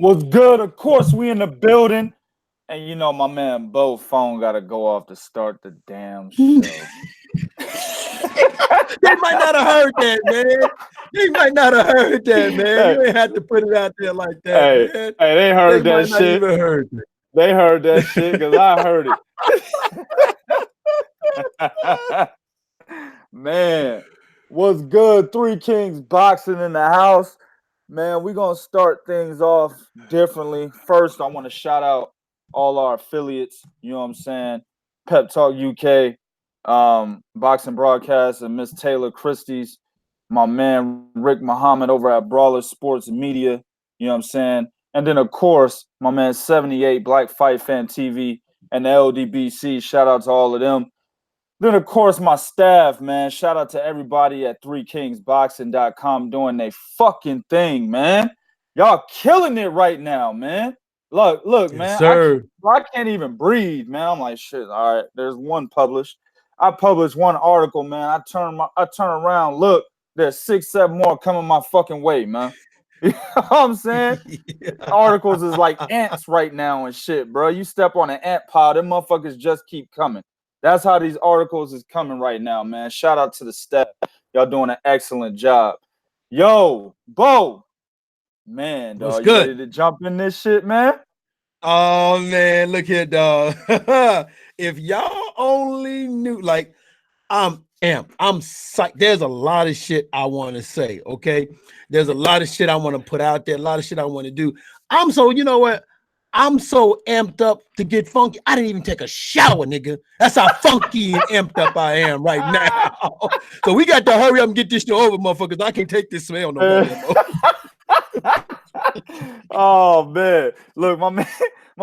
Was good. Of course, we in the building. And you know, my man Bo's phone got to go off to start the damn show. They might not have heard that, man. They might not have heard that, man. You ain't have to put it out there like that, man. Hey, they heard they that might shit. Not even heard that. They heard that shit because I heard it. Man, what's good? Three Kings boxing in the house. Man, we're going to start things off differently. First, I want to shout out all our affiliates. You know what I'm saying? Pep Talk UK, Boxing Broadcast, and Miss Taylor Christie's. My man Rick Muhammad over at Brawler Sports Media. You know what I'm saying? And then, of course, my man 78 Black Fight Fan TV and the LDBC. Shout out to all of them. Then, of course, my staff, man. Shout out to everybody at 3kingsboxing.com doing their fucking thing, man. Y'all killing it right now, man. Look, yes, man. Sir. I can't even breathe, man. I'm like, shit, all right, there's one published. I published one article, man. I turn around, look, there's 6-7 more coming my fucking way, man. You know what I'm saying? Yeah. Articles is like ants right now and shit, bro. You step on an ant pile, them motherfuckers just keep coming. That's how these articles is coming right now, man. Shout out to the staff. Y'all doing an excellent job. Yo, Bo. Man, dog, you ready to jump in this shit, man? Oh, man, look here, dog. If y'all only knew, like, I'm psyched. There's a lot of shit I want to say, okay? There's a lot of shit I want to put out there, a lot of shit I want to do. You know what? I'm so amped up to get funky. I didn't even take a shower, nigga. That's how funky and amped up I am right now. So we got to hurry up and get this show over, motherfuckers. I can't take this smell no more. Oh, man. Look, my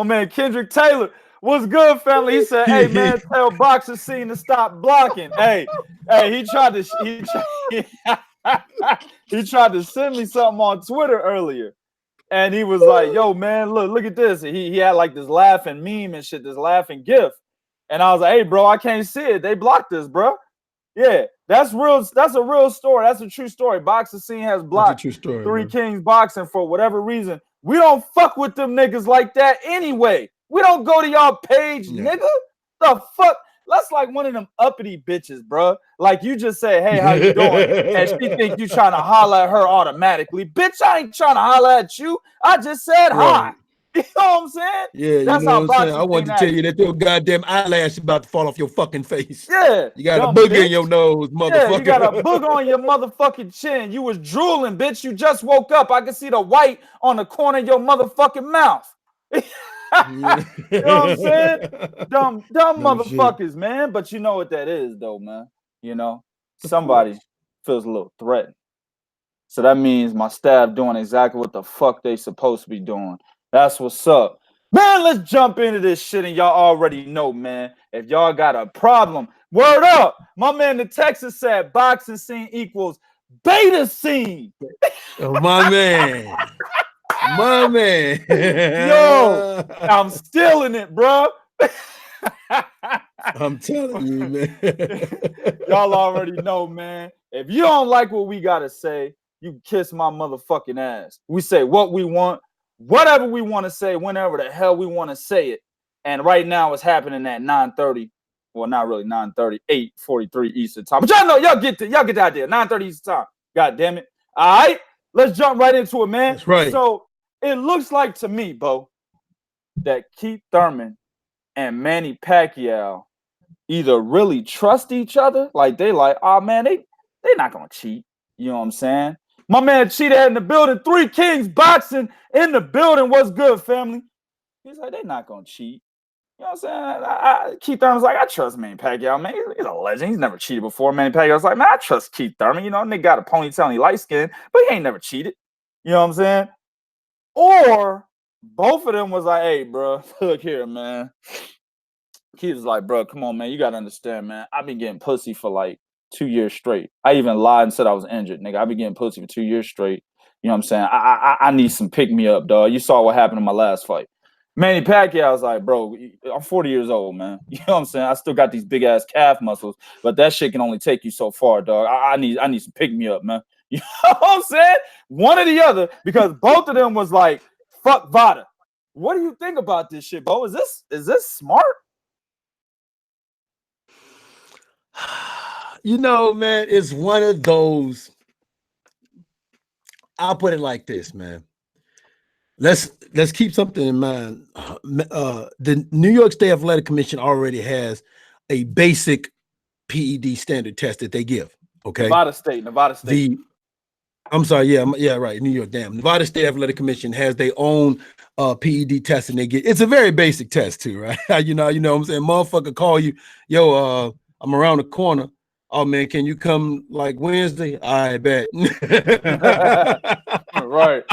man Kendrick Taylor. What's good, family? He said, hey, man, tell boxing scene to stop blocking. Hey, he tried to send me something on Twitter earlier. And he was like, yo, man, look at this. He had like this laughing meme and shit, this laughing gif. And I was like, hey, bro, I can't see it. They blocked this, bro. Yeah, that's real. That's a real story. That's a true story. Boxing scene has blocked Three Kings Boxing for whatever reason. We don't fuck with them niggas like that anyway. We don't go to y'all page, nigga. The fuck? That's like one of them uppity bitches, bro. Like you just say, hey, how you doing? And she think you trying to holler at her automatically. Bitch, I ain't trying to holler at you. I just said hi. You know what I'm saying? Yeah, that's you know what I'm saying. I wanted to tell you that your goddamn eyelash is about to fall off your fucking face. Yeah. You got a booger in your nose, motherfucker. Yeah, you got a booger on your motherfucking chin. You was drooling, bitch. You just woke up. I can see the white on the corner of your motherfucking mouth. You know what I'm saying? Dumb motherfuckers, shit. Man. But you know what that is, though, man. You know, somebody feels a little threatened. So that means my staff doing exactly what the fuck they supposed to be doing. That's what's up. Man, let's jump into this shit, and y'all already know, man. If y'all got a problem, word up. My man the Texas said boxing scene equals beta scene. Oh, my man. My man. Yo, I'm stealing it, bro. I'm telling you, man. Y'all already know, man. If you don't like what we got to say, you kiss my motherfucking ass. We say what we want, whatever we want to say, whenever the hell we want to say it. And right now it's happening at 9:30. Well, not really 9:30, 8:43 Eastern time. But y'all know, y'all get the idea. 9:30 Eastern time. God damn it. All right, let's jump right into it, man. That's right. So it looks like to me, Bo, that Keith Thurman and Manny Pacquiao either really trust each other, like they like, oh man, they're not gonna cheat. You know what I'm saying? My man Cheetah in the building, Three Kings Boxing in the building. What's good, family? He's like, they're not gonna cheat. You know what I'm saying? Keith Thurman's like, I trust Manny Pacquiao, man. He's a legend. He's never cheated before. Manny Pacquiao's like, man, I trust Keith Thurman. You know, nigga got a ponytail and he light skinned, but he ain't never cheated. You know what I'm saying? Or both of them was like, hey, bro, look here, man. Keith was like, bro, come on, man. You got to understand, man. I've been getting pussy for like 2 years straight. I even lied and said I was injured, nigga. I've been getting pussy for 2 years straight. You know what I'm saying? I need some pick me up, dog. You saw what happened in my last fight. Manny Pacquiao was like, bro, I'm 40 years old, man. You know what I'm saying? I still got these big ass calf muscles, but that shit can only take you so far, dog. I need some pick me up, man. You know what I'm saying? One or the other, because both of them was like, fuck Vada. What do you think about this shit, Bo? Is this smart? You know, man, it's one of those. I'll put it like this, man. Let's keep something in mind. The New York State Athletic Commission already has a basic PED standard test that they give. Okay, Nevada State. I'm sorry, yeah, right. New York, damn. Nevada State Athletic Commission has their own PED test, and they get it's a very basic test too, right? you know what I'm saying? Motherfucker call you, yo, I'm around the corner. Oh man, can you come like Wednesday? I bet. Right.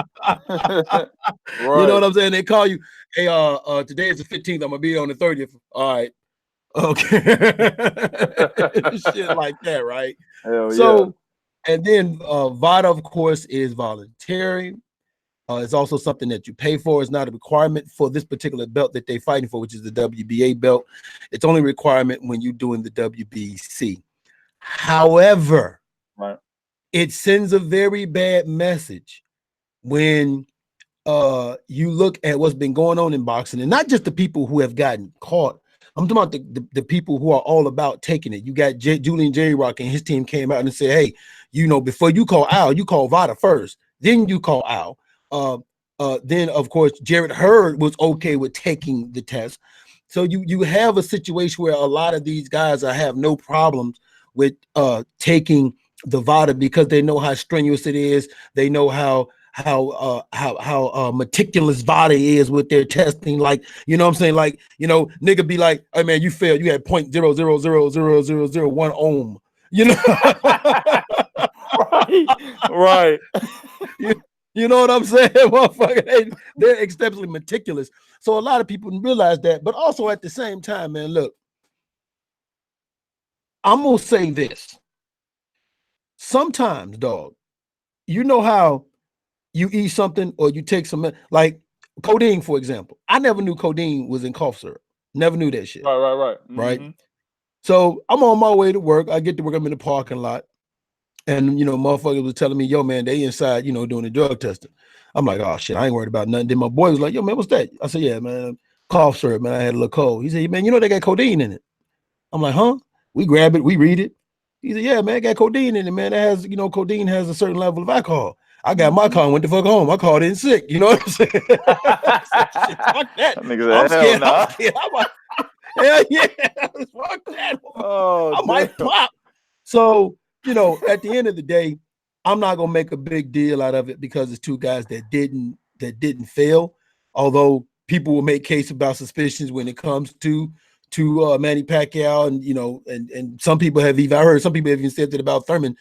Right. You know what I'm saying? They call you, hey, today is the 15th. I'm gonna be on the 30th. All right. Okay. Shit like that, right? Hell so, and then VADA, of course, is voluntary. It's also something that you pay for. It's not a requirement for this particular belt that they're fighting for, which is the WBA belt. It's only a requirement when you're doing the WBC. However, right. It sends a very bad message when you look at what's been going on in boxing, and not just the people who have gotten caught. I'm talking about the people who are all about taking it. You got Julian J. Rock and his team came out and said, hey, you know, before you call Al, you call Vada first, then you call Al. Then, of course, Jarrett Hurd was okay with taking the test. So you have a situation where a lot of these guys have no problems with taking the VADA because they know how strenuous it is. They know how meticulous VADA is with their testing. Like, you know what I'm saying? Like, you know, nigga be like, hey man, you failed. You had 0.000001 ohm. You know, right. You know what I'm saying? Motherfucker, they're exceptionally meticulous. So a lot of people realize that, but also at the same time, man, look, I'm gonna say this. Sometimes, dog, you know how you eat something or you take some, like codeine, for example. I never knew codeine was in cough syrup. Never knew that shit. Right. Mm-hmm. Right. So I'm on my way to work. I get to work. I'm in the parking lot. And, you know, motherfuckers was telling me, yo, man, they inside, you know, doing the drug testing. I'm like, oh, shit, I ain't worried about nothing. Then my boy was like, yo, man, what's that? I said, yeah, man, cough syrup, man. I had a little cold. He said, man, you know they got codeine in it. I'm like, huh? We grab it. We read it. He said, yeah, man, it got codeine in it, man. It has, you know, codeine has a certain level of alcohol. I got my car and went the fuck home. I called in sick. You know what I'm saying? Shit, fuck that. I'm scared. I'm scared. Hell yeah. Fuck that. Oh, I might pop. So, you know, at the end of the day, I'm not gonna make a big deal out of it because it's two guys that didn't fail. Although people will make case about suspicions when it comes to Manny Pacquiao, and you know, and some people have even, I heard some people have even said that about Thurman,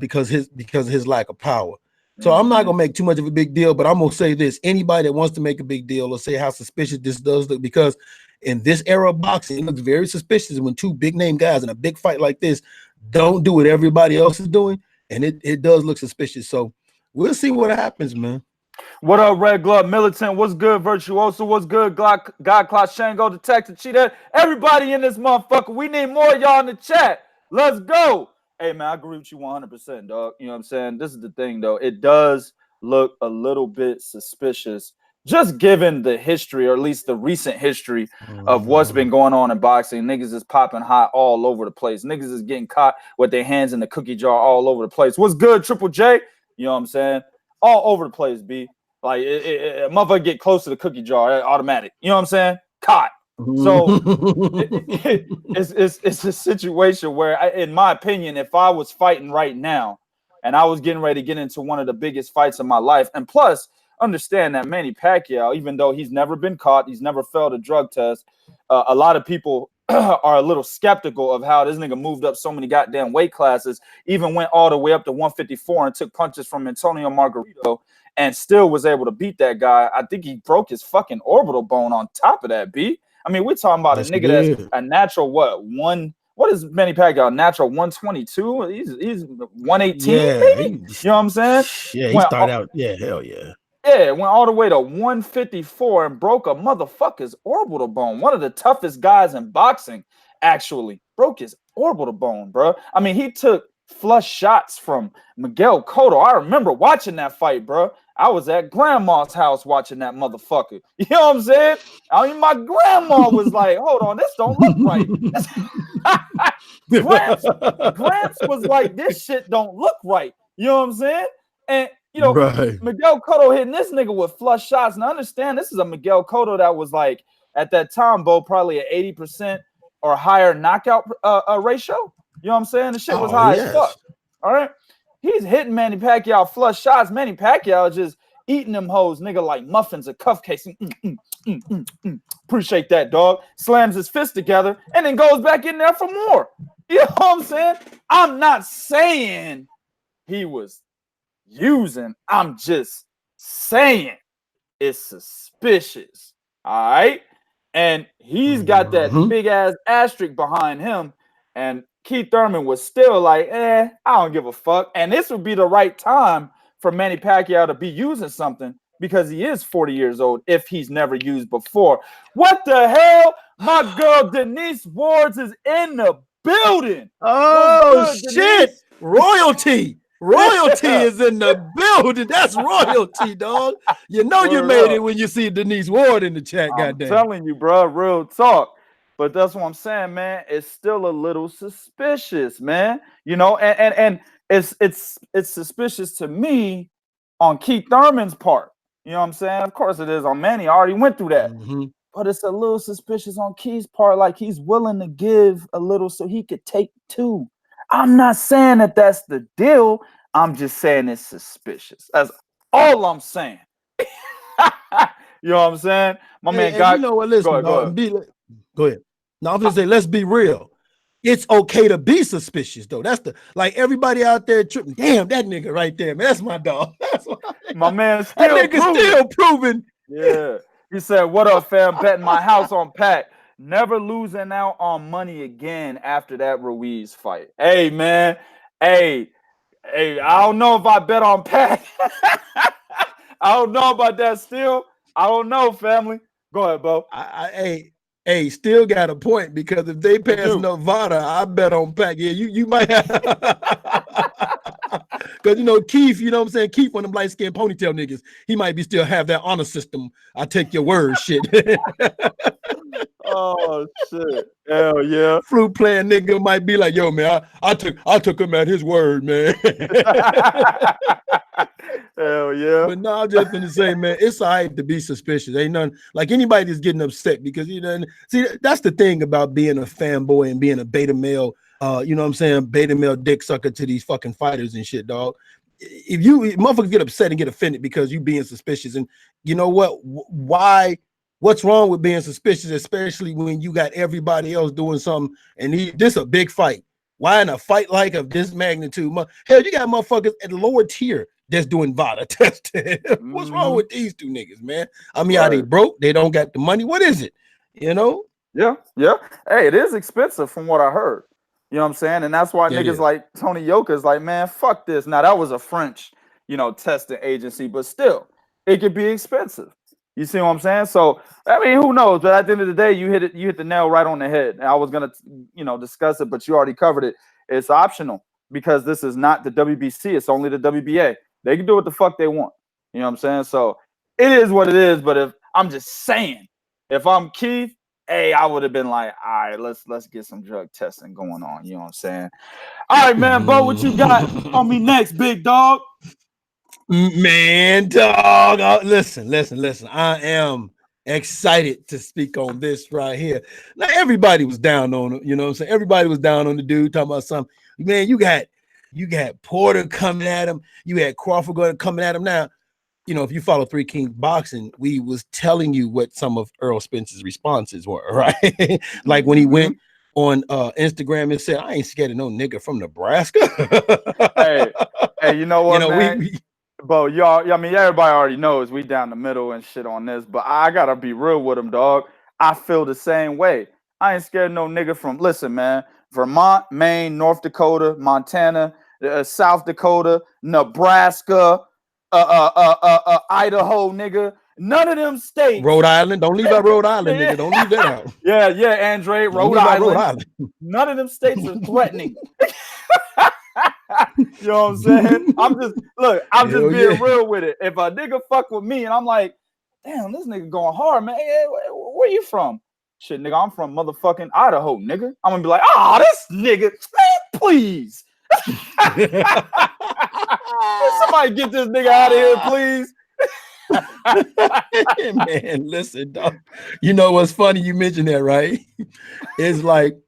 because of his lack of power. So I'm not gonna make too much of a big deal, but I'm gonna say this: anybody that wants to make a big deal or say how suspicious this does look, because in this era of boxing, it looks very suspicious when two big name guys in a big fight like this don't do what everybody else is doing, and it does look suspicious. So we'll see what happens, man. What up, Red Glove Militant? What's good, Virtuoso? What's good, God Clock Shango, Detective Cheetah? Everybody in this motherfucker, we need more of y'all in the chat. Let's go. Hey, man, I agree with you 100%, dog. You know what I'm saying? This is the thing, though. It does look a little bit suspicious, just given the history, or at least the recent history of what's been going on in boxing. Niggas is popping hot all over the place. Niggas is getting caught with their hands in the cookie jar all over the place. What's good, Triple J? You know what I'm saying? All over the place, B. Like, a motherfucker get close to the cookie jar, automatic. You know what I'm saying? Caught. So it's a situation where, in my opinion, if I was fighting right now and I was getting ready to get into one of the biggest fights of my life, and plus, understand that Manny Pacquiao, even though he's never been caught, he's never failed a drug test, a lot of people are a little skeptical of how this nigga moved up so many goddamn weight classes, even went all the way up to 154 and took punches from Antonio Margarito and still was able to beat that guy. I think he broke his fucking orbital bone on top of that, B. I mean, we're talking about a nigga that's a natural what is Manny Pacquiao? Natural 122? He's 118, maybe? You know what I'm saying? Yeah, he started out, hell yeah. Yeah, went all the way to 154 and broke a motherfucker's orbital bone. One of the toughest guys in boxing, actually, broke his orbital bone, bro. I mean, he took flush shots from Miguel Cotto. I remember watching that fight, bro. I was at grandma's house watching that motherfucker. You know what I'm saying? I mean, my grandma was like, hold on, this don't look right. Gramps was like, this shit don't look right. You know what I'm saying? And, you know, right. Miguel Cotto hitting this nigga with flush shots. Now, understand, this is a Miguel Cotto that was like, at that time, Bo, probably an 80% or higher knockout ratio. You know what I'm saying? The shit was high as fuck. All right? He's hitting Manny Pacquiao flush shots. Manny Pacquiao just eating them hoes, nigga, like muffins or cuff cakes. Appreciate that, dog. Slams his fist together and then goes back in there for more. You know what I'm saying? I'm not saying he was using. I'm just saying it's suspicious. All right? And he's got that big ass asterisk behind him. And Keith Thurman was still like, I don't give a fuck. And this would be the right time for Manny Pacquiao to be using something because he is 40 years old if he's never used before. What the hell? My girl Denise Wards is in the building. Oh, shit. Denise? Royalty. Royalty is in the building. That's royalty, dog. You know you made it when you see Denise Ward in the chat, goddamn. I'm telling you, bro, real talk. But that's what I'm saying, man. It's still a little suspicious, man. You know, and it's suspicious to me on Keith Thurman's part. You know what I'm saying? Of course it is on Manny. I already went through that. But it's a little suspicious on Keith's part. Like he's willing to give a little so he could take two. I'm not saying that that's the deal. I'm just saying it's suspicious. That's all I'm saying. You know what I'm saying? My man got. You know what? Listen, go ahead. Now I'm gonna say, let's be real. It's okay to be suspicious, though. That's the like everybody out there tripping. Damn, that nigga right there, man. That's my dog. That's my man. Still proving. Yeah. He said, "What up, fam? Betting my house on Pac. Never losing out on money again after that Ruiz fight." Hey, man. Hey, I don't know if I bet on Pac. I don't know about that still. I don't know, family. Go ahead, Bo. Hey, still got a point because if they pass Vada, I bet on Pac. Yeah, you might have. Because, you know, Keith, you know what I'm saying? Keith, one of them light-skinned ponytail niggas, he might be still have that honor system. I take your word, shit. Oh, shit. Hell yeah. Flute playing nigga might be like, yo, man, I took him at his word, man. Hell yeah. But no, I'm just gonna say, man, it's all right to be suspicious. Ain't nothing like anybody that's getting upset because you know, see, that's the thing about being a fanboy and being a beta male, you know what I'm saying, beta male dick sucker to these fucking fighters and shit, dog. If motherfuckers get upset and get offended because you being suspicious, and you know what? What's wrong with being suspicious, especially when you got everybody else doing something and this a big fight? Why in a fight like of this magnitude? Hell, you got motherfuckers at the lower tier that's doing Vada testing. What's wrong with these two niggas, man? I mean, are they broke? They don't got the money. What is it? You know? Yeah. Hey, it is expensive from what I heard. You know what I'm saying? And that's why niggas like Tony Yoka is like, man, fuck this. Now, that was a French, you know, testing agency, but still, it could be expensive. You see what I'm saying? So, I mean, who knows? But at the end of the day, you hit the nail right on the head. And I was going to, you know, discuss it, but you already covered it. It's optional because this is not the WBC. It's only the WBA. They can do what the fuck they want. You know what I'm saying? So it is what it is. But if I'm just saying, if I'm Keith, hey, I would have been like, all right, let's get some drug testing going on. You know what I'm saying? All right, man, Bo, what you got on me next, big dog? Man, dog. Listen. I am excited to speak on this right here. Now, everybody was down on it. You know what I'm saying? Everybody was down on the dude talking about something. Man, you got Porter coming at him. You had Crawford coming at him. Now, you know, if you follow Three Kings Boxing, we was telling you what some of Errol Spence's responses were, right? Like when he went on Instagram and said, I ain't scared of no nigga from Nebraska. hey, you know what, you know, man? Bo, y'all, I mean, everybody already knows we down the middle and shit on this, but I gotta be real with him, dog. I feel the same way. I ain't scared of no nigga from, listen, man, Vermont, Maine, North Dakota, Montana, South Dakota, Nebraska, Idaho, nigga. None of them states. Rhode Island. Don't leave out Rhode Island, nigga. Don't leave that out. Yeah, Andre, Rhode Island. None of them states are threatening. You know what I'm saying? I'm just being real with it. If a nigga fuck with me and I'm like, damn, this nigga going hard, man. Hey, where you from? Shit, nigga, I'm from motherfucking Idaho, nigga. I'm gonna be like, oh, this nigga, man, please. Somebody get this nigga out of here, please. Man, listen, dog. You know what's funny? You mentioned that, right? It's like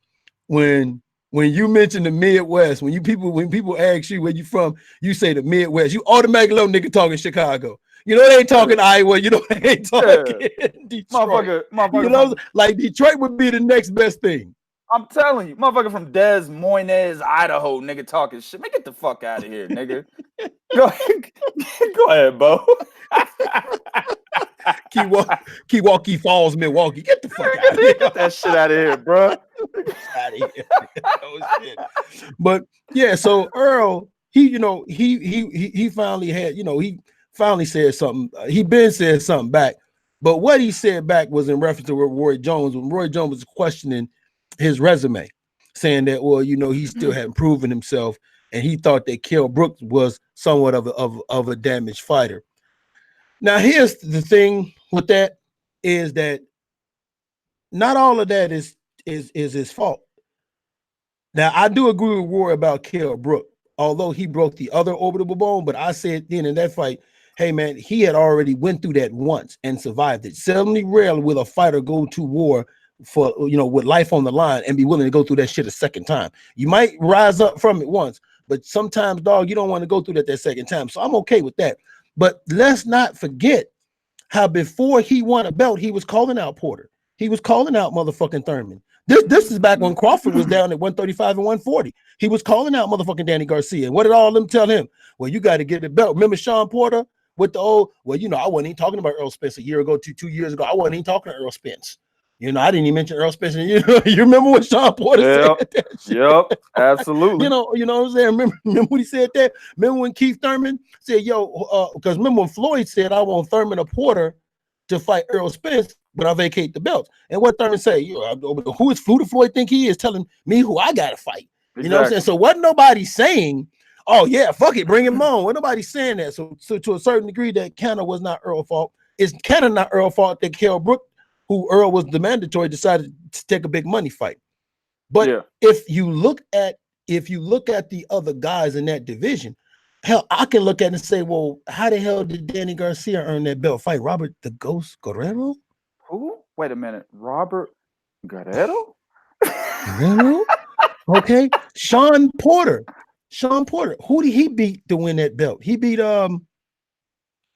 when you mention the Midwest, when people ask you where you from, you say the Midwest. You automatically know nigga talking Chicago. You know they ain't talking Iowa. You know they ain't talking Detroit. Motherfucker, you know, like Detroit would be the next best thing. I'm telling you, motherfucker from Des Moines, Idaho, nigga talking shit. Man, get the fuck out of here, nigga. Go ahead, Bo. Kewaukee Falls, Milwaukee. Get the fuck out of here. Get that shit out of here, bro. Out of here. Oh, shit. But yeah, so Earl, he finally had, he finally said something. He been said something back, but what he said back was in reference to Roy Jones when Roy Jones was questioning his resume, saying that, well, he still hadn't proven himself, and he thought that Kell Brooks was somewhat of a damaged fighter. Now, here's the thing with that is that not all of that is his fault. Now, I do agree with Roy about Kell Brooks, although he broke the other orbital bone, but I said then in that fight, hey, man, he had already went through that once and survived it. Seldomly rarely will a fighter go to war for, with life on the line and be willing to go through that shit a second time. You might rise up from it once, but sometimes, dog, you don't want to go through that second time. So I'm okay with that. But let's not forget how before he won a belt, he was calling out Porter. He was calling out motherfucking Thurman. This is back when Crawford was down at 135 and 140. He was calling out motherfucking Danny Garcia. And what did all of them tell him? Well, you got to get the belt. Remember Sean Porter with the old, I wasn't even talking about Errol Spence a year ago, 2 years ago. I wasn't even talking to Errol Spence. I didn't even mention Errol Spence. You remember what Sean Porter said? Yep, absolutely. You know what I'm saying? Remember when he said that? Remember when Keith Thurman said, because remember when Floyd said, I want Thurman or Porter to fight Errol Spence, but I vacate the belts. And what Thurman say? Who the Floyd think he is telling me who I got to fight? Exactly. You know what I'm saying? So wasn't nobody saying, oh yeah, fuck it, bring him on. Wasn't nobody saying that. So to a certain degree, that kind of was not Earl's fault. It's kind of not Earl's fault that Kell Brooks, who Earl was the mandatory, decided to take a big money fight. But if you look at the other guys in that division, hell, I can look at it and say, well, how the hell did Danny Garcia earn that belt? Fight Robert the Ghost Guerrero? Who? Wait a minute, Robert Guerrero? Okay, Sean Porter. Who did he beat to win that belt? He beat what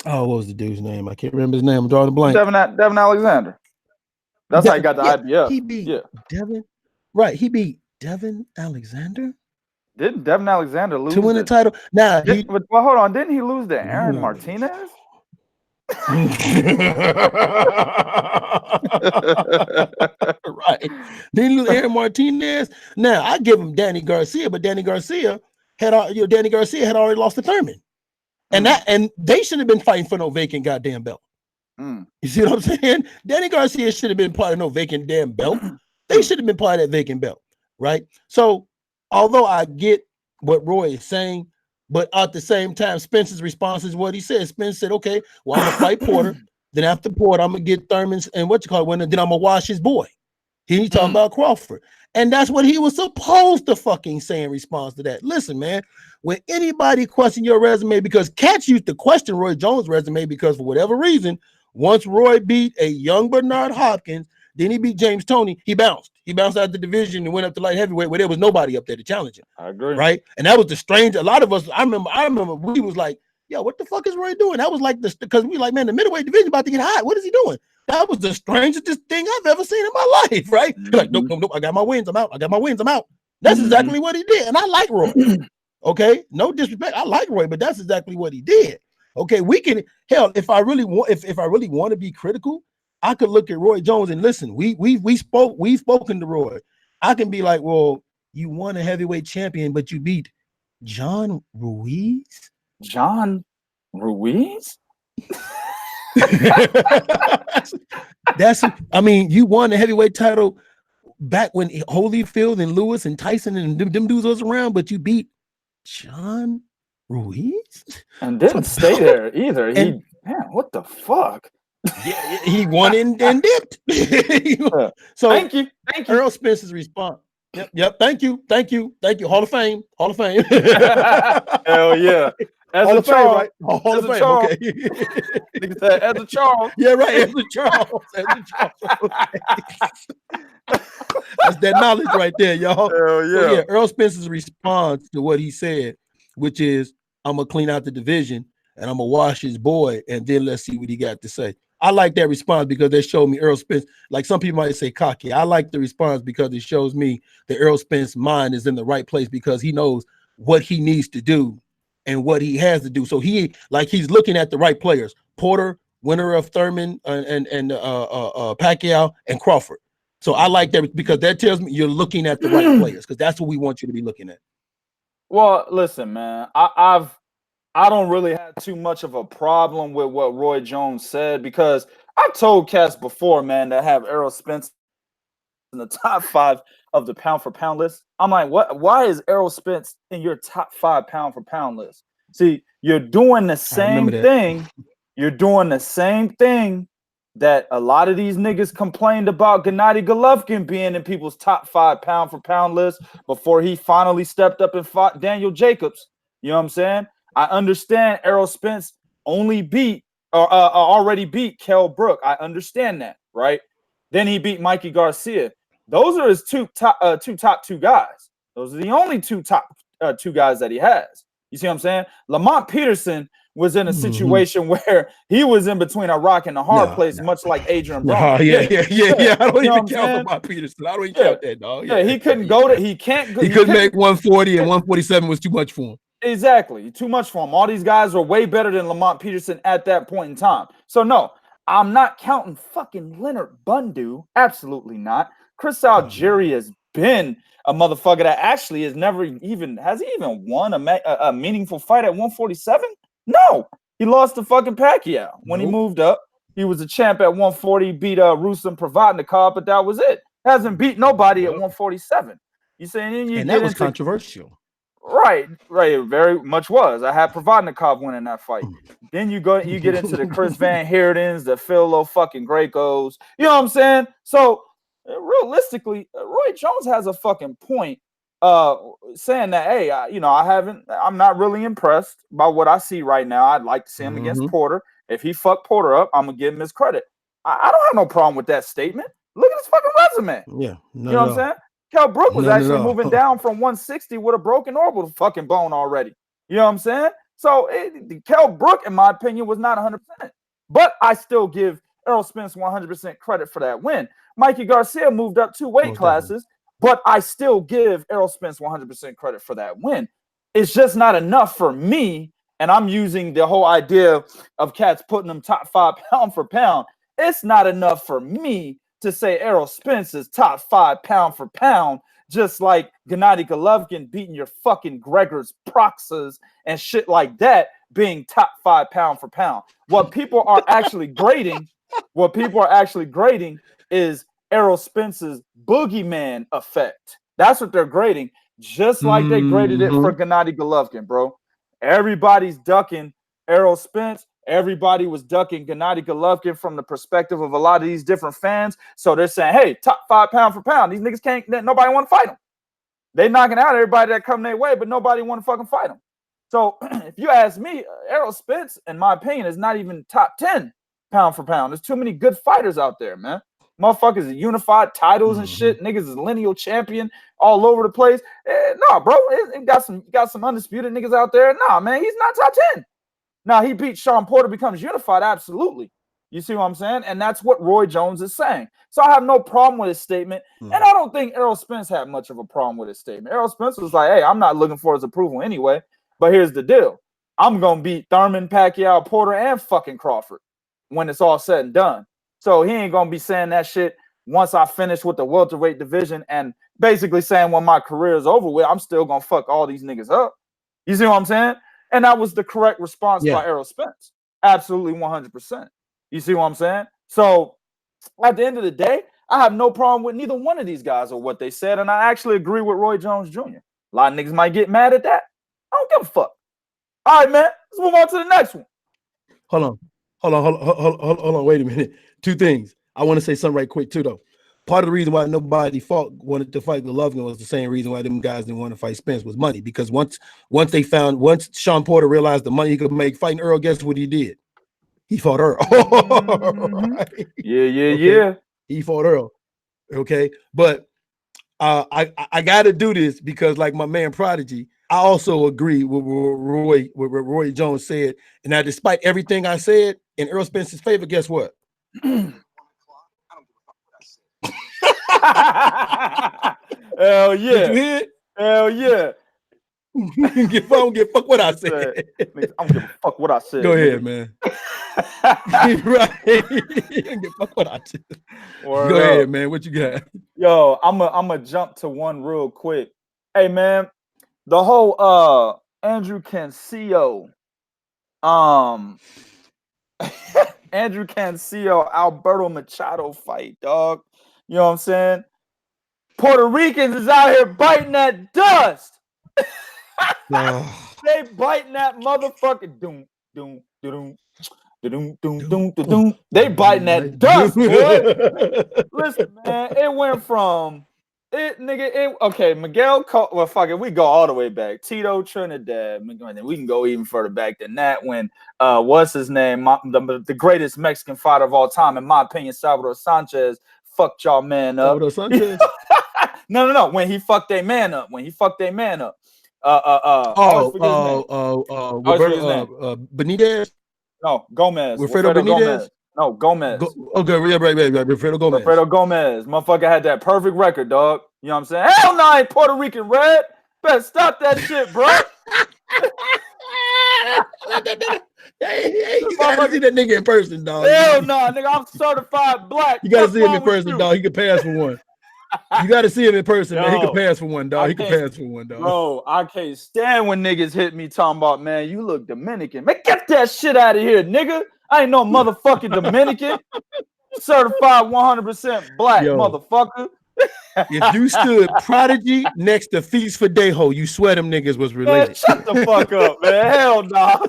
was the dude's name? I can't remember his name. I'm drawing a blank. Devin Alexander. That's how he got the IBF. He beat Devin. Right, he beat Devin Alexander. Didn't Devin Alexander lose to win the title? Now, well, hold on. Didn't he lose to Aaron Martinez? Right. Didn't lose Aaron Martinez. Now I give him Danny Garcia, but Danny Garcia had already lost to Thurman, and they should have been fighting for no vacant goddamn belt. You see what I'm saying? Danny Garcia should have been part of no vacant damn belt. They should have been part of that vacant belt, right? So, although I get what Roy is saying, but at the same time, Spence's response is what he said. Spence said, okay, well, I'm going to fight Porter. Then after Porter, I'm going to get Thurman's and then I'm going to wash his boy. He talking about Crawford. And that's what he was supposed to fucking say in response to that. Listen, man, when anybody question your resume, because cats used to question Roy Jones' resume because for whatever reason, once Roy beat a young Bernard Hopkins, then he beat James Toney, he bounced. He bounced out the division and went up to light heavyweight where there was nobody up there to challenge him. I agree. Right? And that was the strange. A lot of us, I remember we was like, yo, what the fuck is Roy doing? That was like this, because we like, man, the middleweight division about to get hot. What is he doing? That was the strangest thing I've ever seen in my life, right? Like, nope, I got my wins, I'm out. That's exactly what he did. And I like Roy. Okay, no disrespect. I like Roy, but that's exactly what he did. Okay, we can hell if I really want to be critical, I could look at Roy Jones and listen. We've spoken to Roy. I can be like, well, you won a heavyweight champion, but you beat John Ruiz. John Ruiz? I mean, you won the heavyweight title back when Holyfield and Lewis and Tyson and them dudes was around, but you beat John Ruiz, and didn't stay there either. Man, what the fuck? Yeah, he won and dipped. So thank you. Errol Spence's response. Yep. Thank you. Hall of Fame. Hell yeah. Hall of Fame, right? Hall of Fame. Charles. Okay. As a Charles. Yeah, right. As a Charles. That's that knowledge right there, y'all. Hell yeah. So, Errol Spence's response to what he said, which is, I'm gonna clean out the division and I'm gonna wash his boy, and then let's see what he got to say. I like that response because they showed me Errol Spence. Like some people might say cocky. I like the response because it shows me that Errol Spence's mind is in the right place because he knows what he needs to do and what he has to do. So he's looking at the right players. Porter, winner of Thurman and Pacquiao, and Crawford. So I like that because that tells me you're looking at the right players because that's what we want you to be looking at. Well, listen, man, I don't really have too much of a problem with what Roy Jones said because I've told cats before, man, that have Errol Spence in the top 5 of the pound for pound list. I'm like, what? Why is Errol Spence in your top 5 pound for pound list? See, you're doing the same thing. You're doing the same thing that a lot of these niggas complained about Gennady Golovkin being in people's top 5 pound for pound list before he finally stepped up and fought Daniel Jacobs. You know what I'm saying? I understand Errol Spence already beat Kell Brook. I understand that, right? Then he beat Mikey Garcia. Those are his two top 2 guys. Those are the only two top 2 guys that he has. You see what I'm saying? Lamont Peterson was in a situation where he was in between a rock and a hard place, much like Adrian Brown. Yeah. I don't even count Lamont Peterson. I don't even count that, dog. Yeah, he couldn't go to. He can't go. He couldn't make 140, and 147 was too much for him. Exactly. Too much for him. All these guys were way better than Lamont Peterson at that point in time. So, no, I'm not counting fucking Leonard Bundu. Absolutely not. Chris Algieri has been a motherfucker that actually has he even won a meaningful fight at 147? No. He lost to fucking Pacquiao. When he moved up, he was a champ at 140, beat Ruslan Provodnikov, but that was it. Hasn't beat nobody at 147. You saying? And that was controversial. Right, it very much was. I had Provodnikov winning that fight. Then you get into the Chris Van Heerdens, the Phil fucking Gracos. You know what I'm saying? So realistically, Roy Jones has a fucking point, saying that, hey, I'm not really impressed by what I see right now. I'd like to see him against Porter. If he fucked Porter up, I'm gonna give him his credit. I don't have no problem with that statement. Look at his fucking resume. Yeah, you know what I'm saying? Kell Brook was actually moving down from 160 with a broken orbital fucking bone already. You know what I'm saying? So Kell Brook, in my opinion, was not 100%. But I still give Errol Spence 100% credit for that win. Mikey Garcia moved up 2 weight classes, but I still give Errol Spence 100% credit for that win. It's just not enough for me, and I'm using the whole idea of cats putting them top 5 pound for pound. It's not enough for me to say Errol Spence is top 5 pound for pound, just like Gennady Golovkin beating your fucking Gregor's Proxas and shit like that being top 5 pound for pound. What people are actually grading is Errol Spence's boogeyman effect. That's what they're grading, just like they graded it for Gennady Golovkin, bro. Everybody's ducking Errol Spence. Everybody was ducking Gennady Golovkin from the perspective of a lot of these different fans. So they're saying, hey, top 5 pound for pound. These niggas nobody want to fight them. They knocking out everybody that come their way, but nobody want to fucking fight them. So if you ask me, Errol Spence, in my opinion, is not even top 10 pound for pound. There's too many good fighters out there, man. Motherfuckers are unified titles and shit. Niggas is lineal champion all over the place. No, bro, it got some undisputed niggas out there. Nah, man, he's not top 10. Now, he beats Sean Porter, becomes unified, absolutely. You see what I'm saying? And that's what Roy Jones is saying. So I have no problem with his statement. And I don't think Errol Spence had much of a problem with his statement. Errol Spence was like, hey, I'm not looking for his approval anyway. But here's the deal. I'm going to beat Thurman, Pacquiao, Porter, and fucking Crawford when it's all said and done. So he ain't going to be saying that shit once I finish with the welterweight division and basically saying when my career is over with, I'm still going to fuck all these niggas up. You see what I'm saying? And that was the correct response by Errol Spence. Absolutely 100%. You see what I'm saying? So at the end of the day, I have no problem with neither one of these guys or what they said. And I actually agree with Roy Jones Jr. A lot of niggas might get mad at that. I don't give a fuck. All right, man. Let's move on to the next one. Hold on. Wait a minute. Two things. I want to say something right quick too, though. Part of the reason why nobody wanted to fight Golovkin was the same reason why them guys didn't want to fight Spence was money. Because once Sean Porter realized the money he could make fighting Earl, guess what he did? He fought Earl. Right? Yeah. He fought Earl. Okay, but I got to do this because, like my man Prodigy, I also agree with what Roy Jones said. And now, despite everything I said in Errol Spence's favor, guess what? Hell yeah! Did you hear it? Hell yeah! I don't give a fuck what I said. I don't give a fuck what I said. Go ahead, man. Right? You don't give a fuck what I said. Go ahead, man. What you got? Yo, I'm a jump to one real quick. Hey, man, the whole Andrew Cancio, Andrew Cancio, Alberto Machado fight, dog. You know what I'm saying? Puerto Ricans is out here biting that dust. They biting that motherfucking doom. They biting that dust, boy. Listen, man, it went from okay, Miguel. Well, fuck it, we go all the way back. Tito Trinidad. We can go even further back than that. When what's his name? The greatest Mexican fighter of all time, in my opinion, Salvador Sanchez fucked y'all man up. Salvador Sanchez? No. When he fucked their man up. Benitez. No, Gomez. Wilfredo Benitez. No, Gomez. Okay, right. Wilfredo Gomez. Motherfucker had that perfect record, dog. You know what I'm saying? Hell no, I ain't Puerto Rican red. Better stop that shit, bro. You gotta see that nigga in person, dog. Hell no, nigga. I'm certified black. You gotta see him in person, dog. He can pass for one. You got to see him in person, man. He can pass for one, dog. He can pass for one, dog. Bro, I can't stand when niggas hit me talking about, man, you look Dominican. Man, get that shit out of here, nigga. I ain't no motherfucking Dominican. Certified 100% black, motherfucker. If you stood Prodigy next to Feast for Dejo, you swear them niggas was related. Man, shut the fuck up, man. Hell no.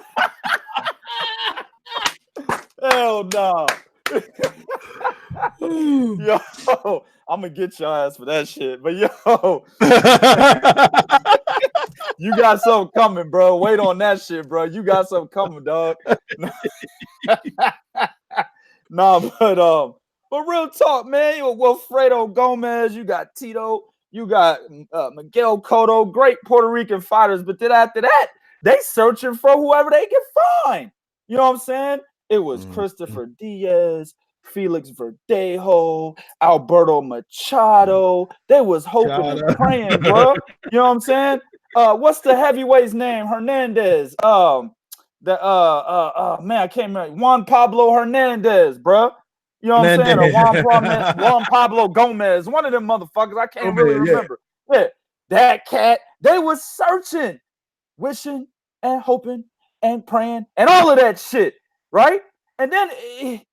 Hell no. Yo, I'm gonna get your ass for that shit. But yo, you got something coming, bro. Wait on that shit, bro. You got something coming, dog. But real talk, man. You Wilfredo Gomez, you got Tito, you got Miguel Cotto, great Puerto Rican fighters. But then after that, they searching for whoever they can find. You know what I'm saying? It was Christopher Diaz, Felix Verdejo, Alberto Machado. They was hoping and praying, bro. You know what I'm saying? What's the heavyweight's name? Hernandez. Man, I can't remember. Juan Pablo Hernandez, bro. You know what I'm saying? Or Juan Pablo Gomez. One of them motherfuckers. I can't really remember. Yeah, that cat. They was searching, wishing and hoping and praying and all of that shit, right? And then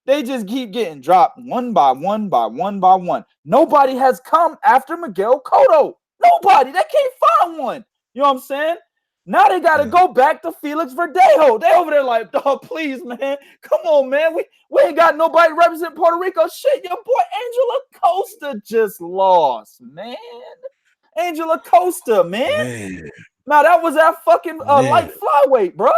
they just keep getting dropped one by one. Nobody has come after Miguel Cotto. Nobody. They can't find one. You know what I'm saying? Now they got to go back to Felix Verdejo. They over there like, dog, please, man. Come on, man. We ain't got nobody represent Puerto Rico. Shit, your boy Angela Costa just lost, man. Angela Costa, man. Now that was that fucking light flyweight, bro.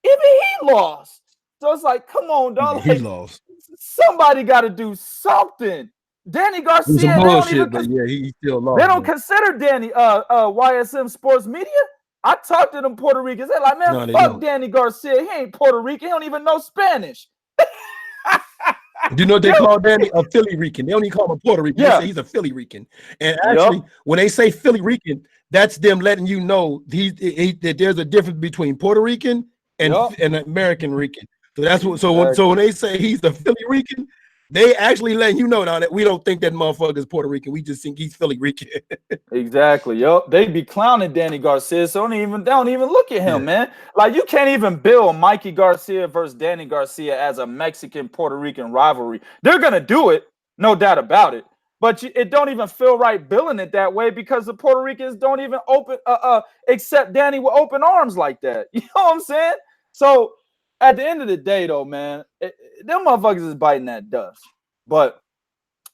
Even he lost. So it's like, come on, dog. He lost. Somebody got to do something. Danny Garcia, he still lost. They don't consider Danny YSM Sports Media. I talked to them Puerto Ricans. They're like, man, fuck Danny Garcia. He ain't Puerto Rican. He don't even know Spanish. Do you know what they call Danny? A Philly Rican. They don't even call him a Puerto Rican. They say he's a Philly Rican. And actually, when they say Philly Rican, that's them letting you know that there's a difference between Puerto Rican and American Rican. So that's what. So when they say he's a Philly Rican, they actually letting you know now that we don't think that motherfucker is Puerto Rican. We just think he's Philly Rican. Exactly. They be clowning Danny Garcia, so they don't even look at him, man. Like, you can't even build Mikey Garcia versus Danny Garcia as a Mexican Puerto Rican rivalry. They're gonna do it, no doubt about it. But it don't even feel right billing it that way because the Puerto Ricans don't even accept Danny with open arms like that. You know what I'm saying? So at the end of the day, though, man, them motherfuckers is biting that dust. But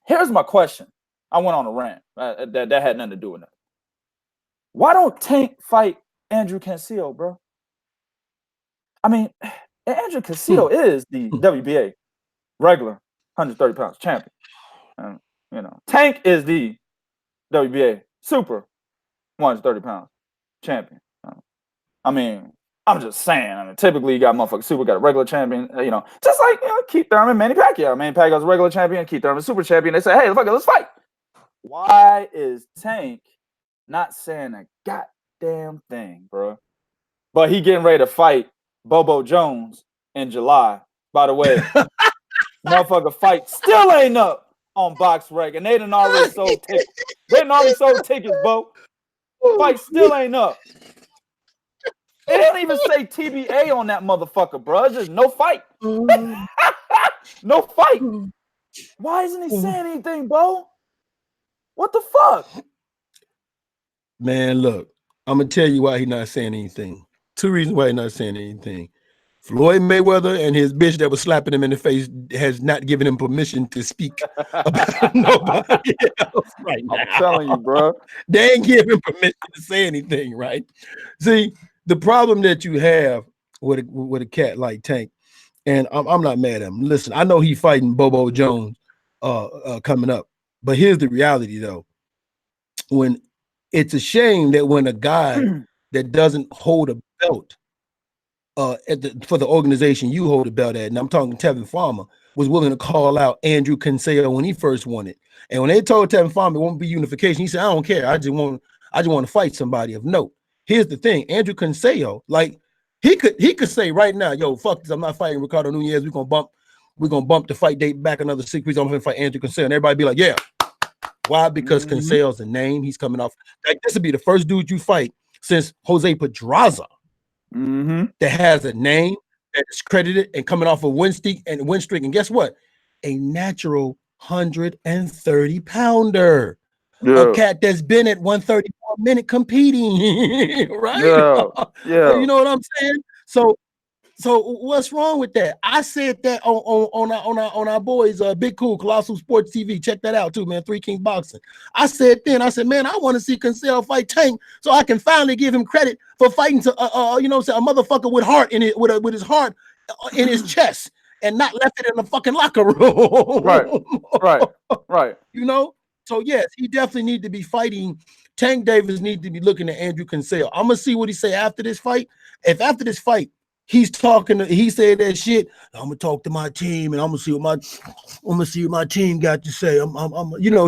here's my question. I went on a rant. That had nothing to do with it. Why don't Tank fight Andrew Cancio, bro? I mean, Andrew Cancio is the WBA regular 130 pounds champion. You know, Tank is the WBA super 130 pounds champion. I mean, I'm just saying. I mean, typically you got motherfuckers super, got a regular champion. You know, just like Keith Thurman, Manny Pacquiao. Manny Pacquiao's a regular champion. Keith Thurman, super champion. They say, hey, fuck it, let's fight. Why is Tank not saying a goddamn thing, bro? But he getting ready to fight Bobo Jones in July. By the way, motherfucker fight still ain't up on BoxRec, and they done already sold tickets. They done already sold tickets, Bo. Fight still ain't up. It didn't even say TBA on that motherfucker, bro. Just no fight. No fight. Why isn't he saying anything, Bo? What the fuck? Man, look, I'm gonna tell you why he's not saying anything. 2 reasons why he's not saying anything. Floyd Mayweather and his bitch that was slapping him in the face has not given him permission to speak about nobody else right now. I'm telling you, bro. They ain't giving him permission to say anything, right? See, the problem that you have with a cat like Tank, and I'm not mad at him. Listen, I know he's fighting Bobo Jones coming up, but here's the reality, though. When it's a shame that when a guy that doesn't hold a belt for the organization you hold the belt at, and I'm talking Tevin Farmer, was willing to call out Andrew Cancio when he first won it. And when they told Tevin Farmer it won't be unification, he said, I don't care. I just want to fight somebody of note. Here's the thing, Andrew Cancio, like he could say right now, yo, fuck this, I'm not fighting Ricardo Nunez. We're gonna bump the fight date back another 6 weeks. I'm gonna fight Andrew Cancio. And everybody be like, yeah. Why? Because Canceo's a name. He's coming off. Like, this would be the first dude you fight since Jose Pedraza. That has a name that is credited and coming off a win streak. And guess what? A natural 130 pounder. Yeah. A cat that's been at 134 minute competing, right? Yeah. You know what I'm saying? So what's wrong with that? I said that on our boys, Big Cool, Colossal Sports TV. Check that out too, man. 3 Kings Boxing. I said, man, I want to see Cancio fight Tank so I can finally give him credit for fighting to a motherfucker with heart in it, with his heart in his chest, and not left it in the fucking locker room. Right. You know. So yes, he definitely need to be fighting. Tank Davis need to be looking at Andrew Cancio. I'm gonna see what he say after this fight. If after this fight he said that shit, I'm gonna talk to my team and I'm gonna see what my team got to say.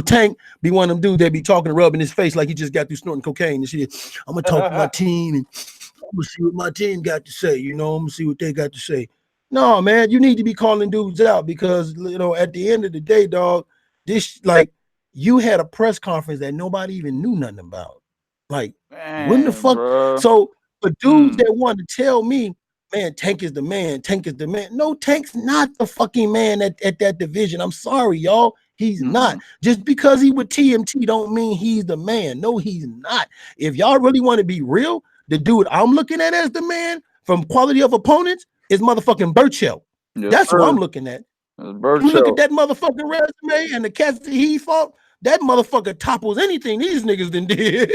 Tank be one of them dudes that be talking and rubbing his face like he just got through snorting cocaine and shit. I'm gonna talk to my team and I'm gonna see what my team got to say. I'm gonna see what they got to say. No, man, you need to be calling dudes out because at the end of the day, dog, this you had a press conference that nobody even knew nothing about. Like, when the fuck? Bro. So for dudes that want to tell me, man, Tank is the man. No, Tank's not the fucking man at that division. I'm sorry, y'all. He's not. Just because he with TMT don't mean he's the man. No, he's not. If y'all really want to be real, the dude I'm looking at as the man from quality of opponents is motherfucking Burchell. Yes, that's what I'm looking at. You look at that motherfucking resume and the cats that he fought, that motherfucker topples anything these niggas done did.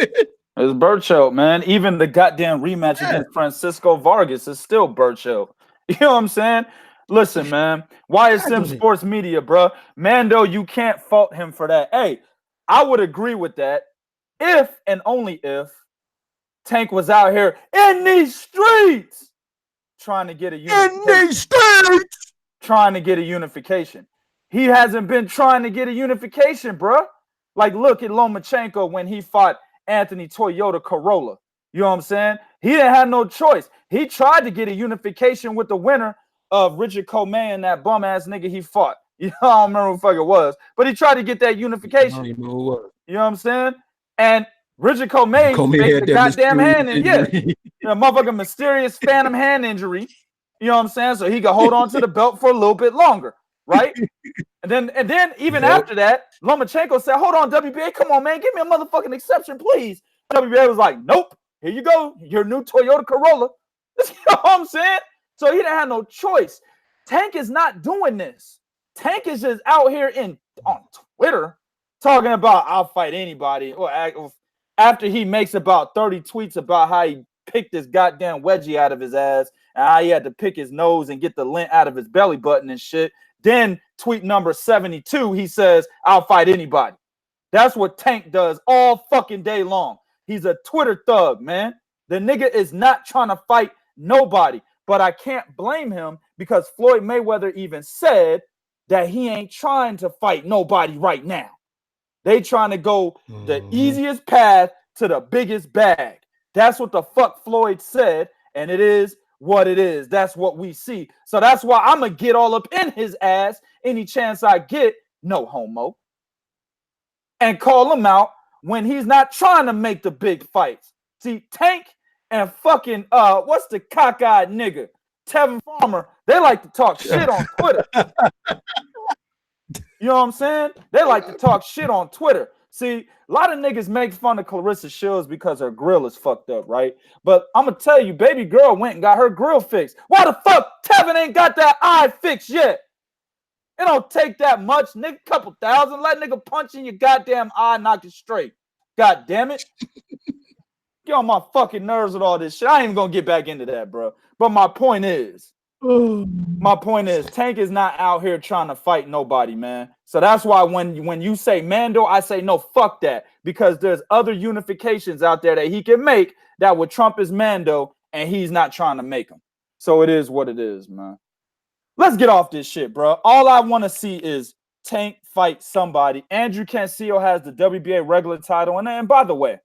It's Burchell, man. Even the goddamn rematch against Francisco Vargas is still Burchell. You know what I'm saying? Listen, man. YSM Sports Media, bro. Mando, you can't fault him for that. Hey, I would agree with that if and only if Tank was out here in these streets trying to get a unification. He hasn't been trying to get a unification, bro. Like, look at Lomachenko when he fought Anthony Toyota Corolla. You know what I'm saying? He didn't have no choice. He tried to get a unification with the winner of Richard Coleman, that bum ass nigga he fought. I don't remember who the fuck it was, but he tried to get that unification. You know what I'm saying? And Richard Coleman faked the goddamn hand injury. Motherfucking mysterious phantom hand injury. You know what I'm saying? So he could hold on to the belt for a little bit longer. right? And then even after that, Lomachenko said, "Hold on, WBA, come on, man, give me a motherfucking exception, please." WBA was like, "Nope, here you go, your new Toyota Corolla." You know what I'm saying? So he didn't have no choice. Tank is not doing this. Tank is just out here on Twitter talking about I'll fight anybody. Or after he makes about 30 tweets about how he picked this goddamn wedgie out of his ass and how he had to pick his nose and get the lint out of his belly button and shit. Then tweet number 72, he says, I'll fight anybody. That's what Tank does all fucking day long. He's a Twitter thug, man. The nigga is not trying to fight nobody. But I can't blame him because Floyd Mayweather even said that he ain't trying to fight nobody right now. They trying to go the easiest path to the biggest bag. That's what the fuck Floyd said, and it is what it is. That's what we see. So that's why I'm going to get all up in his ass any chance I get, no homo, and call him out when he's not trying to make the big fights. See, Tank and fucking, what's the cockeyed nigga? Tevin Farmer, they like to talk shit on Twitter. You know what I'm saying? They like to talk shit on Twitter. See, a lot of niggas make fun of Clarissa Shields because her grill is fucked up, right? But I'm going to tell you, baby girl went and got her grill fixed. Why the fuck Tevin ain't got that eye fixed yet? It don't take that much, nigga. Couple thousand. Let nigga punch in your goddamn eye, knock it straight. God damn it. Get on my fucking nerves with all this shit. I ain't even gonna get back into that, bro. But my point is, Tank is not out here trying to fight nobody, man. So that's why when you say Mando, I say no, fuck that, because there's other unifications out there that he can make that would trump his Mando, and he's not trying to make them. So it is what it is, man. Let's get off this shit, bro. All I want to see is Tank fight somebody. Andrew Cancio has the WBA regular title, and by the way,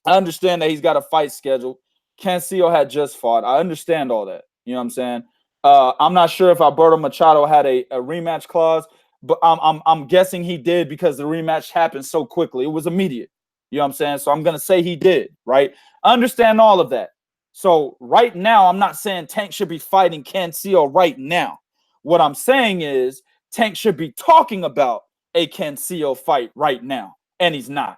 I understand that he's got a fight scheduled. Cancio had just fought. I understand all that. You know what I'm saying? I'm not sure if Alberto Machado had a rematch clause, but I'm guessing he did because the rematch happened so quickly. It was immediate. You know what I'm saying? So I'm gonna say he did, right? I understand all of that. So right now, I'm not saying Tank should be fighting Cancio right now. What I'm saying is Tank should be talking about a Cancio fight right now, and he's not.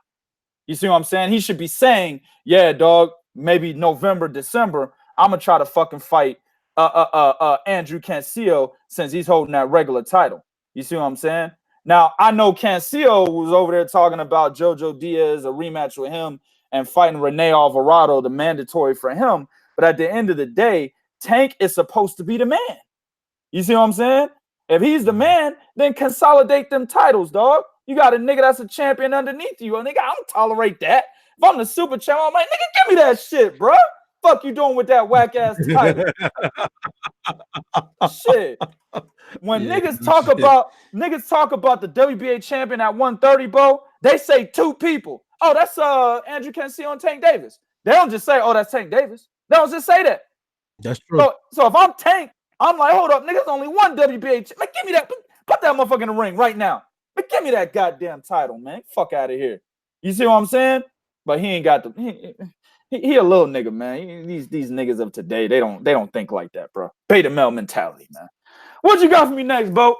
You see what I'm saying? He should be saying, yeah, dog, maybe November, December, I'm going to try to fucking fight Andrew Cancio since he's holding that regular title. You see what I'm saying? Now, I know Cancio was over there talking about Jojo Diaz, a rematch with him, and fighting Rene Alvarado, the mandatory for him. But at the end of the day, Tank is supposed to be the man. You see what I'm saying? If he's the man, then consolidate them titles, dog. You got a nigga that's a champion underneath you. Nigga, I don't tolerate that. If I'm the super champ, I'm like, nigga, give me that shit, bro. Fuck you doing with that whack ass title? Shit. When niggas talk about the WBA champion at 130, bro, they say two people. Oh, that's Andrew Cancio and Tank Davis. They don't just say, oh, that's Tank Davis. They don't just say that. That's true. So if I'm Tank, I'm like, hold up, niggas, only one WBA champ. Like, give me that. Put that motherfucker in the ring right now. But give me that goddamn title, man. Fuck out of here. You see what I'm saying? But he ain't got the. He a little nigga, man. These niggas of today, they don't think like that, bro. Beta male mentality, man. What you got for me next, Bo?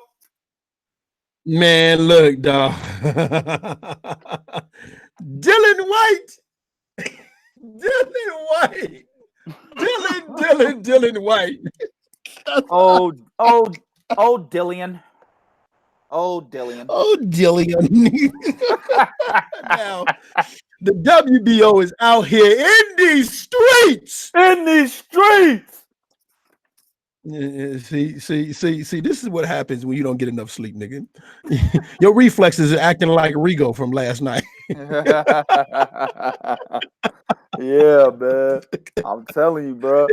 Man, look, dog. Dillian Whyte. Dillian Whyte. Oh, Dillian. Oh, Dillian. Now, the WBO is out here in these streets. See, this is what happens when you don't get enough sleep, nigga. Your reflexes are acting like Rigo from last night. Yeah, man. I'm telling you, bro.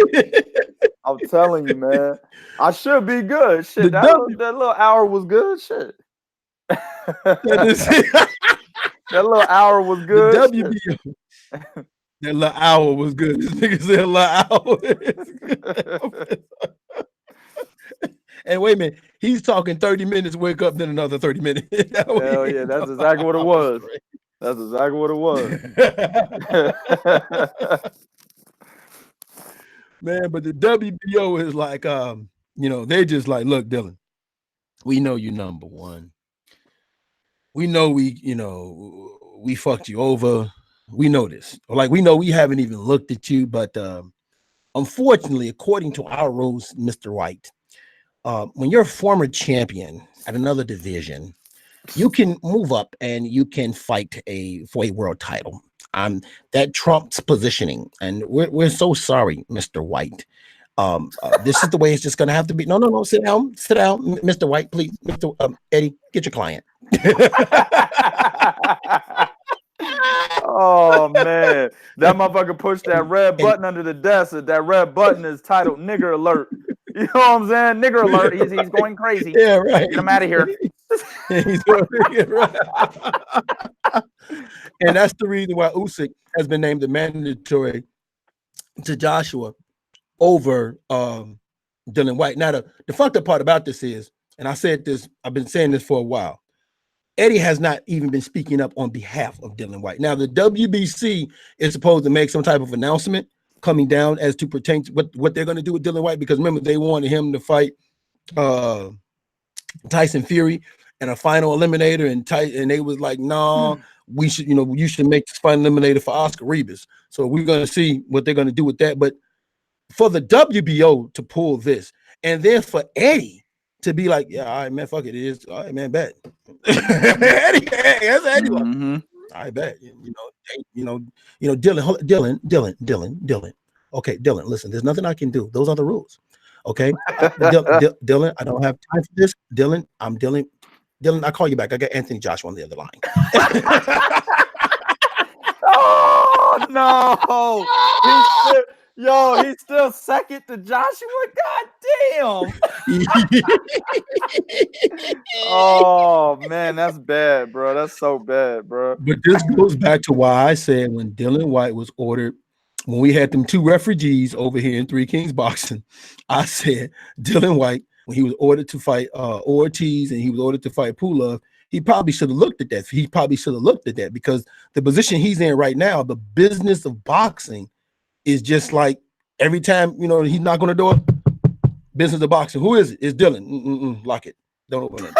I'm telling you, man. I should be good. Shit, that little hour was good. Shit. That little hour was good. The WBO. That little hour was good. This nigga said a little hour. And wait a minute, he's talking 30 minutes, wake up, then another 30 minutes. Hell yeah, that's exactly what it was. That's exactly what it was. Man, but the WBO is like, they're just like, look, Dylan, We know you number one. We know we fucked you over. We know this. Like, we know we haven't even looked at you, but unfortunately, according to our rules, Mr. Whyte, when you're a former champion at another division, you can move up and you can fight for a world title. That trumps positioning, and we're so sorry, Mr. Whyte. This is the way it's just gonna have to be. No, sit down, Mr. Whyte, please. Mr. Eddie, get your client. Oh man, that motherfucker pushed that red button under the desk. That red button is titled "Nigger Alert." You know what I'm saying? Nigger Alert. He's going crazy. Yeah, right. Get him out of here. And that's the reason why Usyk has been named the mandatory to Joshua over Dillian Whyte. Now, the fucked up part about this is, and I said this, I've been saying this for a while, Eddie has not even been speaking up on behalf of Dillian Whyte. Now, the WBC is supposed to make some type of announcement coming down as to pertain to what they're going to do with Dillian Whyte, because remember, they wanted him to fight Tyson Fury and a final eliminator, and they was like, no, we should, you should make this final eliminator for Oscar Rivas. So we're going to see what they're going to do with that. But for the WBO to pull this, and then for Eddie to be like, yeah, all right, man, fuck it is. All right, man, bet. Eddie, that's Eddie. Mm-hmm. I bet. Dylan. Okay, Dylan, listen, there's nothing I can do. Those are the rules. Okay. Dylan, I don't have time for this. Dylan, Dylan, I'll call you back. I got Anthony Joshua on the other line. Oh no. He's still second to Joshua. God damn. Oh man, that's bad, bro. That's so bad, bro. But this goes back to why I said when Dillian Whyte was ordered, when we had them two refugees over here in Three Kings Boxing, I said Dillian Whyte, when he was ordered to fight Ortiz and he was ordered to fight Pulov, he probably should have looked at that. Because the position he's in right now, the business of boxing, is just like every time, he's knocking on the door, business of boxing. Who is it? It's Dylan. Lock it. Don't open it.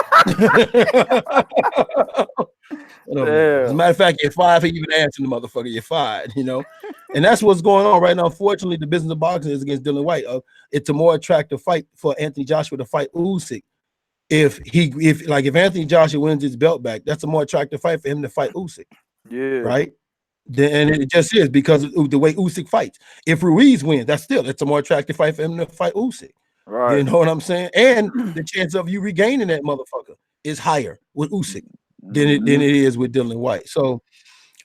As a matter of fact, you're fired for even answering the motherfucker. You're fired, And that's what's going on right now. Unfortunately, the business of boxing is against Dillian Whyte. It's a more attractive fight for Anthony Joshua to fight Usyk. If Anthony Joshua wins his belt back, that's a more attractive fight for him to fight Usyk. Yeah. Right? And it just is because of the way Usyk fights. If Ruiz wins, it's a more attractive fight for him to fight Usyk. Right. You know what I'm saying? And the chance of you regaining that motherfucker is higher with Usyk than it is with Dillian Whyte. So,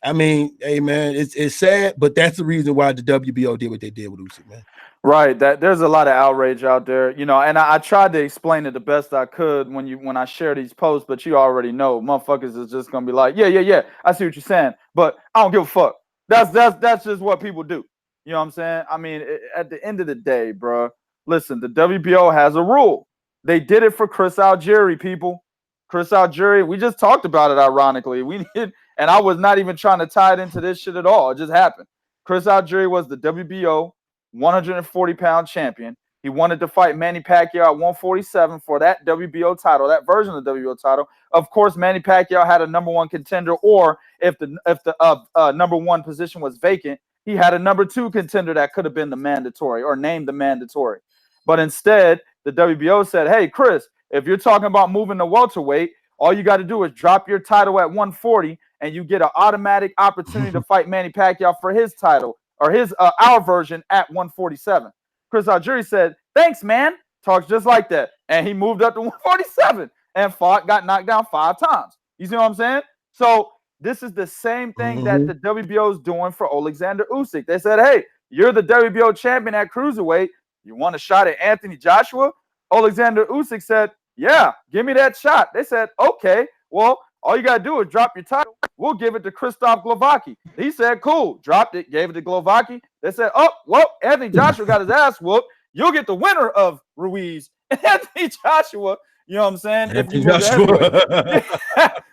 I mean, hey man, it's sad, but that's the reason why the WBO did what they did with Usyk, man. Right. There's a lot of outrage out there, and I tried to explain it the best I could when I share these posts, but you already know motherfuckers is just gonna be like, yeah, I see what you're saying, but I don't give a fuck. That's just what people do. You know what I'm saying? I mean, at the end of the day, bro, listen, the WBO has a rule. They did it for Chris Algieri, people. Chris Algieri, we just talked about it, ironically. And I was not even trying to tie it into this shit at all. It just happened. Chris Algieri was the WBO 140-pound champion. He wanted to fight Manny Pacquiao at 147 for that WBO title, that version of the WBO title. Of course, Manny Pacquiao had a number one contender, or if the number one position was vacant, he had a number two contender that could have been the mandatory or named the mandatory. But instead, the WBO said, hey, Chris, if you're talking about moving to welterweight, all you got to do is drop your title at 140 and you get an automatic opportunity to fight Manny Pacquiao for his title or our version at 147. Chris Algieri said, thanks, man. Talks just like that. And he moved up to 147 and got knocked down 5 times. You see what I'm saying? So this is the same thing that the WBO is doing for Oleksandr Usyk. They said, hey, you're the WBO champion at cruiserweight. You want a shot at Anthony Joshua? Oleksandr Usyk said, yeah, give me that shot. They said, okay, well, all you got to do is drop your title. We'll give it to Krzysztof Glowacki. He said, cool. Dropped it, gave it to Glowacki. They said, oh, well, Anthony Joshua got his ass whooped. You'll get the winner of Ruiz. Anthony Joshua, you know what I'm saying? Anthony Joshua.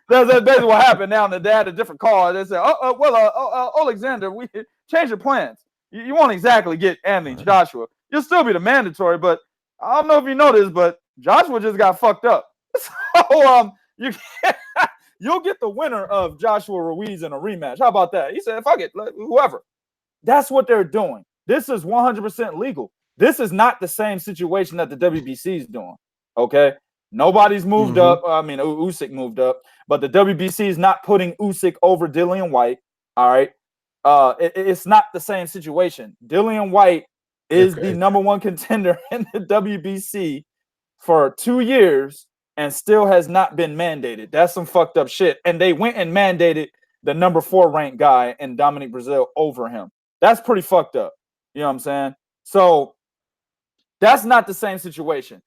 That's basically what happened now. They had a different call. They said, Oleksandr, we change your plans. You won't exactly get Anthony Joshua. You'll still be the mandatory, but I don't know if you know this, but Joshua just got fucked up. So you you'll get the winner of Joshua Ruiz in a rematch. How about that? He said, fuck it, whoever. That's what they're doing. This is 100% legal. This is not the same situation that the WBC is doing. Okay, nobody's moved up. I mean, Usyk moved up, but the WBC is not putting Usyk over Dillian Whyte. All right, it's not the same situation. Dillian Whyte is the #1 contender in the WBC for 2 years and still has not been mandated. That's some fucked up shit. And they went and mandated the #4 ranked guy in Dominic Brazil over him. That's pretty fucked up. You know what I'm saying? So that's not the same situation.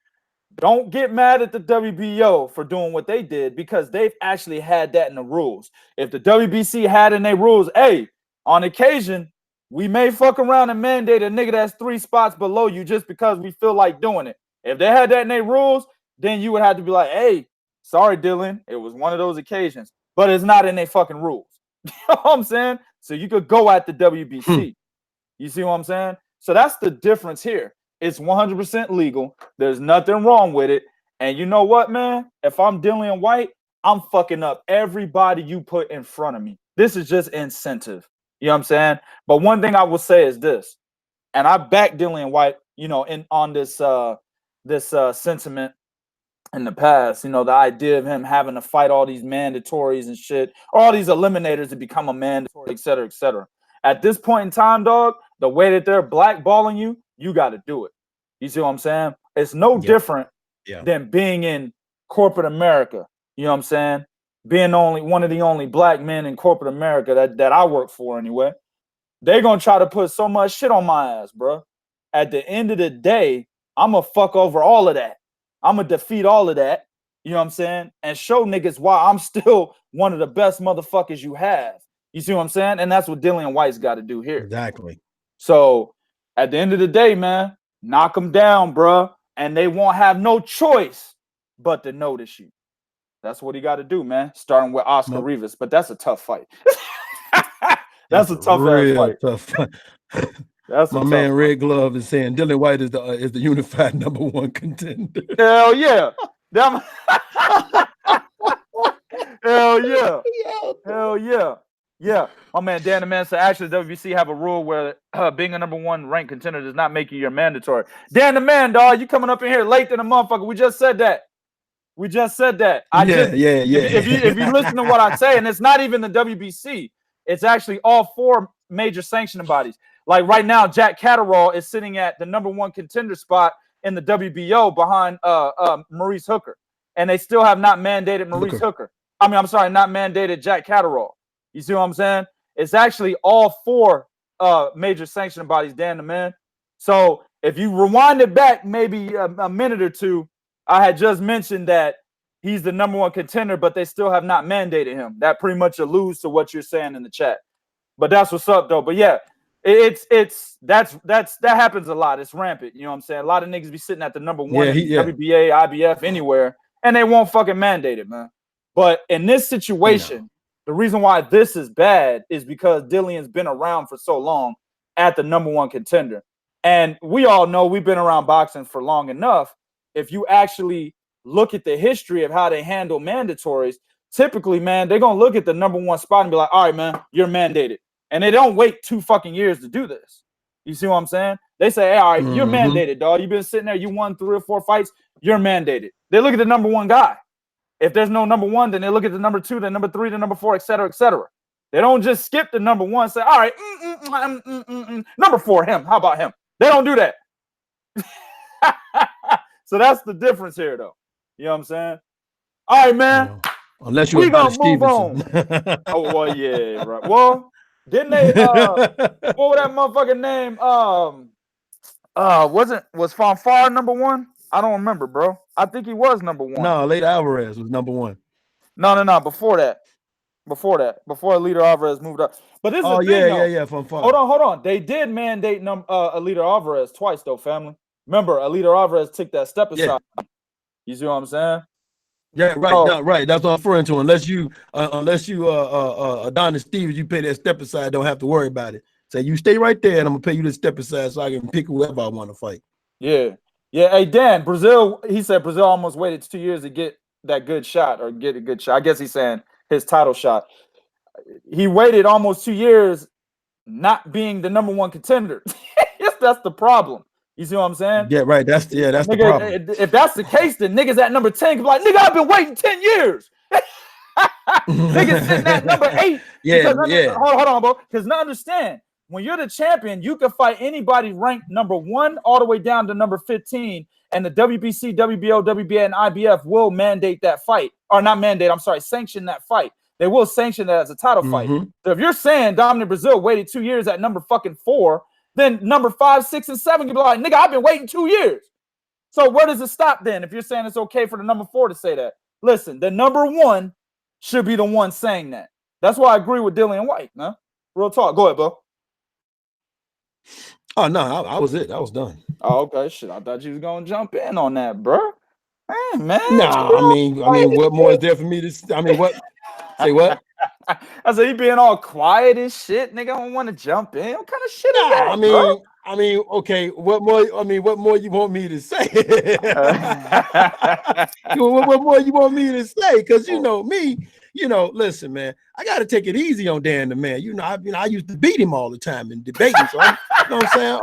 Don't get mad at the WBO for doing what they did because they've actually had that in the rules. If the WBC had in their rules, hey, on occasion, we may fuck around and mandate a nigga that's 3 spots below you just because we feel like doing it. If they had that in their rules, then you would have to be like, hey, sorry, Dylan, it was one of those occasions, but it's not in their fucking rules. You know what I'm saying? So you could go at the WBC. You see what I'm saying? So that's the difference here. It's 100% legal. There's nothing wrong with it. And you know what, man? If I'm Dillian Whyte, I'm fucking up everybody you put in front of me. This is just incentive. You know what I'm saying? But one thing I will say is this, and I back Dillian Whyte, you know, on this sentiment in the past, you know, the idea of him having to fight all these mandatories and shit, all these eliminators to become a mandatory, et cetera, et cetera. At this point in time, dog, the way that they're blackballing you, you got to do it. You see what I'm saying? It's no different than being in corporate America. You know what I'm saying? Being one of the only black men in corporate America that I work for anyway. They're going to try to put so much shit on my ass, bro. At the end of the day, I'm going to fuck over all of that. I'm going to defeat all of that. You know what I'm saying? And show niggas why I'm still one of the best motherfuckers you have. You see what I'm saying? And that's what Dillian Whyte's got to do here. Exactly. So at the end of the day, man, knock them down, bro. And they won't have no choice but to notice you. That's what he got to do, man. Starting with Oscar Rivas. But that's a tough fight. That's a tough ass fight. Tough. That's my man Red Glove is saying Dillian Whyte is the unified #1 contender. Hell yeah. Hell yeah. Hell yeah. Yeah. My man Dan the Man said actually the WBC have a rule where being a #1 ranked contender does not make you your mandatory. Dan the Man, dog, you coming up in here late than a motherfucker. We just said that. If you listen to what I say, and it's not even the WBC, it's actually all 4 major sanctioning bodies. Like right now, Jack Catterall is sitting at the #1 contender spot in the WBO behind Maurice Hooker. And they still have not mandated Maurice Hooker. I'm sorry, not mandated Jack Catterall. You see what I'm saying? It's actually all 4 major sanctioning bodies, Dan the Man. So if you rewind it back maybe a minute or two, I had just mentioned that he's the #1 contender, but they still have not mandated him. That pretty much alludes to what you're saying in the chat. But that's what's up, though. But yeah, that happens a lot. It's rampant. You know what I'm saying? A lot of niggas be sitting at the #1 WBA, IBF, anywhere, and they won't fucking mandate it, man. But in this situation, the reason why this is bad is because Dillian's been around for so long at the #1 contender. And we all know we've been around boxing for long enough. If you actually look at the history of how they handle mandatories, typically, man, they're going to look at the #1 spot and be like, all right, man, you're mandated. And they don't wait 2 fucking years to do this. You see what I'm saying? They say, hey, all right, you're mandated, dog. You've been sitting there. You won 3 or 4 fights. You're mandated. They look at the #1 guy. If there's no #1, then they look at the #2, the #3, the #4, et cetera, et cetera. They don't just skip the #1 and say, all right, #4, him. How about him? They don't do that. So that's the difference here, though. You know what I'm saying? All right, man. Unless you're gonna move on. Oh, well, yeah, right. Well, didn't they? What was that motherfucking name? Was Fanfare #1? I don't remember, bro. I think he was #1. No, Leo Alvarez was #1. No. Before that. Before Alito Alvarez moved up. But this is the thing, yeah. Fanfare. Hold on. They did mandate Alito Alvarez twice, though, family. Remember, Alito Alvarez took that step aside. Yeah. You see what I'm saying? Yeah, right. Right. That's what I'm referring to. Unless you Adonis Stevens, you pay that step aside, don't have to worry about it. Say you stay right there, and I'm gonna pay you this step aside so I can pick whoever I want to fight. Yeah. Hey, Dan, Brazil. He said Brazil almost waited 2 years to get that good shot or get a good shot. I guess he's saying his title shot. He waited almost 2 years not being the number one contender. Yes, that's the problem. You see what I'm saying? Yeah, right. That's the problem. If that's the case, then niggas at number 10 can be like, nigga, I've been waiting 10 years. Niggas sitting at number 8. Yeah. Hold on, bro. Because now understand, when you're the champion, you can fight anybody ranked number 1 all the way down to number 15. And the WBC, WBO, WBA, and IBF will mandate that fight. Or not mandate, I'm sorry, sanction that fight. They will sanction that as a title fight. So if you're saying Dominic Brazil waited 2 years at number fucking 4, then number 5, 6, and 7 can be like, nigga, I've been waiting 2 years. So where does it stop then if you're saying it's okay for the number 4 to say that? Listen, the number 1 should be the one saying that. That's why I agree with Dillian Whyte, man. Real talk. Go ahead, bro. Oh, no, I was it. I was done. Oh, okay. Shit, I thought you was going to jump in on that, bro. Man. Nah, I mean, what more is there for me to, I mean, what? Say what? I said, he being all quiet and shit. Nigga, I don't want to jump in. What kind of shit is that, bro? I mean, okay, what more you want me to say? What more you want me to say? Because you know me, listen, man, I got to take it easy on Dan the man. I used to beat him all the time in debating. So you know what I'm saying?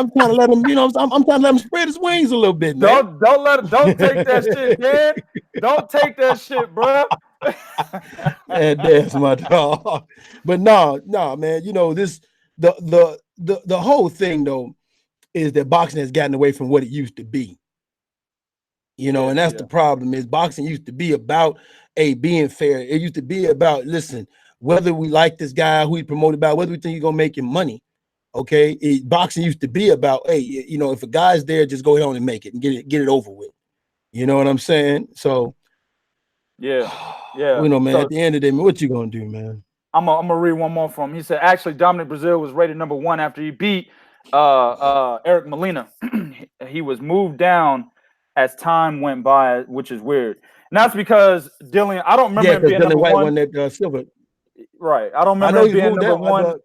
I'm trying to let him, I'm trying to let him spread his wings a little bit, man. Don't take that shit, Dan. Don't take that shit, bro. And that's my dog. But no, man, this the whole thing though is that boxing has gotten away from what it used to be. And that's the problem. Is boxing used to be about being fair. It used to be about, listen, whether we like this guy, who he promoted about, whether we think he's gonna make him money. Okay. Boxing used to be about, if a guy's there, just go ahead on and make it and get it over with. You know what I'm saying? So yeah. Man, at the end of the day, man, what you gonna do, man? I'm gonna read one more from him. He said, actually, Dominic Brazil was rated number 1 after he beat Eric Molina. He was moved down as time went by, which is weird. And that's because Dillian, I don't remember him being number 1. That silver. Right. I don't remember him being number 1.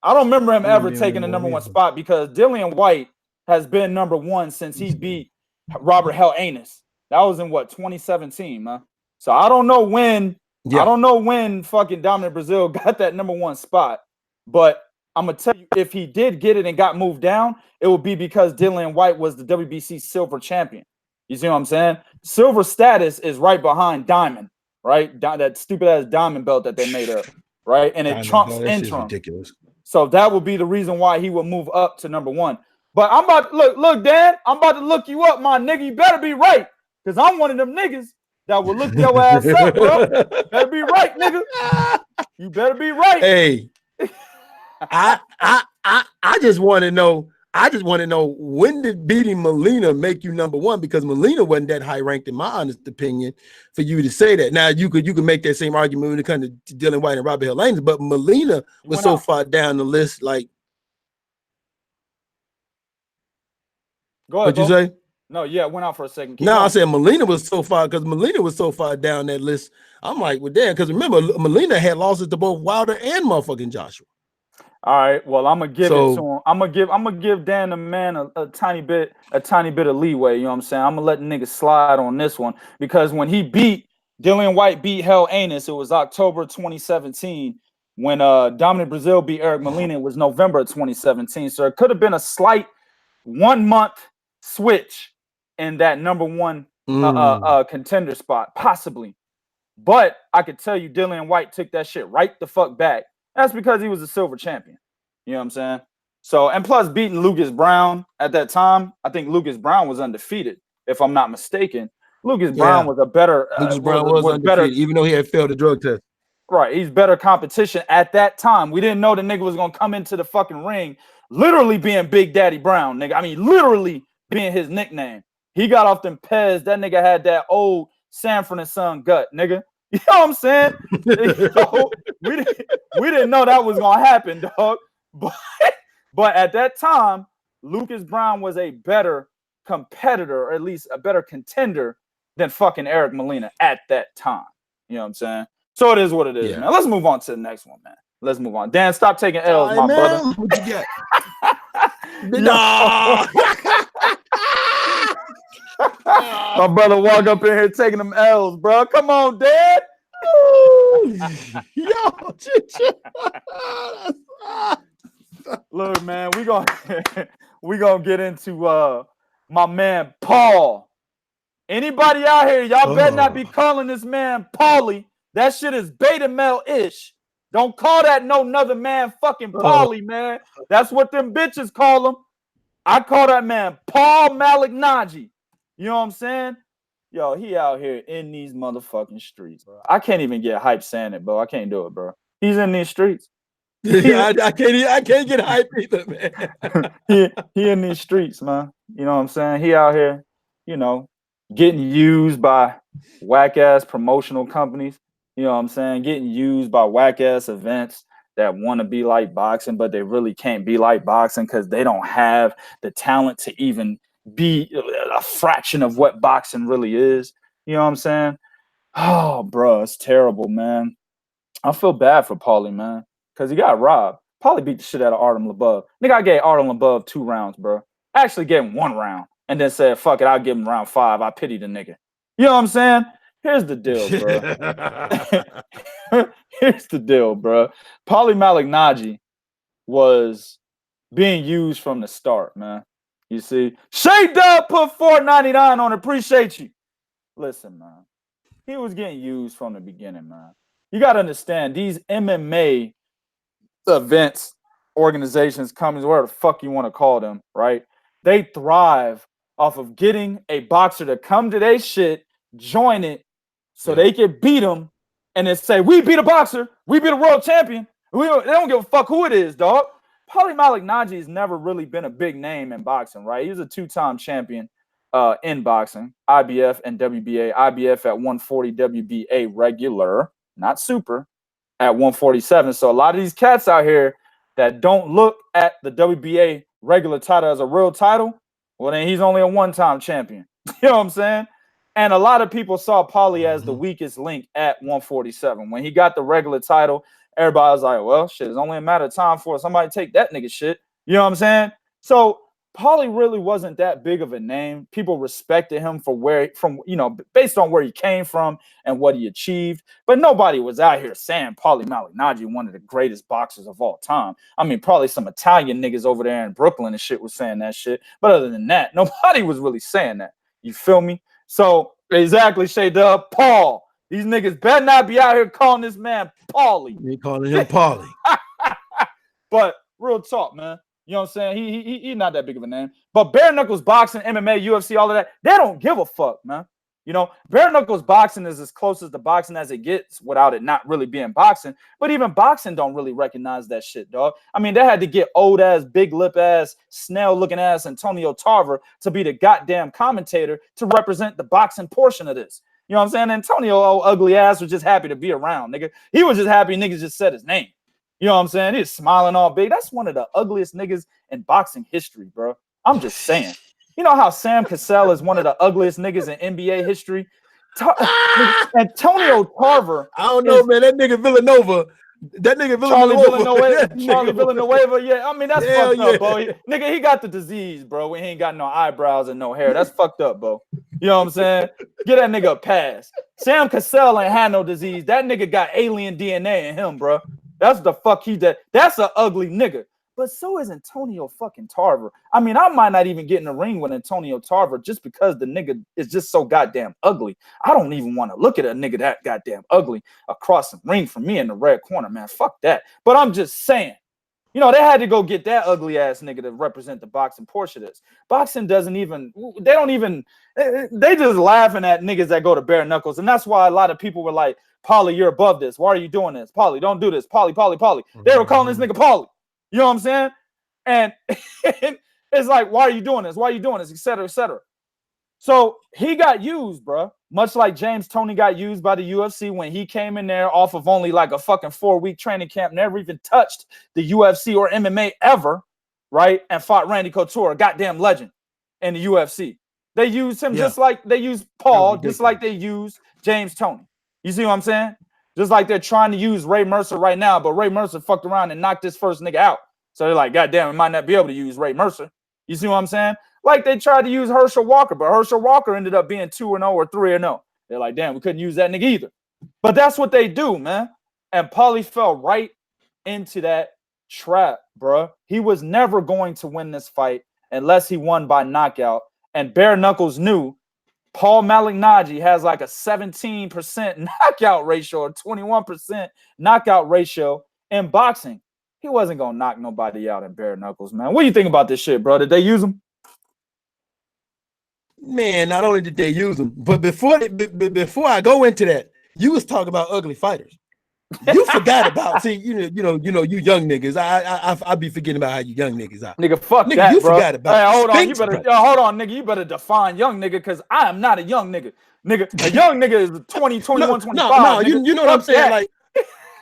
I don't remember him ever taking the number 1 spot because Dillian Whyte has been number 1 since he beat Robert Hell Anus. That was in 2017, man. So I don't know when fucking Dominic Brazil got that number 1 spot, but I'm gonna tell you, if he did get it and got moved down, it would be because Dillian Whyte was the WBC silver champion. You see what I'm saying? Silver status is right behind diamond, right? That stupid ass diamond belt that they made up, right? And it trumps interim. Ridiculous. So that would be the reason why he would move up to number 1. But I'm about to look, Dan. I'm about to look you up, my nigga. You better be right, because I'm one of them niggas that will look your ass up, bro. Better be right, nigga. You better be right. Hey, I just want to know. When did beating Molina make you number 1? Because Molina wasn't that high ranked, in my honest opinion, for you to say that. Now you could make that same argument when it comes to Dillian Whyte and Robert Hell Anus, but Molina was so far down the list. Like, go ahead. What'd you say? No, yeah, it went out for a second. I said Molina was so far down that list. I'm like, well, damn, because remember, Molina had losses to both Wilder and motherfucking Joshua. All right, well, I'm gonna give it to him. I'm gonna give Dan the man a tiny bit of leeway. You know what I'm saying? I'm gonna let the nigga slide on this one because when Dillian Whyte beat Hell Anus, it was October 2017. When Dominic Brazil beat Eric Molina, it was November 2017. So it could have been a slight 1 month switch in that number 1 contender spot, possibly. But I could tell you Dillian Whyte took that shit right the fuck back. That's because he was a silver champion. You know what I'm saying? So, and plus beating Lucas Brown at that time, I think Lucas Brown was undefeated, if I'm not mistaken. Lucas Brown was a better Lucas Brown was undefeated, better, even though he had failed the drug test. Right. He's better competition at that time. We didn't know the nigga was gonna come into the fucking ring literally being Big Daddy Brown, nigga. I mean, literally being his nickname. He got off them Pez. That nigga had that old Sanford and Son gut, nigga. You know what I'm saying? We didn't know that was gonna happen, dog. But at that time, Lucas Brown was a better competitor, or at least a better contender than fucking Eric Molina at that time. You know what I'm saying? So it is what it is, man. Let's move on to the next one, man. Let's move on. Dan, stop taking L's, my brother. What you got? No. My brother walk up in here taking them L's, bro. Come on, Dad. Yo, Look, man, we gonna get into my man Paul. Anybody out here, y'all better not be calling this man Paulie. That shit is beta male-ish. Don't call that no another man fucking Paulie, man. That's what them bitches call him. I call that man Paul Malignaggi. You know what I'm saying? Yo, he out here in these motherfucking streets, bro. I can't even get hype saying it, bro. I can't do it, bro. He's in these streets. I can't get hype either, man. he in these streets, man. You know what I'm saying? He out here, you know, getting used by whack-ass promotional companies. You know what I'm saying? Getting used by whack-ass events that want to be like boxing, but they really can't be like boxing because they don't have the talent to even be a fraction of what boxing really is. You know what I'm saying? Oh, bro, it's terrible, man. I feel bad for Paulie, man, because he got robbed. Paulie beat the shit out of Artem Lobov. Nigga, I gave Artem Lobov 2 rounds, bro. I actually gave him 1 round and then said, fuck it, I'll give him round 5. I pity the nigga. You know what I'm saying? Here's the deal, bro. Here's the deal, bro. Paulie Malignaggi was being used from the start, man. You see? Shay Dub put $4.99 on. Appreciate you. Listen, man. He was getting used from the beginning, man. You got to understand, these MMA events, organizations, companies, whatever the fuck you want to call them, right? They thrive off of getting a boxer to come to their shit, join it, so they can beat them, and then say, we beat a boxer, we beat a world champion. They don't give a fuck who it is, dog. Paulie Malignaggi has never really been a big name in boxing, right? He was a 2-time champion in boxing, IBF and WBA. IBF at 140, WBA regular, not super, at 147. So a lot of these cats out here that don't look at the WBA regular title as a real title, well, then he's only a 1-time champion. You know what I'm saying? And a lot of people saw Paulie as the weakest link at 147. When he got the regular title, everybody was like, well, shit, it's only a matter of time for somebody to take that nigga shit. You know what I'm saying? So Paulie really wasn't that big of a name. People respected him based on where he came from and what he achieved. But nobody was out here saying Paulie Malignaggi, one of the greatest boxers of all time. I mean, probably some Italian niggas over there in Brooklyn and shit was saying that shit. But other than that, nobody was really saying that. You feel me? So exactly, Shay Dub, Paul. These niggas better not be out here calling this man Paulie. They calling him Paulie. But real talk, man. You know what I'm saying? He's not that big of a name. But bare knuckles boxing, MMA, UFC, all of that, they don't give a fuck, man. You know, bare knuckles boxing is as close as the boxing as it gets without it not really being boxing. But even boxing don't really recognize that shit, dog. I mean, they had to get old ass, big lip ass, snail looking ass Antonio Tarver to be the goddamn commentator to represent the boxing portion of this. You know what I'm saying? Antonio, old ugly ass, was just happy to be around, nigga. He was just happy niggas just said his name. You know what I'm saying? He's smiling all big. That's one of the ugliest niggas in boxing history, bro. I'm just saying. You know how Sam Cassell is one of the ugliest niggas in NBA history? Antonio Tarver. I don't know, man. That nigga Villanova. Charlie Villanueva. Yeah, I mean, that's fucked up, bro. Nigga, he got the disease, bro. When he ain't got no eyebrows and no hair. That's fucked up, bro. You know what I'm saying? Get that nigga a pass. Sam Cassell ain't had no disease. That nigga got alien DNA in him, bro. That's the fuck he did. That's an ugly nigga. But so is Antonio fucking Tarver. I mean, I might not even get in the ring with Antonio Tarver just because the nigga is just so goddamn ugly. I don't even want to look at a nigga that goddamn ugly across the ring from me in the red corner, man. Fuck that. But I'm just saying, you know, they had to go get that ugly ass nigga to represent the boxing portion of this. Boxing doesn't even, they just laughing at niggas that go to bare knuckles. And that's why a lot of people were like, Paulie, you're above this. Why are you doing this? Paulie, don't do this. Paulie. They were calling this nigga Paulie. You know what I'm saying? And it's like, why are you doing this? Why are you doing this? Et cetera, et cetera. So he got used, bro. Much like James Toney got used by the UFC when he came in there off of only like a fucking 4-week training camp, never even touched the UFC or MMA ever, right? And fought Randy Couture, a goddamn legend in the UFC. They used him just like they used Paul, just like they used James Toney. You see what I'm saying? Just like they're trying to use Ray Mercer right now, but Ray Mercer fucked around and knocked this first nigga out. So they're like, God damn, we might not be able to use Ray Mercer. You see what I'm saying? Like they tried to use Herschel Walker, but Herschel Walker ended up being 2-0 or 3-0. They're like, damn, we couldn't use that nigga either. But that's what they do, man. And Paulie fell right into that trap, bro. He was never going to win this fight unless he won by knockout. And Bare Knuckles knew Paul Malignaggi has like a 17% knockout ratio or 21% knockout ratio in boxing. He wasn't going to knock nobody out in Bare Knuckles, man. What do you think about this shit, bro? Did they use him? Man, not only did they use him, but before I go into that, you was talking about ugly fighters. You forgot about you young niggas. I be forgetting about how you young niggas are. Nigga, fuck nigga, that, you bro. Forgot about. Hey, hold on, you better hold on, nigga. You better define young nigga, because I am not a young nigga. Nigga, a young nigga is 20, 21, 25. No, you know what I'm saying? That. Like,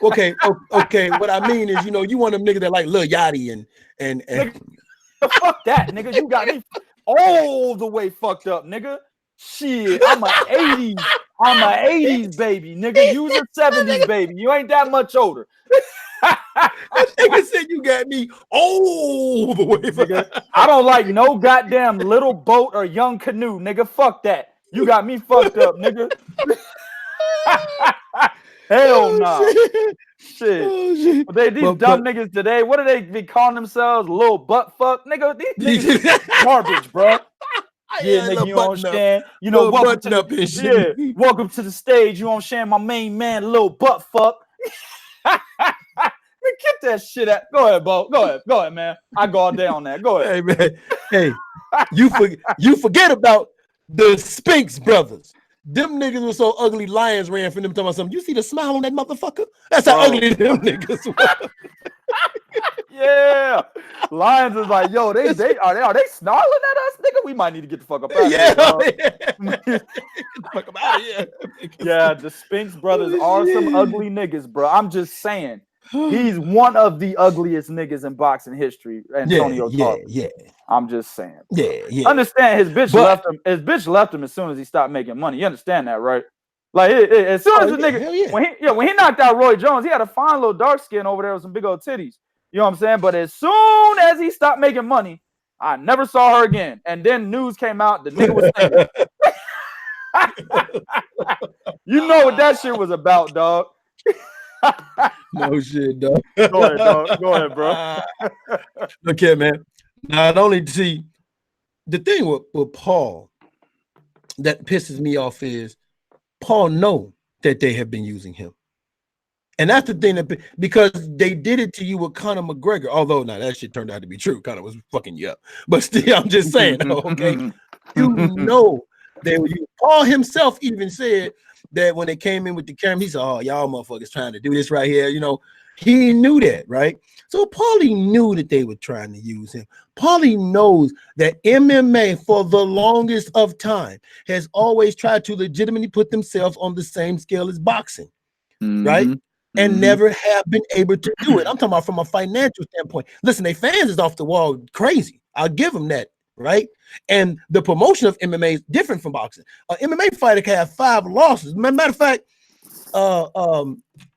okay. What I mean is, you want them niggas that like Lil Yachty and nigga, fuck that, nigga. You got me all the way fucked up, nigga. Shit, I'm an 80s baby, nigga. You was a 70s baby. You ain't that much older. Nigga said you got me all the way. Nigga, I don't like no goddamn little boat or young canoe, nigga. Fuck that. You got me fucked up, nigga. Hell no. Nah. Shit. But these dumb niggas today, what do they be calling themselves? Little butt fuck? Nigga, these niggas garbage, bro. Yeah, nigga, you understand? You know, welcome to the stage. You understand? My main man, little butt fuck. Get that shit out. Go ahead, Bo. Go ahead, man. I go all day on that. Go ahead. Hey, man. Hey, you forget about the Spinks brothers. Them niggas were so ugly. Lions ran from them talking about something. You see the smile on that motherfucker? That's how ugly them niggas were. Yeah, Lions is like, yo, are they snarling at us, nigga? We might need to get the fuck up out of here. Get the fuck up out of here. Yeah, the Spinks brothers are some ugly niggas, bro. I'm just saying, he's one of the ugliest niggas in boxing history. Antonio Tarver. Yeah. I'm just saying. Yeah. Understand his bitch left him. His bitch left him as soon as he stopped making money. You understand that, right? Like as soon as the nigga, when he knocked out Roy Jones, he had a fine little dark skin over there with some big old titties. You know what I'm saying? But as soon as he stopped making money, I never saw her again. And then news came out, the nigga was single. You know what that shit was about, dog. No shit, dog. Go ahead, dog. Go ahead, bro. Okay, man. Not only see the thing with Paul that pisses me off is Paul know that they have been using him. And that's the thing, because they did it to you with Conor McGregor. Although, that shit turned out to be true. Conor was fucking you up. But still, I'm just saying, okay? You know that Paul himself even said that when they came in with the camera, he said, oh, y'all motherfuckers trying to do this right here. You know, he knew that, right? So Paulie knew that they were trying to use him. Paulie knows that MMA for the longest of time has always tried to legitimately put themselves on the same scale as boxing, right? And never have been able to do it. I'm talking about from a financial standpoint. Listen, they fans is off the wall crazy. I'll give them that, right? And the promotion of MMA is different from boxing. An MMA fighter can have 5 losses. Matter of fact,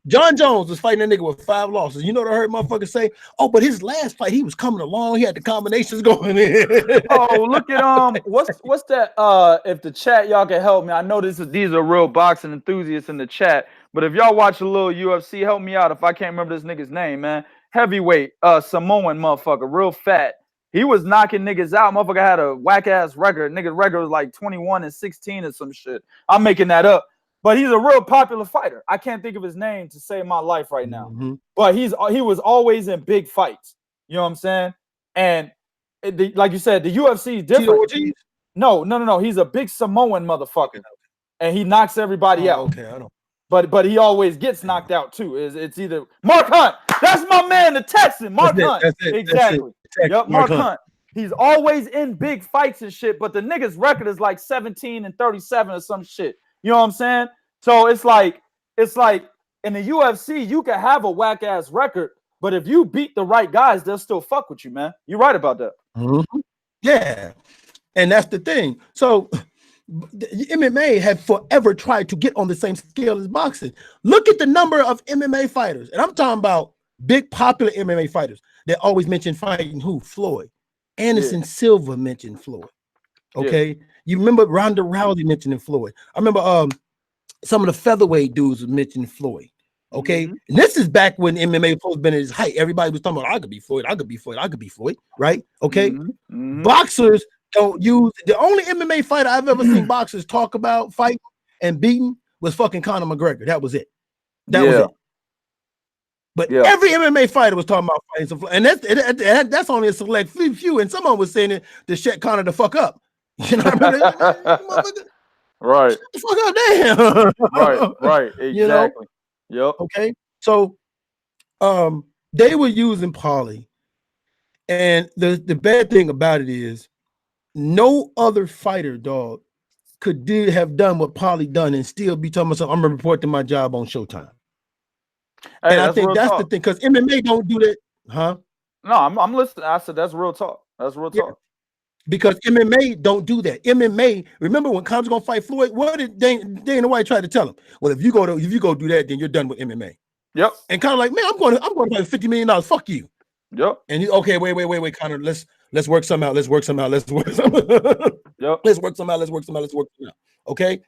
John Jones was fighting a nigga with 5 losses. You know what I heard motherfuckers say? Oh, but his last fight, he was coming along. He had the combinations going in. Oh, look at what's that? If the chat y'all can help me. I know these are real boxing enthusiasts in the chat. But if y'all watch a little UFC, help me out if I can't remember this nigga's name, man. Heavyweight, Samoan motherfucker, real fat. He was knocking niggas out. Motherfucker had a whack-ass record. Nigga's record was like 21-16 or some shit. I'm making that up. But he's a real popular fighter. I can't think of his name to save my life right now. But he was always in big fights. You know what I'm saying? And like you said, the UFC is different. No. He's a big Samoan motherfucker. And he knocks everybody out. Okay, I don't. But he always gets knocked out too. It's either Mark Hunt. That's my man, the Texan. Mark Hunt. Exactly. Yep, Mark Hunt. He's always in big fights and shit, but the nigga's record is like 17-37 or some shit. You know what I'm saying? So it's like in the UFC, you can have a whack ass record, but if you beat the right guys, they'll still fuck with you, man. You're right about that. Yeah. And that's the thing. So the MMA have forever tried to get on the same scale as boxing. Look at the number of MMA fighters. And I'm talking about big popular MMA fighters that always mention fighting who? Floyd, Anderson Silva mentioned Floyd. Okay, you remember Ronda Rousey mentioning Floyd. I remember some of the featherweight dudes mentioning Floyd. Okay, and this is back when MMA was been at its height. Everybody was talking about I could be Floyd, I could be Floyd, I could be Floyd, right? Okay, boxers don't use the only MMA fighter I've ever seen boxers talk about fighting and beating was fucking Conor McGregor. That was it. That was it. But every MMA fighter was talking about fighting some, and that's only a select few. And someone was saying it to shut Conor the fuck up. You know what I mean? Right. Shut the fuck up, damn. Right. Exactly. You know? Yep. Okay. So, they were using Paulie, and the bad thing about it is, no other fighter, dog, could have done what Paulie done and still be talking about, I'm gonna report to my job on Showtime. Hey, and I think that's the thing, because MMA don't do that, huh? No, I'm listening. I said that's real talk. That's real talk. Because MMA don't do that. MMA, remember when Conor's gonna fight Floyd? What did Dana White try to tell him? Well, if you go do that, then you're done with MMA. Yep. And Conor like, man, I'm going to fight $50 million. Fuck you. Yep. And you okay? Wait, Conor. Let's work something out. Let's work something out. Yep. Let's work something out. Okay.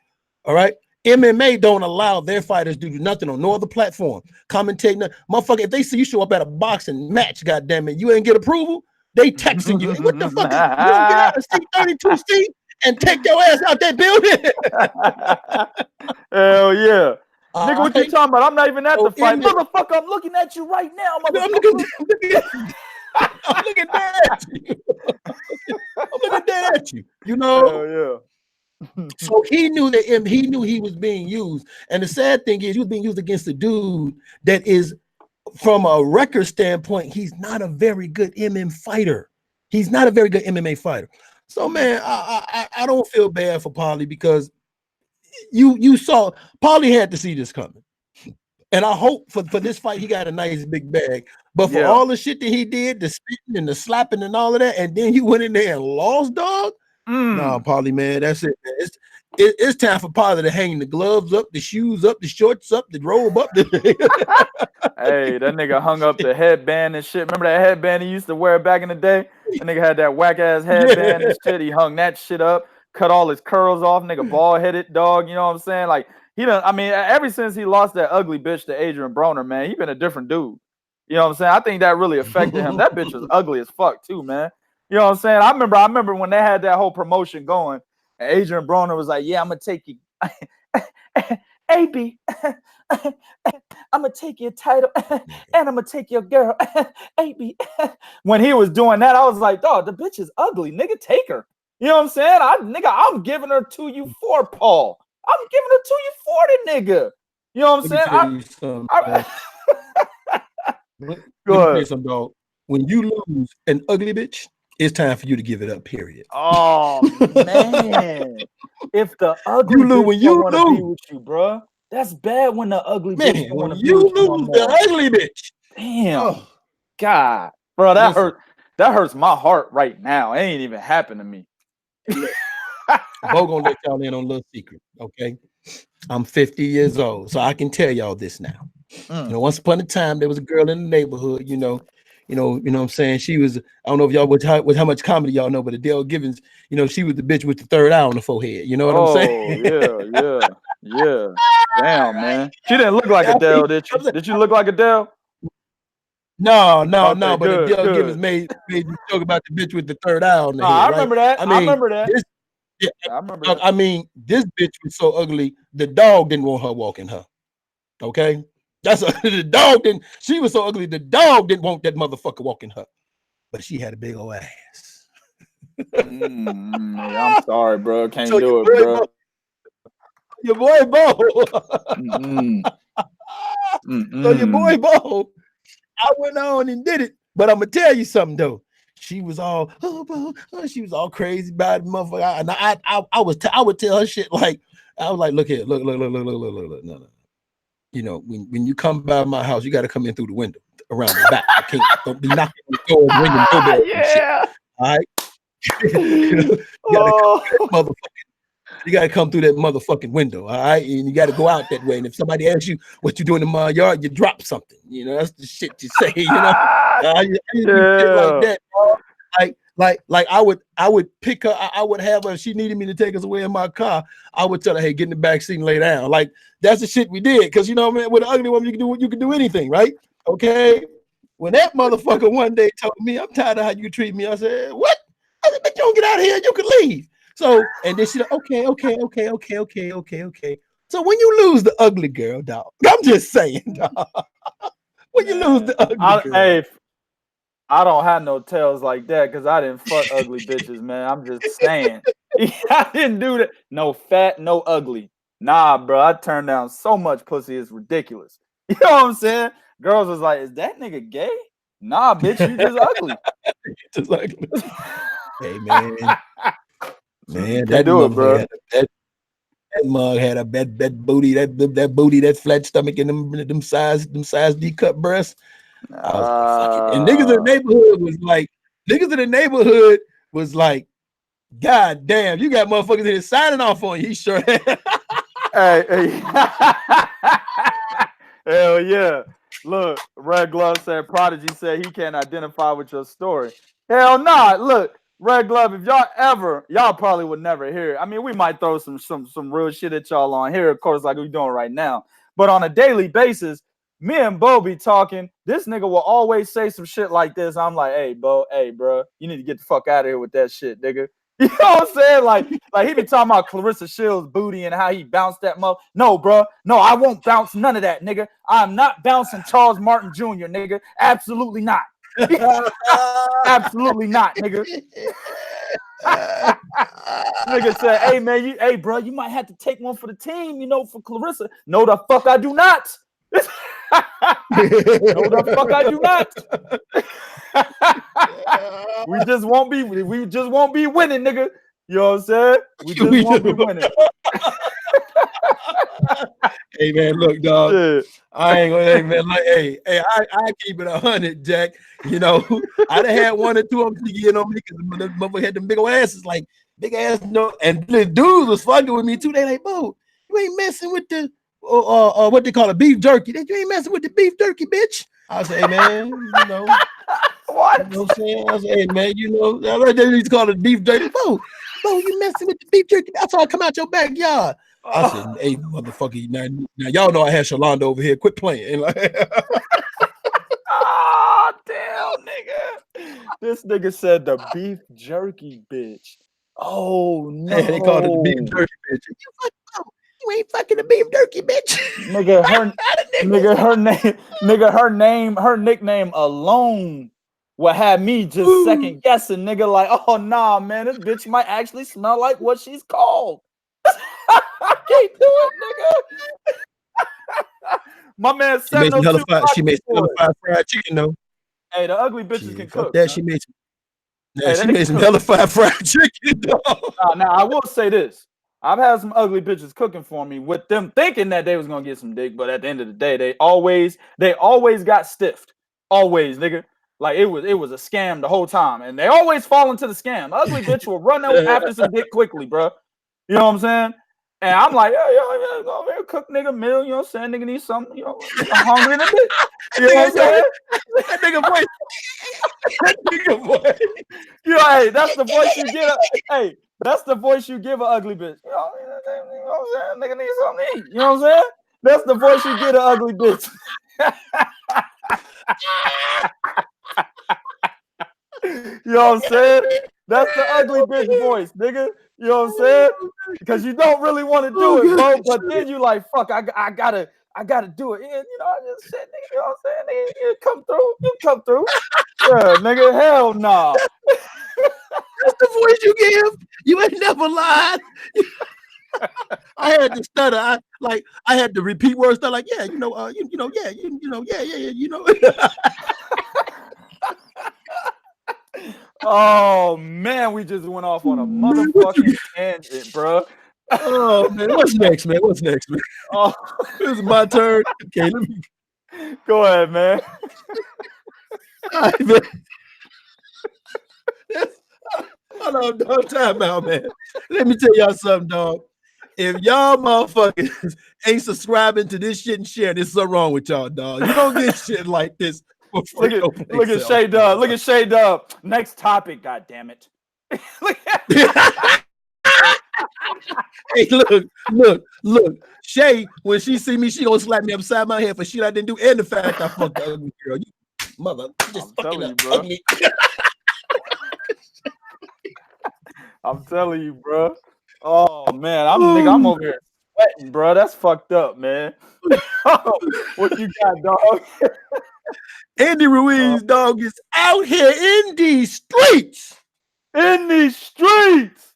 All right. MMA don't allow their fighters to do nothing on no other platform. Commentating, motherfucker. If they see you show up at a boxing match, goddamn it, you ain't get approval. They texting you. Hey, what the fuck? You don't get out of seat 32C and take your ass out that building. Hell yeah. Nigga, what you talking about? I'm not even at the fight. Motherfucker, I'm looking at you right now, motherfucker. I'm looking dead at you. I'm looking dead at you. You know? Hell yeah. So he knew that he was being used. And the sad thing is, he was being used against a dude that is, from a record standpoint, he's not a very good MMA fighter. He's not a very good MMA fighter. So, man, I don't feel bad for Paulie, because you saw Paulie had to see this coming. And I hope for this fight he got a nice big bag. But for all the shit that he did, the spitting and the slapping and all of that, and then he went in there and lost, dog. Nah, Paulie, man, that's it. Man. It's time for Paulie to hang the gloves up, the shoes up, the shorts up, the robe up. Hey, that nigga hung up the headband and shit. Remember that headband he used to wear back in the day? That nigga had that whack ass headband and shit. He hung that shit up, cut all his curls off. Nigga bald headed, dog. You know what I'm saying? Like he done. I mean, ever since he lost that ugly bitch to Adrian Broner, man, he been a different dude. You know what I'm saying? I think that really affected him. That bitch was ugly as fuck too, man. You know what I'm saying? I remember when they had that whole promotion going, and Adrian Broner was like, yeah, I'm going to take you. AB, I'm going to take your title, and I'm going to take your girl. AB. When he was doing that, I was like, dog, the bitch is ugly. Nigga, take her. You know what I'm saying? I'm giving her to you for Paul. I'm giving her to you for the nigga. You know what I'm saying? Go ahead. Dog. When you lose an ugly bitch, it's time for you to give it up, period. Oh, man. If the ugly bitch want to be with you, bro, that's bad when the ugly bitch want to be with you. When you lose the ugly bitch. Damn. God. Bro, that hurt. That hurts my heart right now. It ain't even happened to me. Bo gonna let y'all in on a little secret, okay? I'm 50 years old, so I can tell y'all this now. You know, once upon a time, there was a girl in the neighborhood, you know what I'm saying? She was, I don't know if y'all with how much comedy y'all know, but Adele Givens, you know, she was the bitch with the third eye on the forehead. You know what I'm saying? Yeah. Damn, man. She didn't look like Adele, did you? Did you look like Adele? No, okay, but Adele Givens made me joke about the bitch with the third eye on the head. I remember that. I remember that. I remember that. I mean, this bitch was so ugly, the dog didn't want her walking her. Okay? The dog didn't. She was so ugly, the dog didn't want that motherfucker walking her. But she had a big old ass. I'm sorry, bro. Can't do it, bro. Your boy Bo. So your boy Bo, I went on and did it. But I'm gonna tell you something though. She was all, she was all crazy about it, motherfucker. And I would tell her shit like, I was like, look here, look, no. You know, when you come by my house, you got to come in through the window around the back. Don't be knocking on the door and ringing doorbell. Yeah. All right. You gotta come through that motherfucking window. All right, and you got to go out that way. And if somebody asks you what you doing in my yard, you drop something. You know, that's the shit you say. You know, shit like that. Like I would pick her. I would have her. If she needed me to take us away in my car, I would tell her, "Hey, get in the back seat and lay down." Like that's the shit we did. Because you know, man, with an ugly woman, you can do anything, right? Okay. When that motherfucker one day told me, "I'm tired of how you treat me," I said, "What?" I said, "But you don't get out of here. You can leave." So, and then she's like, "Okay. So when you lose the ugly girl, dog, I'm just saying, dog. When you lose the ugly girl, hey, I don't have no tails like that because I didn't fuck ugly bitches, man. I'm just saying. I didn't do that. No fat, no ugly. Nah, bro. I turned down so much pussy. It's ridiculous. You know what I'm saying? Girls was like, "Is that nigga gay?" Nah, bitch, you just ugly. just ugly. Hey, man, that do it, bro. That mug had a bad booty, that booty, that flat stomach, and them size D cup breasts. I was like, fuck it. And niggas in the neighborhood was like, God damn, you got motherfuckers here signing off on you. He sure had. Hey. Hell yeah. Look, Red Glove said Prodigy said he can't identify with your story. Hell nah. Look, Red Glove, if y'all probably would never hear it. I mean, we might throw some real shit at y'all on here, of course, like we're doing right now. But on a daily basis, me and Bo be talking. This nigga will always say some shit like this. I'm like, hey, bro, you need to get the fuck out of here with that shit, nigga. You know what I'm saying? Like he be talking about Clarissa Shields' booty and how he bounced that mother. No, bro. No, I won't bounce none of that, nigga. I'm not bouncing Charles Martin Jr., nigga. Absolutely not. Absolutely not, nigga. Nigga said, hey, man, hey, bro, you might have to take one for the team, you know, for Clarissa. No, the fuck I do not. No, the fuck I do not. we just won't be winning, nigga. You know what I'm saying? We just won't be winning. Hey man, look, dog. Shit. I ain't gonna, hey man, like, hey, I keep it 100, Jack. You know, I'd have had one or two of them get on me because the motherfucker had them big old asses, like big ass, and the dudes was fucking with me too. They like, "Bro, you ain't messing with the what they call a beef jerky. You ain't messing with the beef jerky, bitch." I say, "Hey man, you know what? You know what I'm saying?" I say, "Hey man, you know, they used to call it beef jerky. Bro, you messing with the beef jerky? That's all come out your backyard." I said, "Hey, motherfucker, now y'all know I had Shalonda over here. Quit playing." Oh, damn, nigga. This nigga said the beef jerky, bitch. Oh, no. Hey, they called it the beef jerky, bitch. You ain't fucking the beef jerky, bitch. Nigga, her nickname alone would have me just second guessing, nigga, like, oh, nah, man, this bitch might actually smell like what she's called. I can't do it, nigga. My man said she made some fried chicken though. Hey, the ugly bitches can cook. That she made some hellified fried chicken. Now I will say this: I've had some ugly bitches cooking for me with them thinking that they was gonna get some dick, but at the end of the day, they always got stiffed. Always, nigga. Like it was a scam the whole time, and they always fall into the scam. The ugly bitch will run after some dick quickly, bro. You know what I'm saying? And I'm like, yo, go over here, cook nigga meal, you know what I'm saying? Nigga needs something, you know, I'm hungry in a bit. You know what I'm saying? That nigga voice. That nigga voice. You know, hey, that's the voice you give. Hey, that's the voice you give an ugly bitch. You know what I'm saying? Nigga needs something to eat. You know what I'm saying? That's the voice you give an ugly bitch. You know what I'm saying? That's the ugly bitch voice, nigga. You know what I'm saying? Because you don't really want to do it, bro. But then you like, fuck, I gotta do it. Yeah, you know, I just said, nigga, you know what I'm saying? Nigga, you come through. Yeah, nigga, hell nah. That's the voice you give. You ain't never lied. I had to stutter. I had to repeat words. Stutter like, yeah, you know. Oh man, we just went off on a motherfucking tangent, bro. Oh man, what's next, man? Oh, this is my turn. Okay, let me go ahead, man. All right, man. Hold on, dog. Time out, man. Let me tell y'all something, dog. If y'all motherfuckers ain't subscribing to this shit and sharing, there's something wrong with y'all, dog. You don't get shit like this Look at Shay Dub. Look at Shay Dub. Next topic, god damn it. Hey, look. Shay, when she see me, she gonna slap me upside my head for shit I didn't do, and the fact I fucked the ugly girl. You mother, just fucking up ugly. I'm telling you, bro. Oh man, I'm over here sweating, bro. That's fucked up, man. What you got, dog? Andy Ruiz, dog, is out here in these streets. In these streets.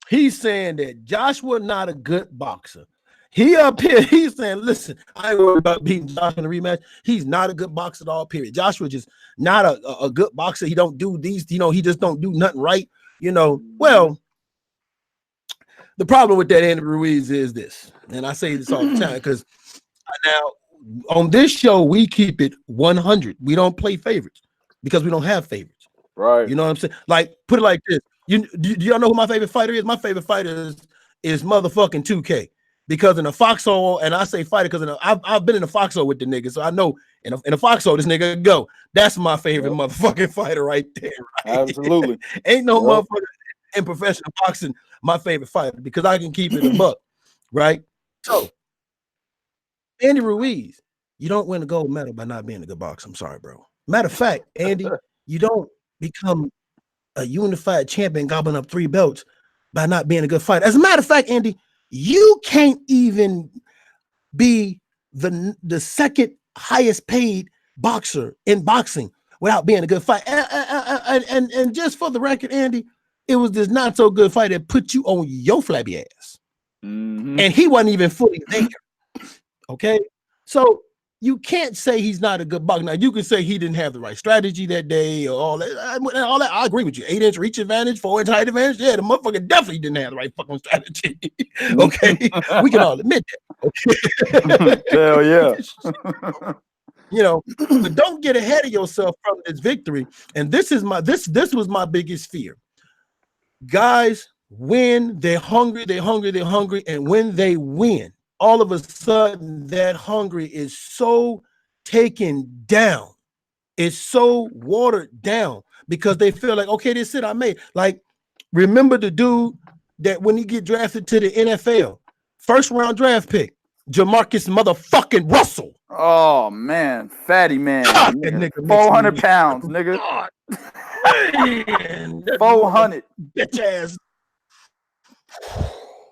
He's saying that Joshua not a good boxer. He up here, he's saying, listen, I ain't worried about beating Joshua in the rematch. He's not a good boxer at all, period. Joshua just not a good boxer. He don't do these, he just don't do nothing right. Well, the problem with that Andy Ruiz is this, and I say this all the time, because now on this show, we keep it 100. We don't play favorites because we don't have favorites. Right. You know what I'm saying? Like, put it like this. Do y'all know who my favorite fighter is? My favorite fighter is motherfucking 2K. Because in a foxhole, and I say fighter because I've been in a foxhole with the nigga, so I know in a foxhole this nigga go. That's my favorite motherfucking fighter right there. Right? Absolutely. Ain't no motherfucker in professional boxing my favorite fighter because I can keep it a buck, right? So, Andy Ruiz, you don't win a gold medal by not being a good boxer. I'm sorry, bro. Matter of fact, Andy, you don't become a unified champion gobbling up 3 belts by not being a good fighter. As a matter of fact, Andy, you can't even be the second highest paid boxer in boxing without being a good fight. And just for the record, Andy, it was this not so good fight that put you on your flabby ass. Mm-hmm. And he wasn't even fully there. Okay. So you can't say he's not a good boxer. Now you can say he didn't have the right strategy that day or all that. I agree with you. 8-inch reach advantage, 4-inch height advantage. Yeah, the motherfucker definitely didn't have the right fucking strategy. Okay. We can all admit that. Okay? Hell yeah. But don't get ahead of yourself from this victory. And this was my biggest fear. Guys, when they're hungry, and when they win, all of a sudden that hungry is so taken down. It's so watered down because they feel like, okay, this is it I made. Like, remember the dude that when he get drafted to the NFL, first round draft pick, Jamarcus motherfucking Russell. Oh man, fatty man. God, nigga 400 pounds, nigga. God. Man, 400 bitch ass.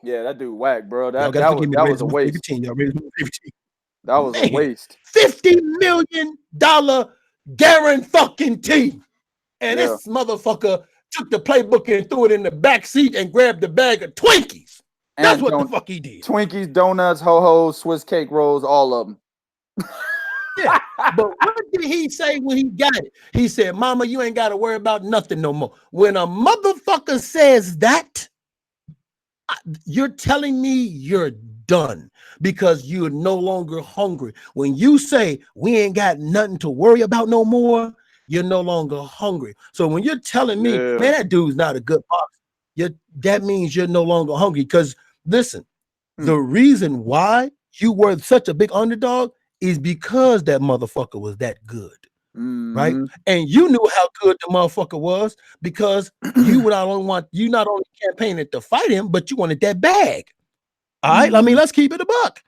Yeah, that dude whack, bro. That was a waste. That was a waste. $50 million guarantee. And this motherfucker took the playbook and threw it in the back seat and grabbed the bag of Twinkies. That's what the fuck he did. Twinkies, donuts, ho-hos, Swiss cake rolls, all of them. Yeah, but what did he say when he got it? He said, "Mama, you ain't got to worry about nothing no more." When a motherfucker says that, you're telling me you're done because you're no longer hungry. When you say we ain't got nothing to worry about no more, you're no longer hungry. So when you're telling me, man, that dude's not a good boxer, that means you're no longer hungry. Because listen, the reason why you were such a big underdog is because that motherfucker was that good. Right? And you knew how good the motherfucker was because you not only campaigned to fight him, but you wanted that bag. All right. I mean, let's keep it a buck.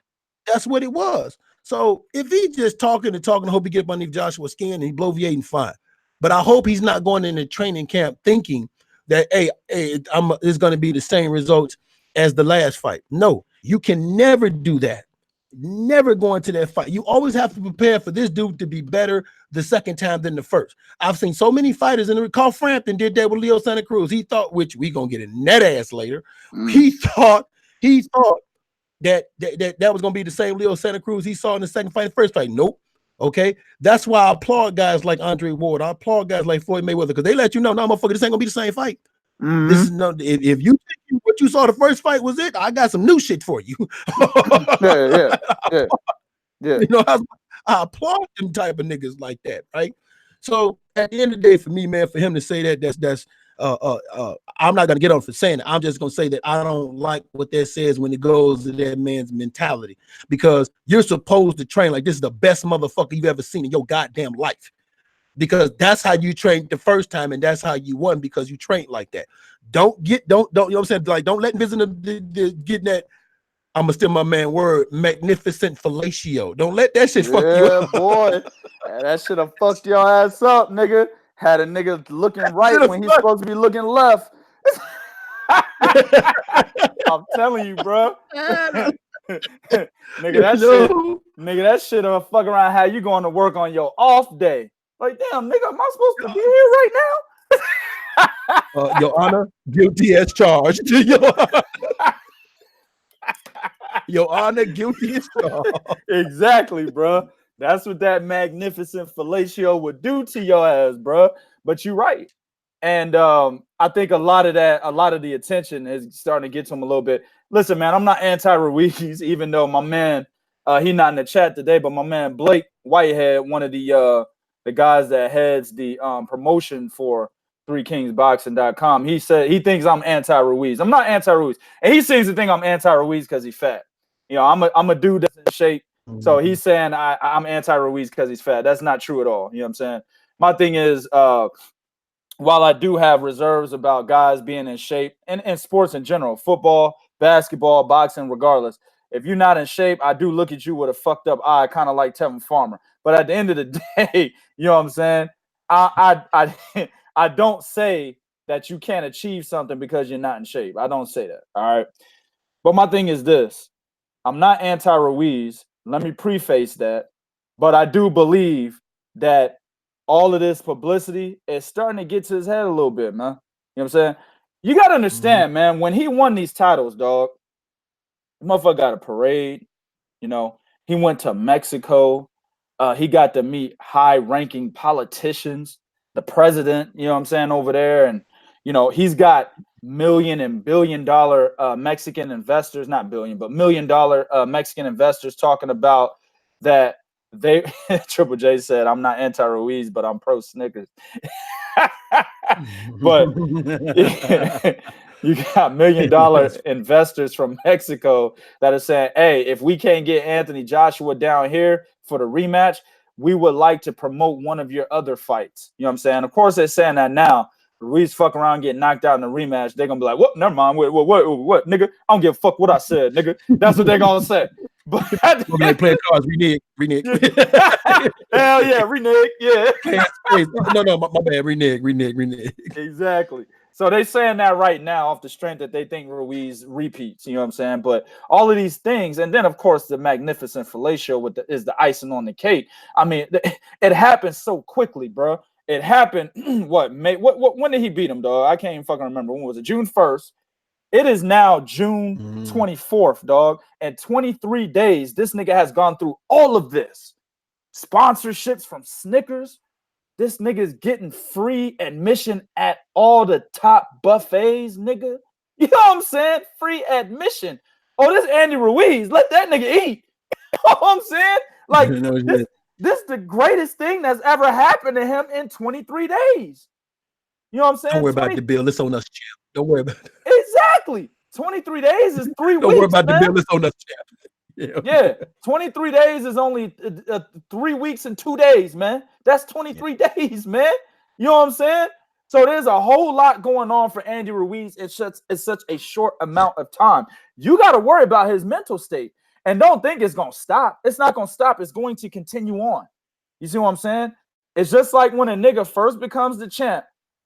That's what it was. So if he's just talking, I hope he get up underneath Joshua's skin and he bloviating fine. But I hope he's not going into training camp thinking that it's going to be the same results as the last fight. No, you can never do that. Never go into that fight. You always have to prepare for this dude to be better the second time than the first. I've seen so many fighters, and Carl Frampton did that with Leo Santa Cruz. He thought, which we gonna get in that ass later. He thought that was gonna be the same Leo Santa Cruz he saw in the second fight, the first fight. Nope. Okay, that's why I applaud guys like Andre Ward. I applaud guys like Floyd Mayweather because they let you know, no, motherfucker, this ain't gonna be the same fight. This is no. If you think what you saw the first fight was it, I got some new shit for you. Yeah. You know, I applaud them type of niggas like that, right? So at the end of the day, for me, man, for him to say that, that's I'm not gonna get on for saying it. I'm just gonna say that I don't like what that says when it goes to that man's mentality, because you're supposed to train like this is the best motherfucker you've ever seen in your goddamn life. because that's how you trained the first time, and that's how you won because you trained like that. Don't you know what I'm saying? Like, don't let business getting that. I'm gonna steal my man word, magnificent fellatio. Don't let that shit fuck you up. Boy. That should have fucked your ass up, nigga. Had a nigga looking right when he's supposed to be looking left. I'm telling you, bro. nigga, that shit will fuck around how you going to work on your off day. Like, damn, nigga, am I supposed to be here right now? Your Honor, guilty as charged. Your Honor, guilty as charged. Exactly, bro. That's what that magnificent fellatio would do to your ass, bro. But you're right. And I think a lot of the attention is starting to get to him a little bit. Listen, man, I'm not anti-Ruiz, even though my man, he not in the chat today, but my man Blake Whitehead, one of the guys that heads the promotion for 3kingsboxing.com, he said he thinks I'm anti-Ruiz. I'm not anti-Ruiz. And he seems to think I'm anti-Ruiz because he's fat. You know, I'm a dude that's in shape. So he's saying I'm anti-Ruiz because he's fat. That's not true at all. You know what I'm saying? My thing is, while I do have reserves about guys being in shape and sports in general, football, basketball, boxing, regardless, if you're not in shape, I do look at you with a fucked up eye, kind of like Tevin Farmer. But at the end of the day, you know what I'm saying? I don't say that you can't achieve something because you're not in shape. I don't say that. All right. But my thing is this. I'm not anti-Ruiz. Let me preface that. But I do believe that all of this publicity is starting to get to his head a little bit, man. You know what I'm saying? You got to understand, man, when he won these titles, dog, the motherfucker got a parade. You know, he went to Mexico. He got to meet high-ranking politicians, the president, you know what I'm saying, over there. And, you know, he's got million and billion-dollar Mexican investors, not billion, but million-dollar Mexican investors talking about that. They Triple J said, I'm not anti-Ruiz, but I'm pro Snickers. But you got million-dollar investors from Mexico that are saying, hey, if we can't get Anthony Joshua down here for the rematch, we would like to promote one of your other fights. You know what I'm saying? Of course, they're saying that now. Ruiz fuck around, get knocked out in the rematch. They're going to be like, what? Never mind. What, nigga? I don't give a fuck what I said, nigga. That's what they're going to say. But when they play cards, renege. Hell yeah, renege. Yeah. No, my bad. Renege. Exactly. So they saying that right now off the strength that they think Ruiz repeats. You know what I'm saying? But all of these things, and then of course the magnificent fellatio is the icing on the cake. I mean, it happened so quickly, bro. It happened. When did he beat him, dog? I can't even fucking remember. When was it? June 1st. It is now June 24th, dog. And 23 days, this nigga has gone through all of this. Sponsorships from Snickers. This nigga is getting free admission at all the top buffets, nigga. You know what I'm saying? Free admission. Oh, this Andy Ruiz. Let that nigga eat. You know what I'm saying? Like, this is the greatest thing that's ever happened to him in 23 days. You know what I'm saying? Don't worry about the bill. It's on us, champ. Don't worry about it. Exactly. 23 days is 3 weeks. Don't worry about the bill. It's on us, champ. Yeah. 23 days is only 3 weeks and 2 days, man. That's 23 days, man. You know what I'm saying? So there's a whole lot going on for Andy Ruiz. It's such a short amount of time. You got to worry about his mental state. And don't think it's going to stop. It's not going to stop. It's going to continue on. You see what I'm saying? It's just like when a nigga first becomes the champ.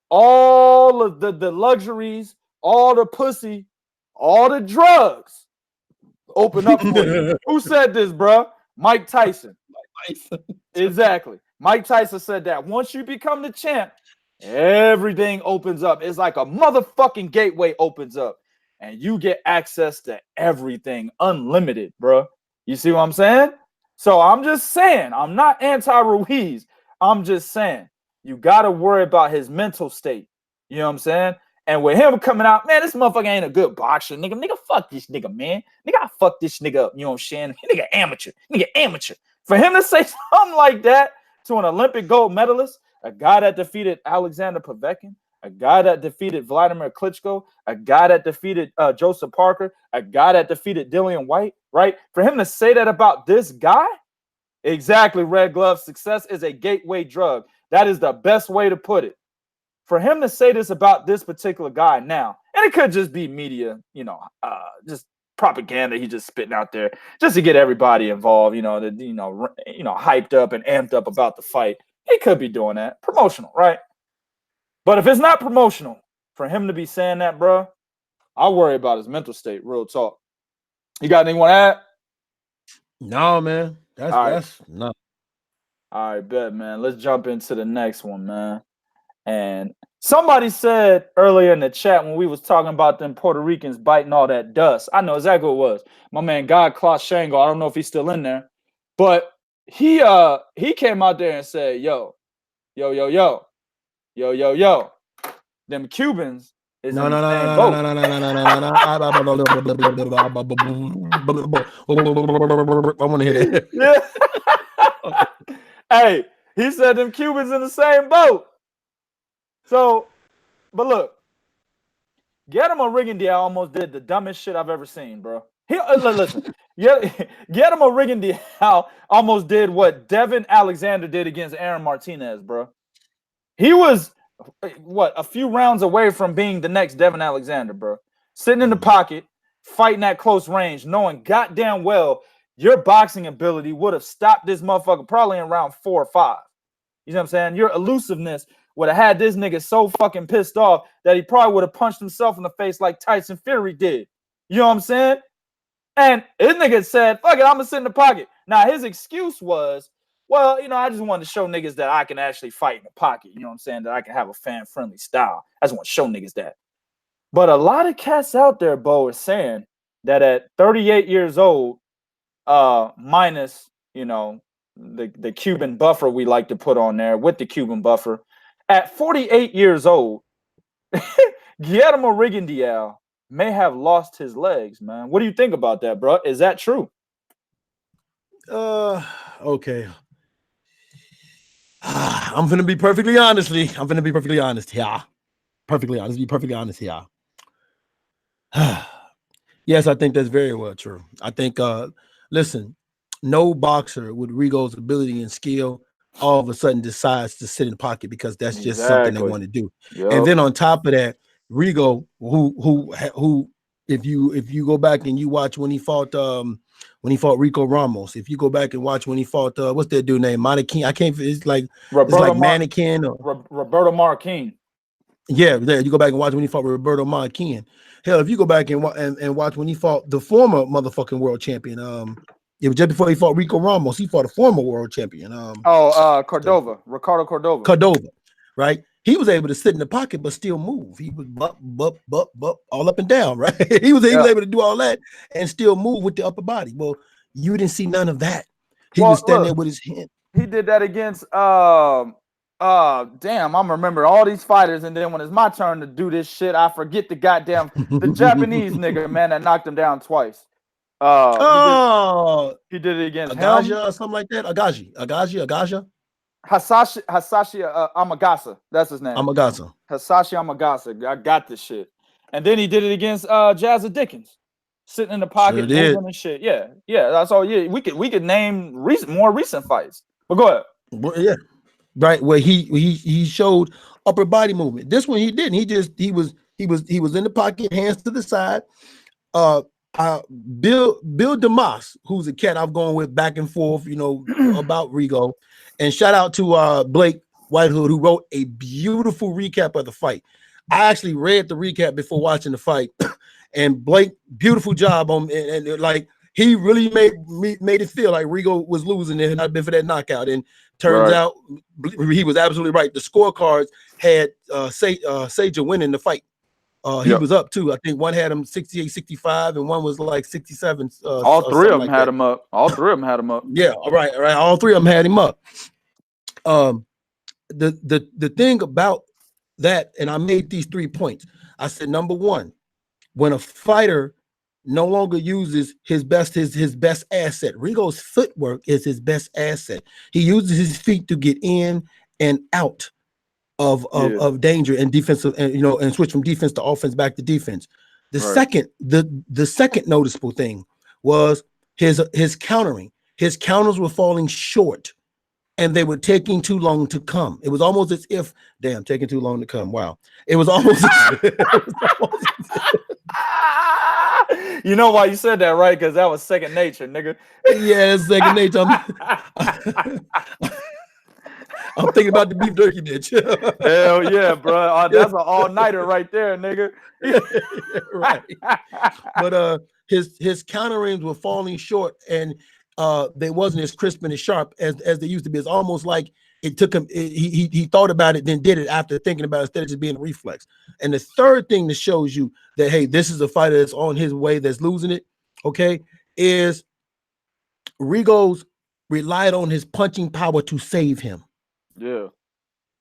All of the luxuries, all the pussy, all the drugs open up for you. Who said this, bro? Mike Tyson. Exactly. Mike Tyson said that once you become the champ, everything opens up. It's like a motherfucking gateway opens up and you get access to everything unlimited, bro. You see what I'm saying? So I'm just saying, I'm not anti-Ruiz. I'm just saying, you got to worry about his mental state. You know what I'm saying? And with him coming out, man, this motherfucker ain't a good boxer. Nigga, fuck this nigga, man. Nigga, I fuck this nigga up. You know what I'm saying? Nigga, amateur. For him to say something like that to an Olympic gold medalist, a guy that defeated Alexander Povetkin, a guy that defeated Vladimir Klitschko, a guy that defeated Joseph Parker, a guy that defeated Dillian Whyte, right? For him to say that about this guy, exactly, Red Glove, success is a gateway drug. That is the best way to put it. For him to say this about this particular guy now, and it could just be media, just propaganda he just spitting out there just to get everybody involved, hyped up and amped up about the fight. He could be doing that. Promotional, right? But if it's not promotional, for him to be saying that, bro, I'll worry about his mental state, real talk. You got anything to add? No, man. That's no. All right, bet, man. Let's jump into the next one, man. And somebody said earlier in the chat when we was talking about them Puerto Ricans biting all that dust. I know exactly what it was. My man God Klaus Shango. I don't know if he's still in there, but he came out there and said, yo. Them Cubans is No. I want to hear that. Yeah. Hey, he said them Cubans in the same boat. So, but look, Guillermo Rigondeaux almost did the dumbest shit I've ever seen, bro. Listen, Guillermo Rigondeaux almost did what Devin Alexander did against Aaron Martinez, bro. He was, a few rounds away from being the next Devin Alexander, bro. Sitting in the pocket, fighting at close range, knowing goddamn well your boxing ability would have stopped this motherfucker probably in round 4 or 5. You know what I'm saying? Your elusiveness would have had this nigga so fucking pissed off that he probably would have punched himself in the face like Tyson Fury did. You know what I'm saying? And his nigga said, fuck it, I'm going to sit in the pocket. Now, his excuse was, well, I just wanted to show niggas that I can actually fight in the pocket. You know what I'm saying? That I can have a fan-friendly style. I just want to show niggas that. But a lot of cats out there, Bo, are saying that at 38 years old, minus, the Cuban buffer we like to put on there with the Cuban buffer, at 48 years old, Guillermo Rigondeaux may have lost his legs, man. What do you think about that, bro? Is that true? Okay. I'm gonna be perfectly honest here. Be perfectly honest here. Yes, I think that's very well true. I think, listen, no boxer with Rigo's ability and skill all of a sudden decides to sit in the pocket because that's just something they want to do. Yep. And then on top of that, Rigo, who, if you go back and you watch when he fought Rico Ramos, if you go back and watch when he fought what's that dude named Mannequin? I can't. It's like Mannequin or Roberto Marquin. Yeah, there you go back and watch when he fought Roberto Marquin. Hell, if you go back and watch when he fought the former motherfucking world champion, it was just before he fought Rico Ramos. He fought a former world champion. Ricardo Cordova. Cordova, right? He was able to sit in the pocket but still move. He was bup all up and down, right? He was able to do all that and still move with the upper body. Well, you didn't see none of that. He was standing there with his hand. He did that against damn, I'm remember all these fighters, and then when it's my turn to do this shit, I forget the Japanese nigga, man, that knocked him down twice. He did it against Agaja or something like that. Agaja. Hasashi Amagasa. That's his name. Amagasa. Hasashi Amagasa. I got this shit. And then he did it against Jazza Dickens, sitting in the pocket, moving and shit. Yeah. That's all. Yeah, we could name more recent fights. But go ahead. Well, yeah. Right. Where he showed upper body movement. This one he didn't. He was in the pocket, hands to the side. Bill Damas, who's a cat I've gone with back and forth, about Rigo, and shout out to Blake Whitehood, who wrote a beautiful recap of the fight. I actually read the recap before watching the fight, and Blake, beautiful job on, and like he really made it feel like Rigo was losing it, had not been for that knockout. And turns out he was absolutely right. The scorecards had Seja winning the fight. He was up too. I think one had him 68-65 and one was like 67. All three of them had him up. Yeah, all right. All three of them had him up. The thing about that, and I made these 3 points. I said, number one, when a fighter no longer uses his best asset, Rigo's footwork is his best asset. He uses his feet to get in and out of danger and defensive, and switch from defense to offense back to defense. The second noticeable thing was his countering. His counters were falling short, and they were taking too long to come. It was almost as if, damn, taking too long to come. Wow. It was almost, you know why you said that, right? Because that was second nature, nigga. Yeah, it's second nature. I'm thinking about the beef jerky, bitch. Hell yeah, bro. That's an all-nighter right there, nigga. Right. But his counterings were falling short, and they wasn't as crisp and as sharp as they used to be. It's almost like it took him. He thought about it, then did it after thinking about it, instead of just being a reflex. And the third thing that shows you that, hey, this is a fighter that's on his way, that's losing it, okay, is Rigo's relied on his punching power to save him. Yeah.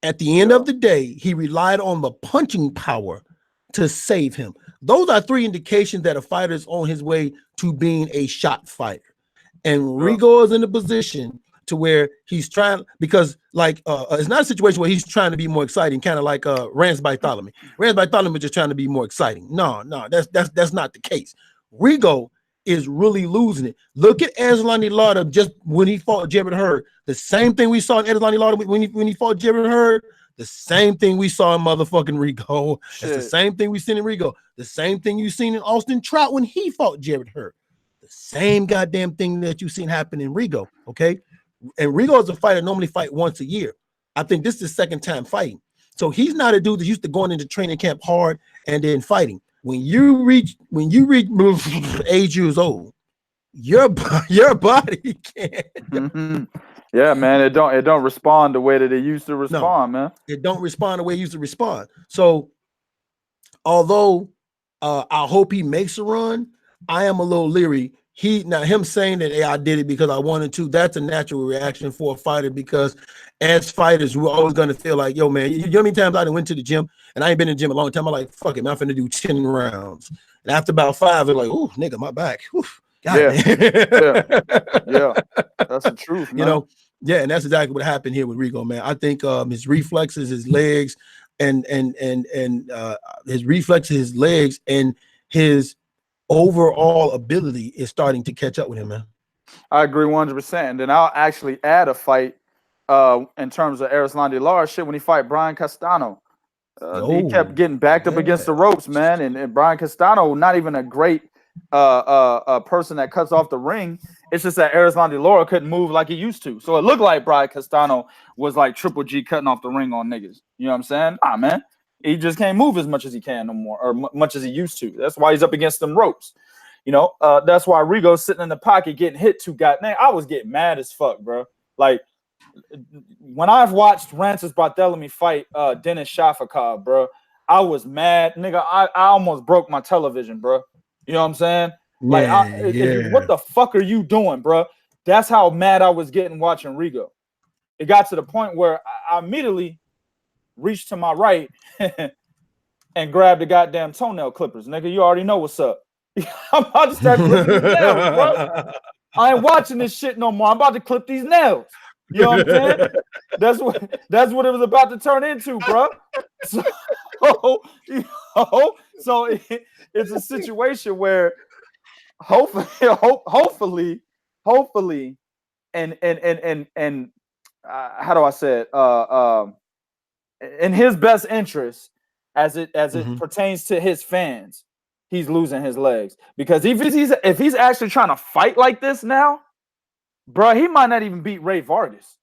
At the end of the day, he relied on the punching power to save him. Those are three indications that a fighter is on his way to being a shot fighter. And Rigo is in a position to where he's trying, because like it's not a situation where he's trying to be more exciting, kind of like Rance Bartholomew. Rance Bartholomew is just trying to be more exciting. No, that's not the case. Rigo is really losing it. Look at Erislandy Lara just when he fought Jarrett Hurd. The same thing we saw in Erislandy Lara when he fought Jarrett Hurd. The same thing we saw in motherfucking Rigo. It's the same thing we seen in Rigo. The same thing you seen in Austin Trout when he fought Jarrett Hurd. The same goddamn thing that you seen happen in Rigo. Okay, and Rigo is a fighter normally fight once a year. I think this is his second time fighting. So he's not a dude that's used to going into training camp hard and then fighting. When you reach age years old, your body can't. Yeah, man, it don't respond the way that it used to respond, man. It don't respond the way it used to respond. So, although I hope he makes a run, I am a little leery. Him saying that, hey, I did it because I wanted to, that's a natural reaction for a fighter, because as fighters, we're always going to feel like, yo, man, you know how many times I went to the gym and I ain't been in the gym a long time. I'm like, fuck it, man, I'm finna do 10 rounds. And after about 5, they're like, oh, nigga, my back. Yeah, that's the truth, man. You know, yeah, and that's exactly what happened here with Rigo, man. I think his reflexes, his legs, and his reflexes, his legs, and his overall ability is starting to catch up with him, man. I agree 100%. And then I'll actually add a fight in terms of Erislandy Lara shit when he fight Brian Castano. He kept getting backed up against the ropes, man. And Brian Castano, not even a great person that cuts off the ring. It's just that Erislandy Lara couldn't move like he used to. So it looked like Brian Castano was like Triple G cutting off the ring on niggas. You know what I'm saying? Nah, man. He just can't move as much as he can no more, or much as he used to. That's why he's up against them ropes. You know, that's why Rigo's sitting in the pocket getting hit too. Goddamn, I was getting mad as fuck, bro. Like, when I've watched Rances Bartholomew fight Dennis Shafikov, bro, I was mad. Nigga, I almost broke my television, bro. You know what I'm saying? Like, what the fuck are you doing, bro? That's how mad I was getting watching Rigo. It got to the point where I immediately reached to my right and grabbed the goddamn toenail clippers. Nigga, you already know what's up. I'm about to start clipping these nails, bro. I ain't watching this shit no more. I'm about to clip these nails. You know what I'm saying? That's what it was about to turn into, bro. So it's a situation where hopefully, and how do I say it? In his best interest, as it pertains to his fans, he's losing his legs. Because if he's actually trying to fight like this now, bro, he might not even beat Ray Vargas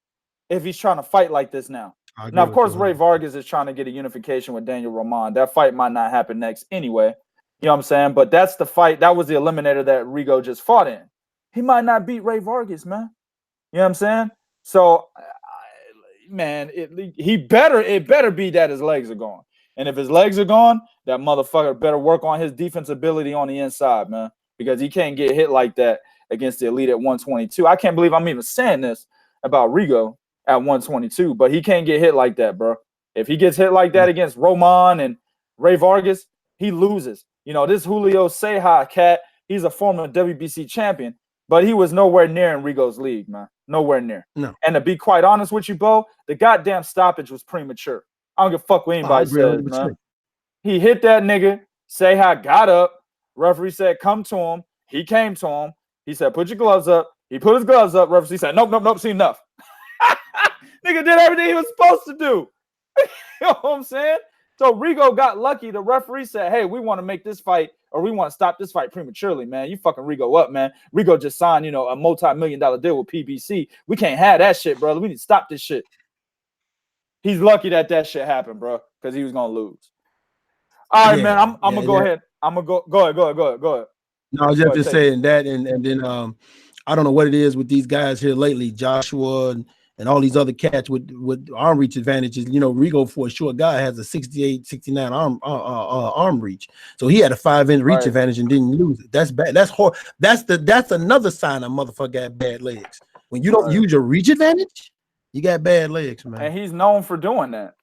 if he's trying to fight like this now. Now, of course, Ray Vargas is trying to get a unification with Daniel Roman. That fight might not happen next anyway. You know what I'm saying? But that's the fight. That was the eliminator that Rigo just fought in. He might not beat Ray Vargas, man. You know what I'm saying? So, man, it better be that his legs are gone. And if his legs are gone, that motherfucker better work on his defense ability on the inside, man, because he can't get hit like that against the elite at 122. I can't believe I'm even saying this about Rigo at 122, but he can't get hit like that, bro. If he gets hit like that against Roman and Ray Vargas, he loses. You know, this Julio Ceja cat, he's a former WBC champion, but he was nowhere near in Rigo's league, man. Nowhere near. No. And to be quite honest with you, Bo, the goddamn stoppage was premature. I don't give a fuck what anybody says, man. He hit that nigga. Ceja got up. Referee said, come to him. He came to him. He said, put your gloves up. He put his gloves up. Referee said, nope, see enough. Nigga did everything he was supposed to do. You know what I'm saying? So Rigo got lucky. The referee said, hey, we want to make this fight, or we want to stop this fight prematurely, man. You fucking Rigo up, man. Rigo just signed, you know, a multi-million-dollar deal with PBC. We can't have that shit, brother. We need to stop this shit. He's lucky that shit happened, bro, because he was gonna lose. All right, man. I'm gonna go ahead. I'm gonna go ahead. No, I was just saying that, and then I don't know what it is with these guys here lately, Joshua and all these other cats with arm reach advantages. You know, Rigo, for a short guy, has a 68, 69 arm reach. So he had a 5-inch reach advantage and didn't lose it. That's bad. That's horrible. That's another sign a motherfucker got bad legs. When you don't use your reach advantage, you got bad legs, man. And he's known for doing that.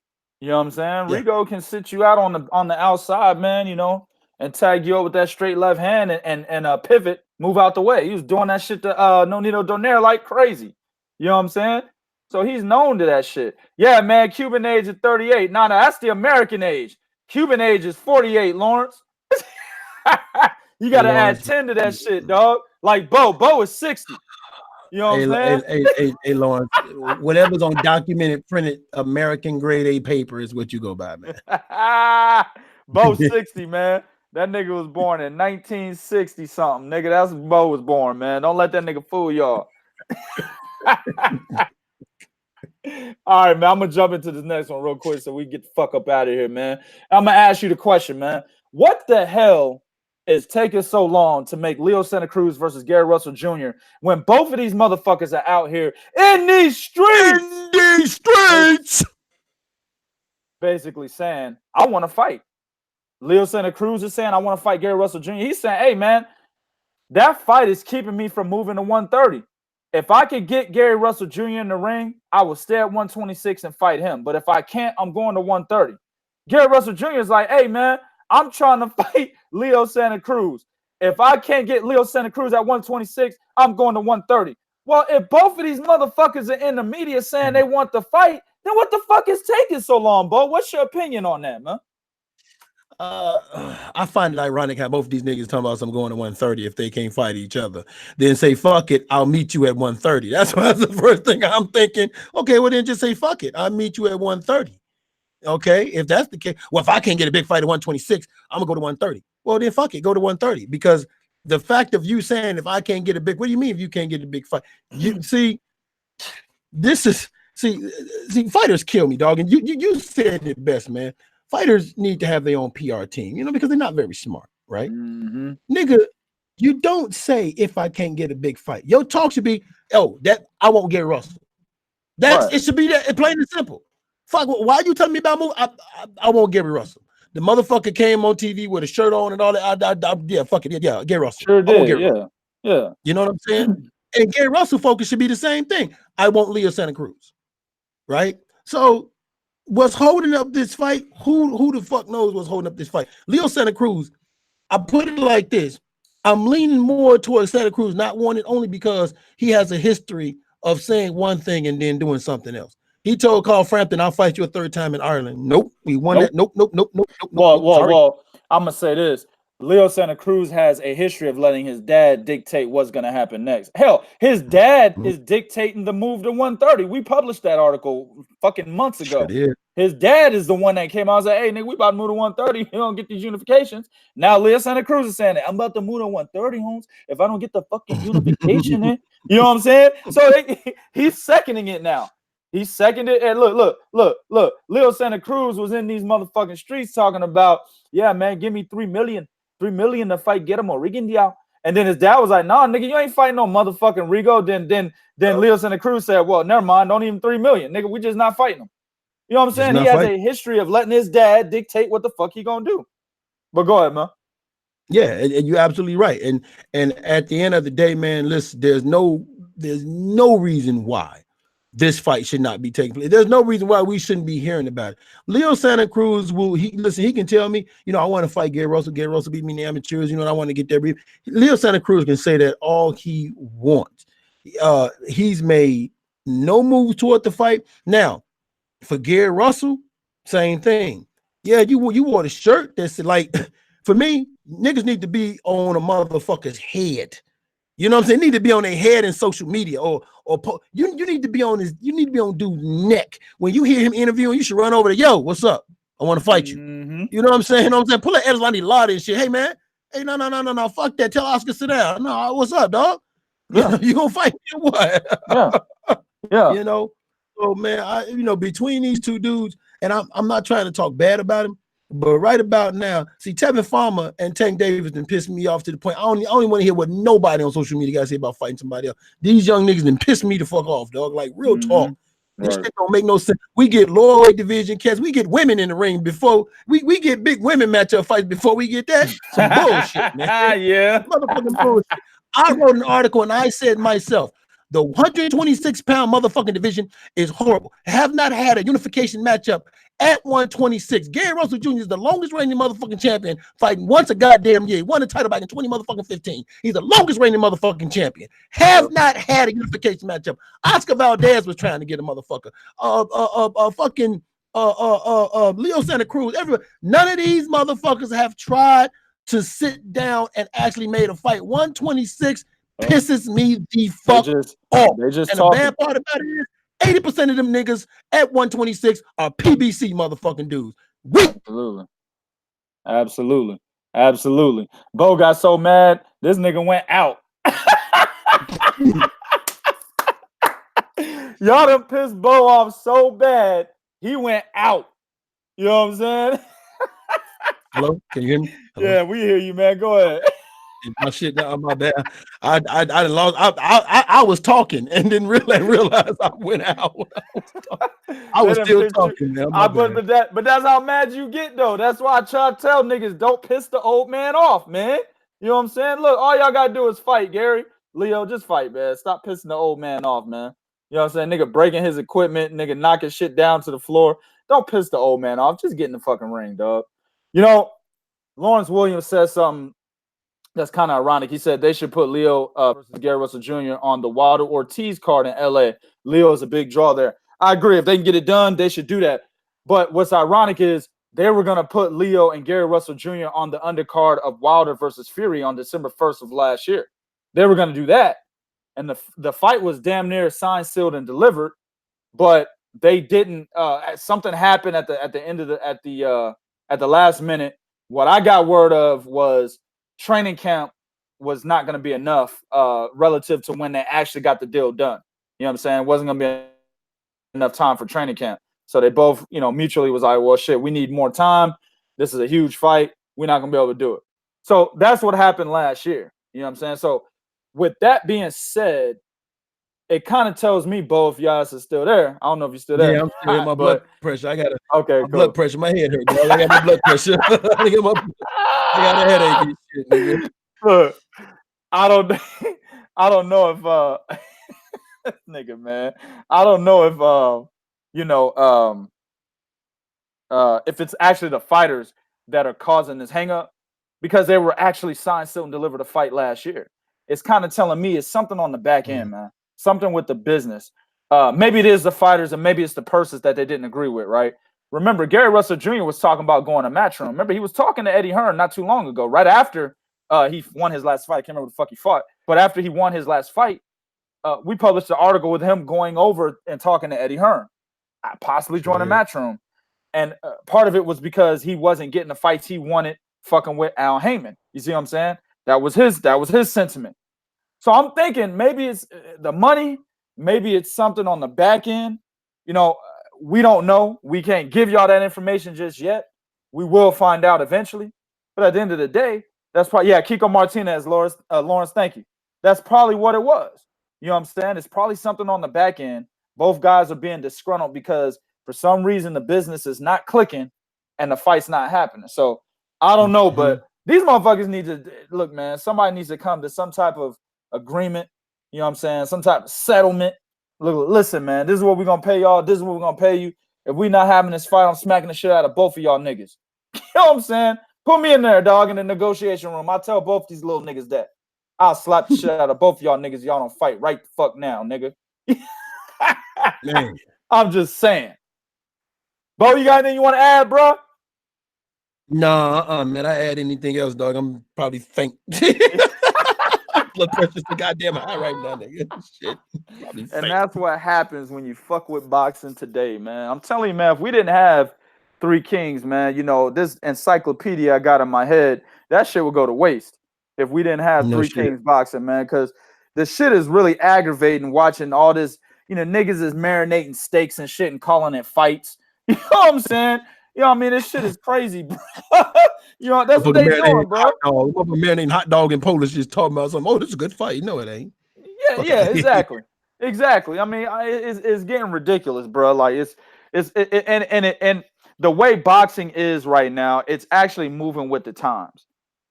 You know what I'm saying? Yeah. Rigo can sit you out on the outside, man, you know, and tag you up with that straight left hand and pivot, move out the way. He was doing that shit to Nonito Donaire like crazy. You know what I'm saying? So he's known to that shit. Yeah, man, Cuban age is 38. No, that's the American age. Cuban age is 48, Lawrence. You got to add 10 to that shit, dog. Like Bo is 60. You know what I'm saying? Hey, Lawrence, whatever's on documented, printed American grade A paper is what you go by, man. Bo 60, man. That nigga was born in 1960 something. Nigga, that's when Bo was born, man. Don't let that nigga fool y'all. All right, man. I'm gonna jump into this next one real quick so we get the fuck up out of here, man. I'm gonna ask you the question, man. What the hell is taking so long to make Leo Santa Cruz versus Gary Russell Jr. when both of these motherfuckers are out here in these streets? Basically saying, I want to fight. Leo Santa Cruz is saying, I want to fight Gary Russell Jr. He's saying, hey, man, that fight is keeping me from moving to 130. If I could get Gary Russell Jr. in the ring, I will stay at 126 and fight him. But if I can't, I'm going to 130. Gary Russell Jr. is like, hey, man, I'm trying to fight Leo Santa Cruz. If I can't get Leo Santa Cruz at 126, I'm going to 130. Well, if both of these motherfuckers are in the media saying they want to fight, then what the fuck is taking so long, Bo? What's your opinion on that, man? I find it ironic how both of these niggas talking about some going to 130 if they can't fight each other. Then say, fuck it, I'll meet you at 130. That's the first thing I'm thinking. Okay, well then just say, fuck it, I'll meet you at 130. Okay, if that's the case, well, if I can't get a big fight at 126, I'm gonna go to 130. Well, then fuck it, go to 130. Because the fact of you saying if I can't get a big, what do you mean if you can't get a big fight? You see, this is see, fighters kill me, dog. And you said it best, man. Fighters need to have their own PR team, you know, because they're not very smart, right? Mm-hmm. Nigga, you don't say if I can't get a big fight. Your talk should be, oh, that I won't get Russell. That's right. It should be that plain and simple. Fuck, why are you telling me about moving? I won't Gary Russell. The motherfucker came on TV with a shirt on and all that. Yeah, fuck it. Yeah, Gary Russell. Sure did. Yeah. You know what I'm saying? And Gary Russell focus should be the same thing. I want Leo Santa Cruz. Right? So what's holding up this fight? Who the fuck knows what's holding up this fight? Leo Santa Cruz, I put it like this. I'm leaning more towards Santa Cruz not wanting only because he has a history of saying one thing and then doing something else. He told Carl Frampton, I'll fight you a third time in Ireland. Nope. We won that. Nope. Well, I'm going to say this. Leo Santa Cruz has a history of letting his dad dictate what's going to happen next. Hell, his dad is dictating the move to 130. We published that article fucking months ago. Sure, his dad is the one that came out and said, hey, nigga, we about to move to 130. You don't get these unifications. Now Leo Santa Cruz is saying that I'm about to move to 130, Holmes, if I don't get the fucking unification in. You know what I'm saying? So he's seconding it now. He seconded, and look. Leo Santa Cruz was in these motherfucking streets talking about, yeah, man, give me $3 million to fight Guillermo Rigondeaux. And then his dad was like, nah, nigga, you ain't fighting no motherfucking Rigo. Then Leo Santa Cruz said, well, never mind, don't even $3 million, nigga. We just not fighting him. You know what I'm saying? He has a history of letting his dad dictate what the fuck he gonna do. But go ahead, man. Yeah, and you're absolutely right. And at the end of the day, man, listen, there's no reason why this fight should not be taking place. There's no reason why we shouldn't be hearing about it. Leo Santa Cruz he can tell me, you know, I want to fight Gary Russell. Gary Russell beat me in the amateurs, you know, and I want to get there. Leo Santa Cruz can say that all he wants. He's made no move toward the fight. Now, for Gary Russell, same thing. Yeah, you want a shirt that's like, for me, niggas need to be on a motherfucker's head You know what I'm saying? They need to be on their head in social media, or you need to be on this. You need to be on dude's neck when you hear him interviewing. You should run over to, yo, what's up? I want to fight you. You know what I'm saying? You know what I'm saying? Pull an Edelani Lada and shit. Hey man, hey no, fuck that. Tell Oscar sit down. No, what's up, dog? Yeah. You gonna fight me or what? Yeah. You know. So man, between these two dudes, and I'm not trying to talk bad about him. But right about now, see, Tevin Farmer and Tank Davis done pissed me off to the point I only want to hear what nobody on social media got to say about fighting somebody else. These young niggas done pissed me the fuck off, dog. Like, real talk. This shit don't make no sense. We get lower weight division cats. We get women in the ring before we get big women matchup fights before we get that. Some bullshit, man. Yeah. Motherfucking bullshit. I wrote an article and I said myself, the 126-pound motherfucking division is horrible. Have not had a unification matchup at 126. Gary Russell Jr. is the longest reigning motherfucking champion, fighting once a goddamn year. He won the title back in 2015. He's the longest reigning motherfucking champion. Have not had a unification matchup. Oscar Valdez was trying to get a motherfucker. Leo Santa Cruz. Everybody. None of these motherfuckers have tried to sit down and actually made a fight. 126 pisses me the fuck off. They just and talking. The bad part about it is 80% of them niggas at 126 are PBC motherfucking dudes. Absolutely. Bo got so mad, this nigga went out. Y'all done pissed Bo off so bad, he went out. You know what I'm saying? Hello? Can you hear me? Hello? Yeah, we hear you, man. Go ahead. My shit, my bad. I lost. I was talking and didn't realize I went out. I was still talking, man. But that's how mad you get, though. That's why I try to tell niggas, don't piss the old man off, man. You know what I'm saying? Look, all y'all gotta do is fight, Gary. Leo, just fight, man. Stop pissing the old man off, man. You know what I'm saying? Nigga breaking his equipment, nigga knocking shit down to the floor. Don't piss the old man off. Just get in the fucking ring, dog. You know, Lawrence Williams said something that's kind of ironic. He said they should put Leo versus Gary Russell Jr. on the Wilder Ortiz card in LA. Leo is a big draw there. I agree. If they can get it done, they should do that. But what's ironic is they were going to put Leo and Gary Russell Jr. on the undercard of Wilder versus Fury on December 1st of last year. They were going to do that. And the fight was damn near signed, sealed, and delivered. But they didn't. Something happened at the end of at the last minute. What I got word of was training camp was not going to be enough relative to when they actually got the deal done. You know what I'm saying? It wasn't going to be enough time for training camp. So they both, mutually was like, well, shit, we need more time. This is a huge fight. We're not going to be able to do it. So that's what happened last year. You know what I'm saying? So with that being said, it kind of tells me, Bo, if y'all is still there. I don't know if you're still there. Yeah, I'm still in my blood pressure. I got cool. blood pressure. My head hurt, dog. I got my blood pressure. I got a headache and shit, nigga. Look, I don't know if nigga, man. I don't know if if it's actually the fighters that are causing this hang up, because they were actually signed, sealed, and delivered a fight last year. It's kind of telling me it's something on the back end, man. Something with the business. Maybe it is the fighters, and maybe it's the purses that they didn't agree with, right? Remember, Gary Russell Jr. was talking about going to Matchroom. Remember, he was talking to Eddie Hearn not too long ago, right after he won his last fight. I can't remember what the fuck he fought. But after he won his last fight, we published an article with him going over and talking to Eddie Hearn, possibly joining Matchroom. And part of it was because he wasn't getting the fights he wanted fucking with Al Heyman. You see what I'm saying? That was his sentiment. So I'm thinking maybe it's the money, maybe it's something on the back end. We don't know. We can't give y'all that information just yet. We will find out eventually. But at the end of the day, that's probably, Kiko Martinez, Lawrence, thank you. That's probably what it was. You know what I'm saying? It's probably something on the back end. Both guys are being disgruntled because for some reason the business is not clicking and the fight's not happening. So I don't know, but these motherfuckers need to look, man. Somebody needs to come to some type of agreement. You know what I'm saying? Some type of settlement. Look, listen, man. This is what we're gonna pay y'all. This is what we're gonna pay you. If we not having this fight, I'm smacking the shit out of both of y'all niggas. You know what I'm saying? Put me in there, dog, in the negotiation room. I tell both these little niggas that. I'll slap the shit out of both of y'all niggas. Y'all don't fight right the fuck now, nigga. Man. I'm just saying. Bo, you got anything you want to add, bro? Nah, man. I add anything else, dog, I'm probably faint. blood pressure's so goddamn high right now, nigga. Shit. And that's what happens when you fuck with boxing today, man. I'm telling you, man, if we didn't have Three Kings, man, you know, this encyclopedia I got in my head, that shit would go to waste if we didn't have No Three shit. Kings boxing, man, because the shit is really aggravating watching all this, you know, niggas is marinating steaks and shit and calling it fights. You know what I'm saying? You know what I mean? This shit is crazy, bro. You know, that's what they doing, bro. Marinating hot dog and Polish just talking about something. Oh, this is a good fight. No, it ain't. Yeah, exactly. Exactly. I mean, it's getting ridiculous, bro. Like and the way boxing is right now, it's actually moving with the times.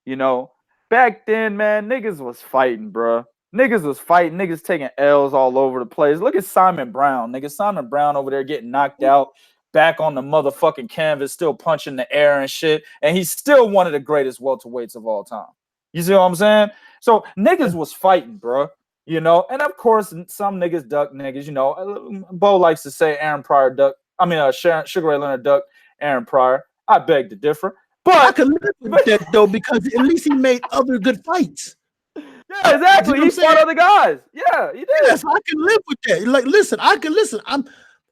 You know, back then, man, niggas was fighting, bro. Niggas was fighting. Niggas taking L's all over the place. Look at Simon Brown, nigga. Simon Brown over there getting knocked out, back on the motherfucking canvas, still punching the air and shit, and he's still one of the greatest welterweights of all time. You see what I'm saying? So niggas was fighting, bro. You know, and of course, some niggas duck niggas. You know, Bo likes to say Aaron Pryor duck. I mean, Sugar Ray Leonard duck Aaron Pryor. I beg to differ. But I can live with that though, because at least he made other good fights. Yeah, exactly. He fought other guys. Yeah, he did. Yes, I can live with that. Like, listen, I can listen. I'm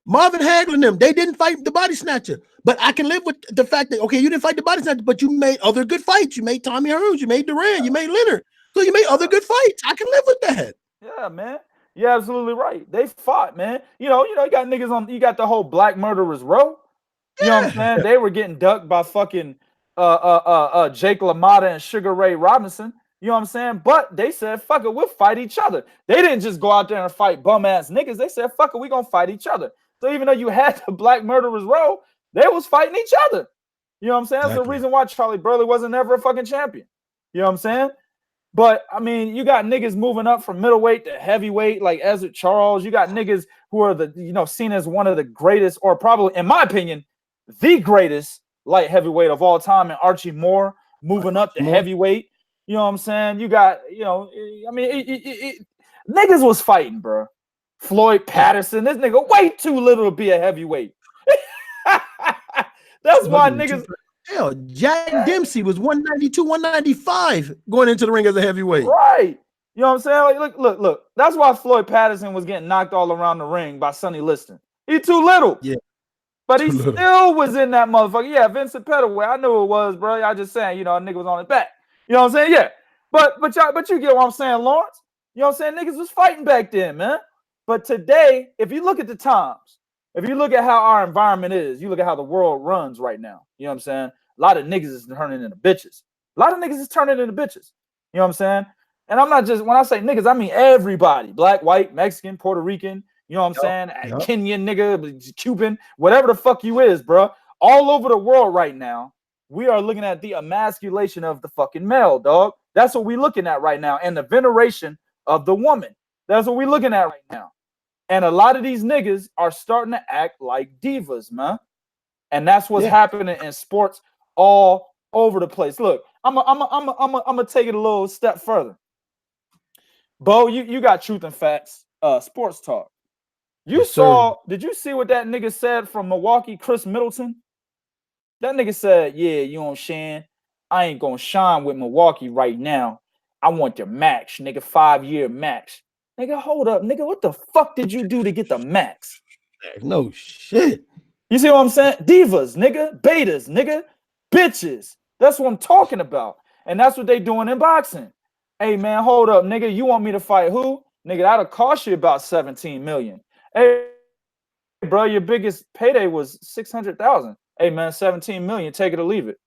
Marvin Hagler and them. They didn't fight the body snatcher, but I can live with the fact that, okay, you didn't fight the body snatcher, but you made other good fights. You made Tommy Hearns, you made Duran, you made Leonard. So you made other good fights. I can live with that. Yeah, man. You're absolutely right. They fought, man. You know, you got niggas on. You got the whole Black Murderers Row. You know what I'm saying? They were getting ducked by fucking Jake LaMotta and Sugar Ray Robinson. You know what I'm saying? But they said, fuck it, we'll fight each other. They didn't just go out there and fight bum ass niggas. They said, fuck it, we gonna fight each other. So even though you had the Black Murderers Row, they was fighting each other. You know what I'm saying? That's the reason why Charlie Burley wasn't ever a fucking champion. You know what I'm saying? But I mean, you got niggas moving up from middleweight to heavyweight, like Ezra Charles. You got niggas who are seen as one of the greatest, or probably, in my opinion, the greatest light heavyweight of all time, and Archie Moore moving up to heavyweight. You know what I'm saying? You got, I mean, niggas was fighting, bro. Floyd Patterson, this nigga way too little to be a heavyweight. That's why niggas. Hell, Jack Dempsey was 192, 195 going into the ring as a heavyweight. Right. You know what I'm saying? Like, look. That's why Floyd Patterson was getting knocked all around the ring by Sonny Liston. He too little. Yeah. But he still was in that motherfucker. Yeah, Vincent Pettaway. I knew it was, bro. I just saying, a nigga was on his back. You know what I'm saying? Yeah. But you get what I'm saying, Lawrence. You know what I'm saying? Niggas was fighting back then, man. But today, if you look at the times, if you look at how our environment is, you look at how the world runs right now. You know what I'm saying? A lot of niggas is turning into bitches. You know what I'm saying? And I'm not just, when I say niggas, I mean everybody. Black, white, Mexican, Puerto Rican. You know what I'm saying? Kenyan nigga, Cuban, whatever the fuck you is, bro. All over the world right now, we are looking at the emasculation of the fucking male, dog. That's what we're looking at right now. And the veneration of the woman. That's what we're looking at right now. And a lot of these niggas are starting to act like divas, man. And that's what's happening in sports all over the place. Look, I'm gonna take it a little step further. Bo, you got Truth and Facts, sports talk. Did you see what that nigga said from Milwaukee, Chris Middleton? That nigga said, yeah, you know what I'm saying? I ain't gonna shine with Milwaukee right now. I want your max, nigga, 5-year max. Nigga, hold up, nigga. What the fuck did you do to get the max? No shit. You see what I'm saying? Divas, nigga, betas, nigga, bitches. That's what I'm talking about. And that's what they doing in boxing. Hey, man, hold up, nigga. You want me to fight who? Nigga, that'll cost you about $17 million. Hey, bro, your biggest payday was $600,000. Hey, man, $17 million. Take it or leave it.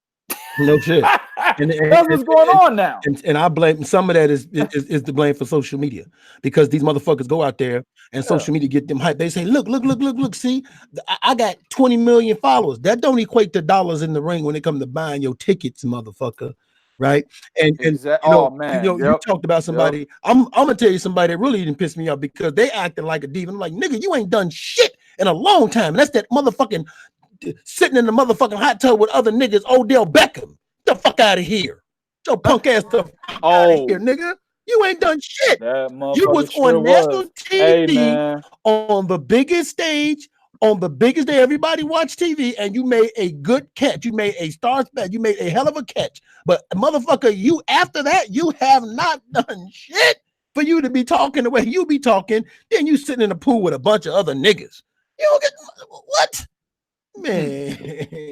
No shit. That's what's going on now. And I blame some of that is the blame for social media, because these motherfuckers go out there and social media get them hype. They say, look, see, I got 20 million followers. That don't equate to dollars in the ring when it comes to buying your tickets, motherfucker. Right. And you talked about somebody. I'm gonna tell you somebody that really didn't piss me off because they acting like a diva. I'm like, nigga, you ain't done shit in a long time. And that's that motherfucking sitting in the motherfucking hot tub with other niggas, Odell Beckham. Get the fuck out of here. Your punk ass stuff out of here, nigga. You ain't done shit. You was on national TV on the biggest stage on the biggest day everybody watched TV, and you made a good catch. You made a star bet. You made a hell of a catch. But motherfucker, you after that, you have not done shit for you to be talking the way you be talking. Then you sitting in the pool with a bunch of other niggas. You don't get what? Man.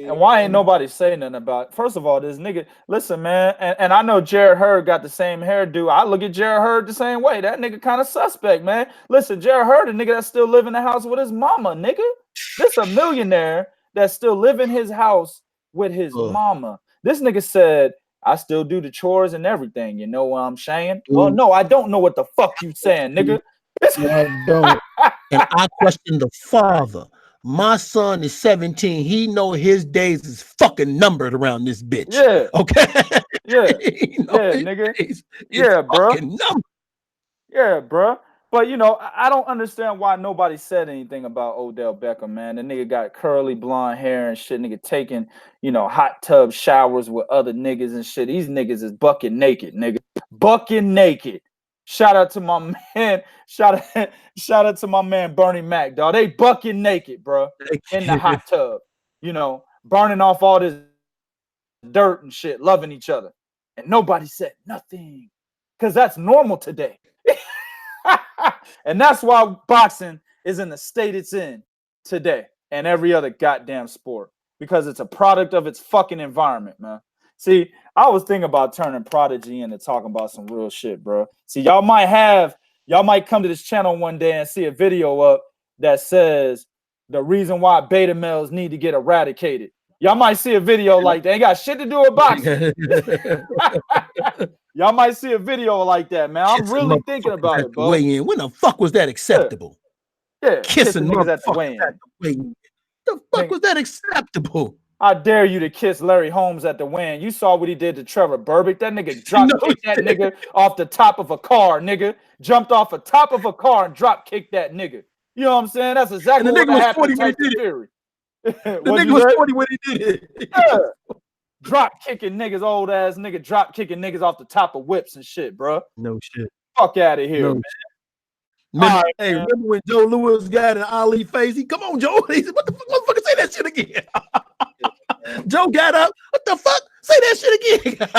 And why ain't nobody saying nothing about it? First of all, this nigga, listen, man, and I know Jared Hurd got the same hairdo. I look at Jared Hurd the same way. That nigga kind of suspect, man. Listen, Jared Hurd, a nigga that still live in the house with his mama, nigga. This a millionaire that still live in his house with his mama. This nigga said, I still do the chores and everything. You know what I'm saying? Well, no, I don't know what the fuck you saying, nigga. I don't. And I question the father. My son is 17. He know his days is fucking numbered around this bitch. Yeah. Okay. Yeah. Yeah, nigga. Yeah, bro. Yeah, bro. But you know, I don't understand why nobody said anything about Odell Beckham, man. The nigga got curly blonde hair and shit. Nigga taking, you know, hot tub showers with other niggas and shit. These niggas is bucket naked, nigga. Bucket naked. Shout out to my man. Shout out to my man Bernie Mac, dog. They bucket naked, bro, in the hot tub. You know, burning off all this dirt and shit, loving each other. And nobody said nothing. Because that's normal today. And that's why boxing is in the state it's in today and every other goddamn sport. Because it's a product of its fucking environment, man. See, I was thinking about turning Prodigy into talking about some real shit, bro. See, y'all might come to this channel one day and see a video up that says the reason why beta males need to get eradicated. Y'all might see a video like that. Ain't got shit to do with boxing. Y'all might see a video like that, man. I'm really thinking about it, bro. When the fuck was that acceptable? Yeah. Kissing niggas at the weigh-in. The fuck was that acceptable? I dare you to kiss Larry Holmes at the weigh-in. You saw what he did to Trevor Burbick. That nigga drop-kicked that nigga off the top of a car, nigga. Jumped off the top of a car and drop-kicked that nigga. You know what I'm saying? That's exactly what happened to Tyson Fury. The nigga was 40 when he did it. Yeah. Drop-kicking niggas, old-ass nigga. Drop-kicking niggas off the top of whips and shit, bro. No shit. Fuck out of here, man. Remember when Joe Louis got an Ali face? Come on, Joe. He said, what the fuck, motherfucker, say that shit again. Joe got up. What the fuck? Say that shit again.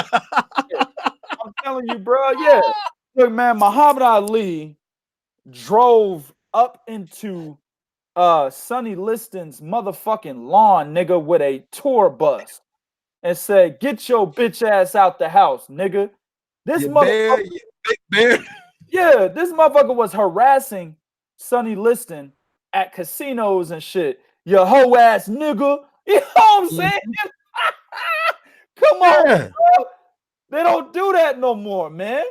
I'm telling you, bro. Yeah. Look, man, Muhammad Ali drove up into Sonny Liston's motherfucking lawn, nigga, with a tour bus and said, get your bitch ass out the house, nigga. This motherfucker. Big bear. Yeah, this motherfucker was harassing Sonny Liston at casinos and shit. You hoe ass nigga. You know what I'm saying? Come on, bro. They don't do that no more, man.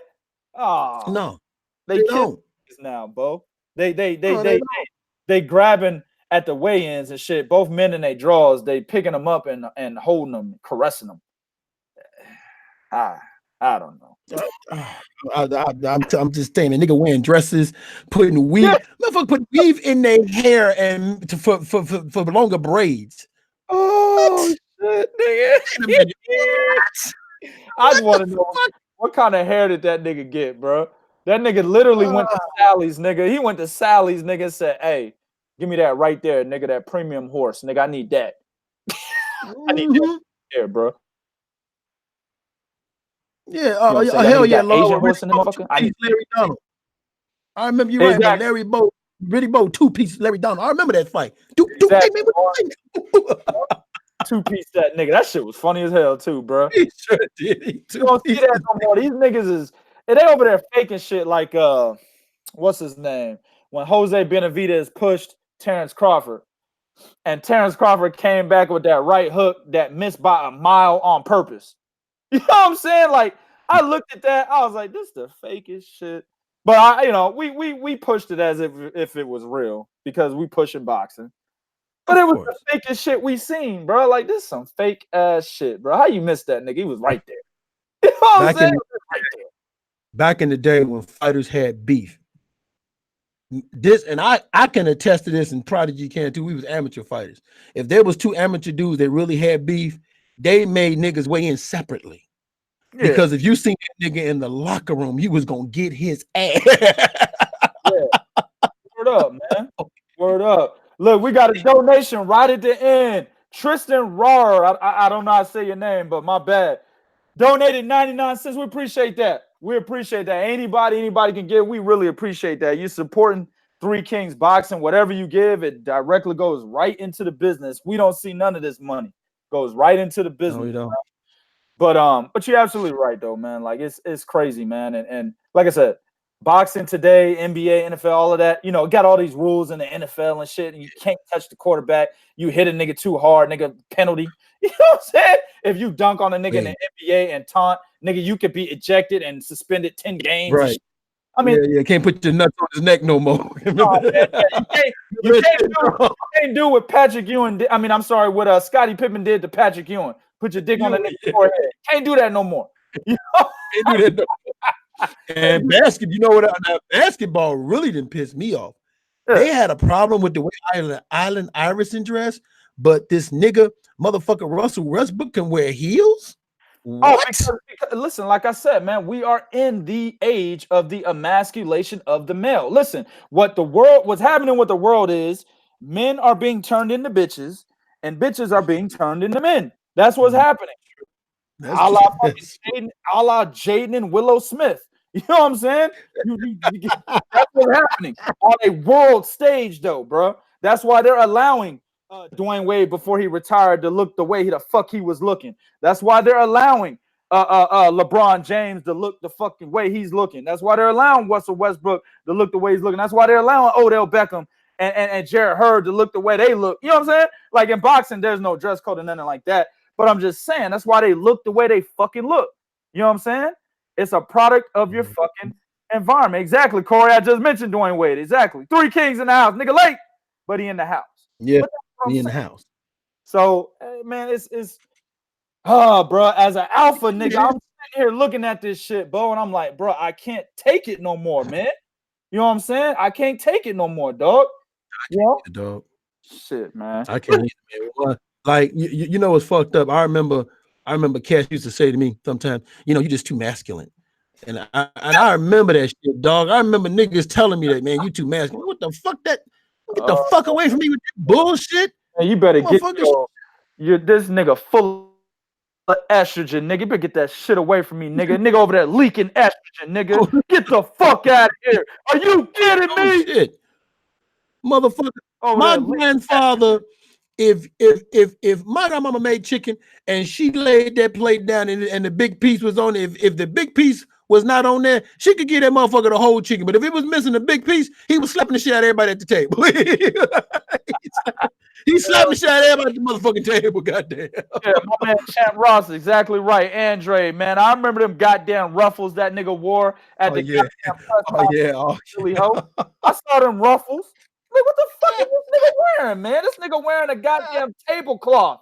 Oh no, they don't now, bro. They grabbing at the weigh-ins and shit. Both men in their drawers, they picking them up and holding them, caressing them. I don't know. I'm just saying, a nigga wearing dresses, putting weave, motherfucker put weave in their hair and for longer braids. Oh shit, nigga! I just want to know what kind of hair did that nigga get, bro? That nigga literally went to Sally's, nigga. He went to Sally's, nigga, and said, "Hey, give me that right there, nigga. That premium horse, nigga. I need that. I need that hair, bro." Yeah, hell yeah, Lord. Larry Donald. I remember you right, man. Larry Bowe, Riddick Bowe, 2-piece Larry Donald. I remember that fight. Exactly. 2-piece that nigga. That shit was funny as hell too, bro. He sure did. You don't see that no more. These niggas they over there faking shit like what's his name? When Jose Benavidez pushed Terrence Crawford, and Terrence Crawford came back with that right hook that missed by a mile on purpose. You know what I'm saying? Like, I looked at that, I was like, this is the fakest shit. But we pushed it as if it was real because we pushing boxing. But it was the fakest shit we seen, bro. Like, this is some fake ass shit, bro. How you missed that nigga? He was right there. You know what I'm saying? Back in the day when fighters had beef. And I can attest to this, and Prodigy can too. We was amateur fighters. If there was 2 amateur dudes that really had beef, they made niggas weigh in separately. Yeah. Because if you seen that nigga in the locker room, you was gonna get his ass. Yeah. Word up, man. Word up. Look, we got a donation right at the end. Tristan Rohr, I don't know how to say your name, but my bad. Donated 99 cents. We appreciate that. We appreciate that. Anybody can give. We really appreciate that. You're supporting Three Kings Boxing. Whatever you give, it directly goes right into the business. We don't see none of this money. Goes right into the business. No, you don't. But you're absolutely right though, man. Like it's crazy, man. And like I said, boxing today, NBA, NFL, all of that, got all these rules in the NFL and shit, and you can't touch the quarterback. You hit a nigga too hard, nigga, penalty. You know what I'm saying? If you dunk on a nigga in the NBA and taunt, nigga, you could be ejected and suspended 10 games. Right. I mean, can't put your nuts on his neck no more. No, man, you can't do what Patrick Ewing did. I mean, I'm sorry, what Scottie Pippen did to Patrick Ewing. Put your dick on the nigga's forehead. Can't do that no more. Can't do that no more. And basketball really didn't piss me off. Yeah. They had a problem with the way Allen Iverson dressed, but this nigga, motherfucker Russell Westbrook can wear heels? What? Because, listen, like I said, man, we are in the age of the emasculation of the male. Listen, what's happening with the world is men are being turned into bitches and bitches are being turned into men. That's what's happening. A la Jaden and Willow Smith. You know what I'm saying? That's what's happening on a world stage, though, bro. That's why they're allowing Dwayne Wade before he retired to look the way the fuck he was looking. That's why they're allowing LeBron James to look the fucking way he's looking. That's why they're allowing Russell Westbrook to look the way he's looking. That's why they're allowing Odell Beckham and Jared Hurd to look the way they look. You know what I'm saying? Like in boxing, there's no dress code and nothing like that. But I'm just saying that's why they look the way they fucking look. You know what I'm saying? It's a product of your fucking environment. Exactly, Corey. I just mentioned Dwayne Wade. Exactly. Three Kings in the house. Nigga late, but he in the house. Yeah, he in the house. So, man, it's bro, as an alpha nigga, I'm sitting here looking at this shit, Bo, and I'm like, bro, I can't take it no more, man. You know what I'm saying? I can't take it no more, dog. Dog. Shit, man. I can't. Like, you know what's fucked up? I remember Cash used to say to me sometimes, you're just too masculine. And I remember that shit, dog. I remember niggas telling me that, man, you too masculine. What the fuck that? Get the fuck away from me with that bullshit. Man, you better get you're this nigga full of estrogen, nigga. You better get that shit away from me, nigga. Nigga over there leaking estrogen, nigga. Get the fuck out of here. Are you kidding me? Shit. Motherfucker. My grandfather, if my grandmama made chicken and she laid that plate down and the big piece was on it, if the big piece was not on there, she could give that motherfucker the whole chicken. But if it was missing a big piece, he was slapping the shit out of everybody at the table. He slapped the shit out of everybody at the motherfucking table, goddamn. Yeah, my man Champ Ross, exactly right. Andre, man, I remember them goddamn ruffles that nigga wore at the goddamn I saw them ruffles. Like, what the fuck is this nigga wearing, man? This nigga wearing a goddamn tablecloth.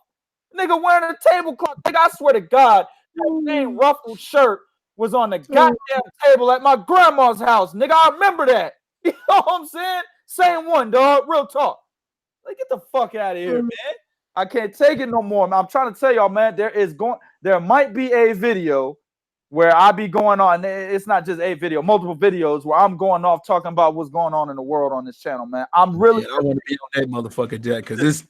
Nigga wearing a tablecloth. Nigga, I swear to God, that same ruffled shirt was on the goddamn table at my grandma's house. Nigga, I remember that. You know what I'm saying? Same one, dog. Real talk. Like, get the fuck out of here, man. I can't take it no more. I'm trying to tell y'all, man, there might be a video where I be going on. It's not just a video, multiple videos where I'm going off talking about what's going on in the world on this channel, man. I'm really I want to be on that motherfucker, Jack, because it's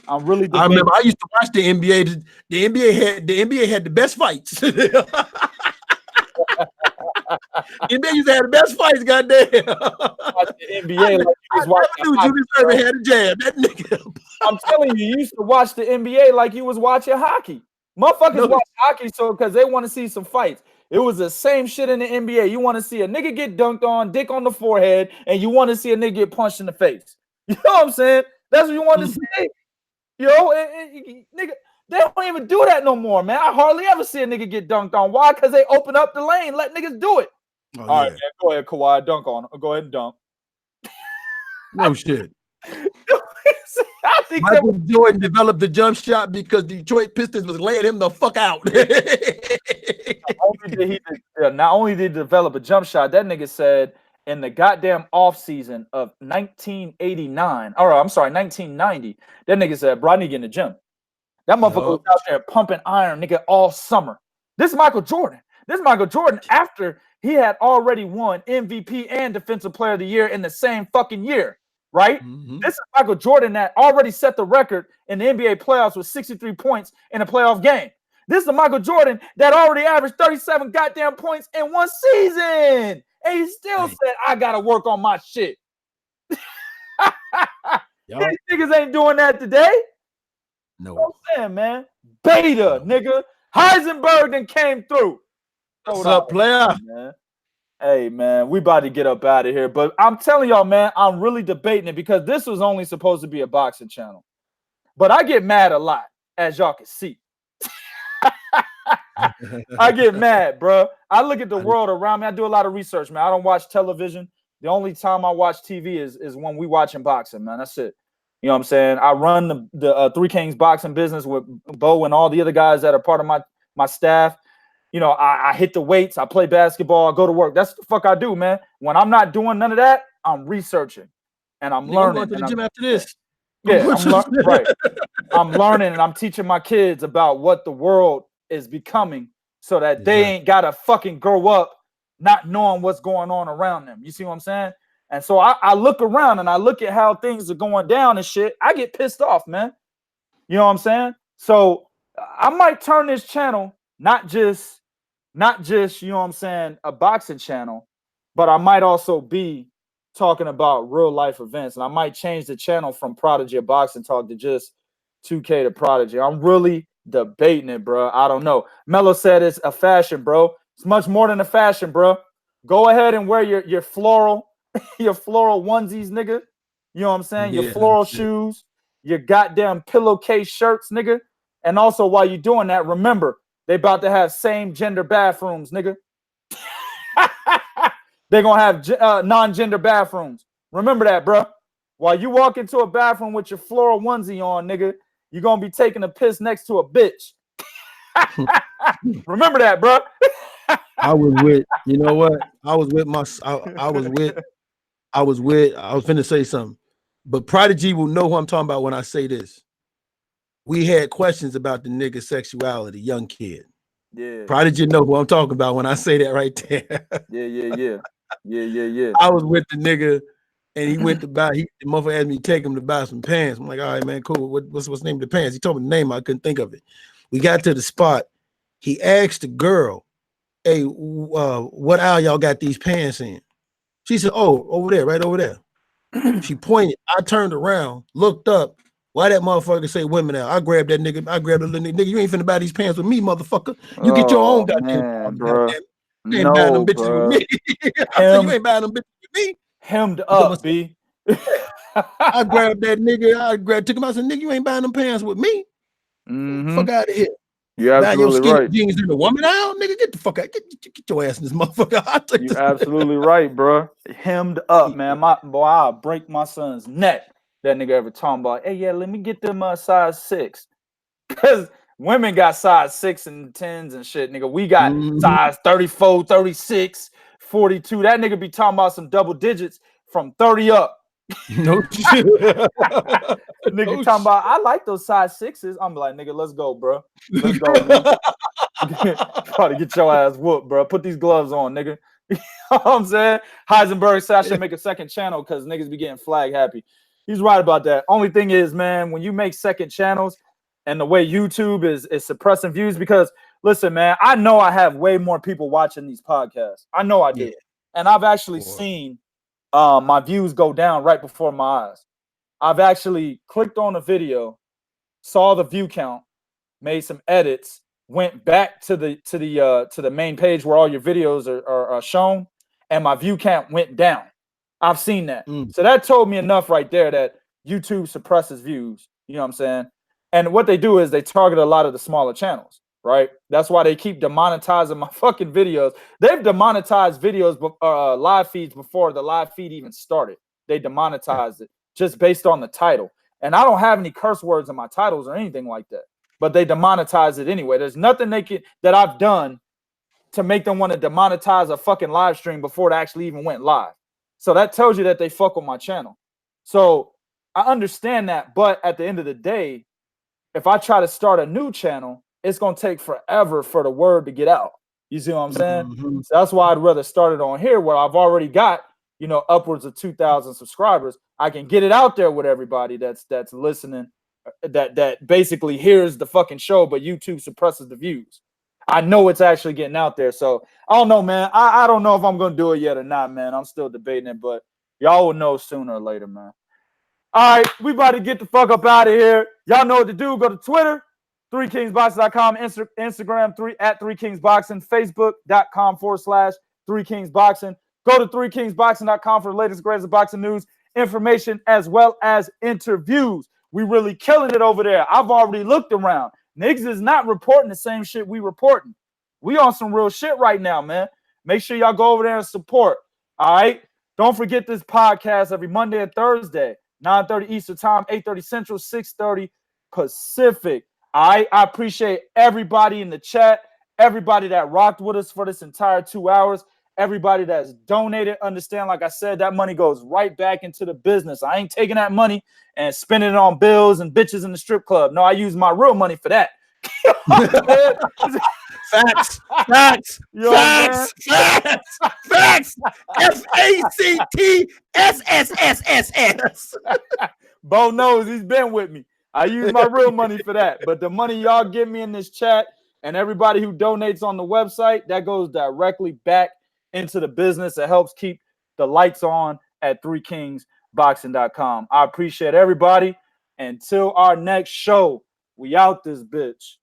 I'm really I remember I used to watch the NBA. The NBA had the best fights. The NBA used to have the best fights, goddamn. The NBA, like you was watching. Julius Erving had a jab. That nigga. I'm telling you, you used to watch the NBA like you was watching hockey. Motherfuckers watch hockey so because they want to see some fights. It was the same shit in the NBA. You want to see a nigga get dunked on, dick on the forehead, and you want to see a nigga get punched in the face. You know what I'm saying? That's what you want to see. Nigga, they don't even do that no more, man. I hardly ever see a nigga get dunked on. Why? Because they open up the lane, let niggas do it. All right, man, go ahead, Kawhi, dunk on him. Go ahead and dunk. No shit. I think Michael Jordan developed the jump shot because Detroit Pistons was laying him the fuck out. Not only did he develop a jump shot, that nigga said in the goddamn offseason of 1990, that nigga said, bro, I need to get in the gym. That motherfucker was out there pumping iron, nigga, all summer. This is Michael Jordan. After he had already won MVP and Defensive Player of the Year in the same fucking year. right? Mm-hmm. This is Michael Jordan that already set the record in the NBA playoffs with 63 points in a playoff game. This is Michael Jordan that already averaged 37 goddamn points in one season. And he still said, I got to work on my shit. These niggas ain't doing that today. No. You know what I'm saying, man? Beta, nigga. Heisenberg then came through. What's up, player? Man. Hey, man, we about to get up out of here. But I'm telling y'all, man, I'm really debating it because this was only supposed to be a boxing channel. But I get mad a lot, as y'all can see. I get mad, bro. I look at the world around me. I do a lot of research, man. I don't watch television. The only time I watch TV is when we watching boxing, man. That's it. You know what I'm saying? I run the Three Kings boxing business with Bo and all the other guys that are part of my staff. You know, I hit the weights. I play basketball. I go to work. That's the fuck I do, man. When I'm not doing none of that, I'm researching and I'm learning. I'm going to the gym after this. Yeah, right. I'm learning and I'm teaching my kids about what the world is becoming so that they ain't got to fucking grow up not knowing what's going on around them. You see what I'm saying? And so I look around and I look at how things are going down and shit. I get pissed off, man. You know what I'm saying? So I might turn this channel not just, you know what I'm saying, a boxing channel, but I might also be talking about real life events. And I might change the channel from Prodigy of Boxing Talk to just 2K to Prodigy. I'm really debating it, bro. I don't know. Mello said it's a fashion, bro. It's much more than a fashion, bro. Go ahead and wear your floral, your floral onesies, nigga. You know what I'm saying? Your floral shoes, your goddamn pillowcase shirts, nigga. And also, while you're doing that, remember, they about to have same gender bathrooms, nigga. They're going to have non-gender bathrooms. Remember that, bro. While you walk into a bathroom with your floral onesie on, nigga, you're going to be taking a piss next to a bitch. Remember that, bro. I was with, you know what? I was finna say something. But Prodigy will know who I'm talking about when I say this. We had questions about the nigga sexuality, young kid. Yeah. Prodigy know who I'm talking about when I say that right there. Yeah. I was with the nigga and he went to buy, the motherfucker asked me to take him to buy some pants. I'm like, all right, man, cool. What's the name of the pants? He told me the name, I couldn't think of it. We got to the spot. He asked the girl, hey, what aisle y'all got these pants in? She said, oh, over there, right over there. She pointed. I turned around, looked up. Why that motherfucker say women out? I grabbed that nigga. I grabbed the little nigga. You ain't finna buy these pants with me, motherfucker. You get your own goddamn, bro. You ain't buying them bitches with me. I said, you ain't buying them bitches with me. Hemmed up, B. I grabbed that nigga. Took him out and said, nigga, you ain't buying them pants with me. Fuck out of here. You're absolutely right. Jeans in the woman out, nigga. Get the fuck out. Get your ass in this motherfucker. You're absolutely right, bro. Hemmed up, man. I'll break my son's neck. That nigga ever talking about, hey, yeah, let me get them size 6. Because women got size 6 and 10s and shit, nigga. We got size 34, 36, 42. That nigga be talking about some double digits from 30 up. No shit. Nigga talking about, I like those size 6s. I'm like, nigga, let's go, bro. Let's go, nigga. Try to get your ass whooped, bro. Put these gloves on, nigga. You know what I'm saying? Heisenberg said I should make a second channel because niggas be getting flag happy. He's right about that. Only thing is, man, when you make second channels and the way YouTube is suppressing views, because listen, man, I know I have way more people watching these podcasts. I know I do. Yeah. And I've actually seen my views go down right before my eyes. I've actually clicked on a video, saw the view count, made some edits, went back to the main page where all your videos are shown, and my view count went down. I've seen that. So that told me enough right there that YouTube suppresses views. You know what I'm saying? And what they do is they target a lot of the smaller channels, right? That's why they keep demonetizing my fucking videos. They've demonetized videos, live feeds before the live feed even started. They demonetized it just based on the title. And I don't have any curse words in my titles or anything like that, but they demonetize it anyway. There's nothing that I've done to make them want to demonetize a fucking live stream before it actually even went live. So that tells you that they fuck with my channel. So I understand that, but at the end of the day, if I try to start a new channel, it's going to take forever for the word to get out. You see what I'm saying? So that's why I'd rather start it on here where I've already got upwards of 2,000 subscribers, I can get it out there with everybody that's listening, that basically hears the fucking show, but YouTube suppresses the views. I know it's actually getting out there. So I don't know, man. I don't know if I'm going to do it yet or not, man. I'm still debating it, but y'all will know sooner or later, man. All right, we about to get the fuck up out of here. Y'all know what to do. Go to Twitter, 3kingsboxing.com, Instagram, 3kingsboxing, facebook.com/3kingsboxing. Go to 3kingsboxing.com for the latest, greatest of boxing news, information, as well as interviews. We really killing it over there. I've already looked around. Niggas is not reporting the same shit we reporting. We on some real shit right now, man. Make sure y'all go over there and support. All right? Don't forget this podcast every Monday and Thursday, 9:30 Eastern Time, 8:30 Central, 6:30 Pacific. All right? I appreciate everybody in the chat, everybody that rocked with us for this entire 2 hours, everybody that's donated. Understand, like I said, that money goes right back into the business. I ain't taking that money and spending it on bills and bitches in the strip club. No, I use my real money for that. Facts. FACTSSSSS. Bo knows, he's been with me. I use my real money for that. But the money y'all give me in this chat and everybody who donates on the website, that goes directly back into the business. It helps keep the lights on at 3kingsboxing.com. I appreciate everybody. Until our next show, we out this bitch.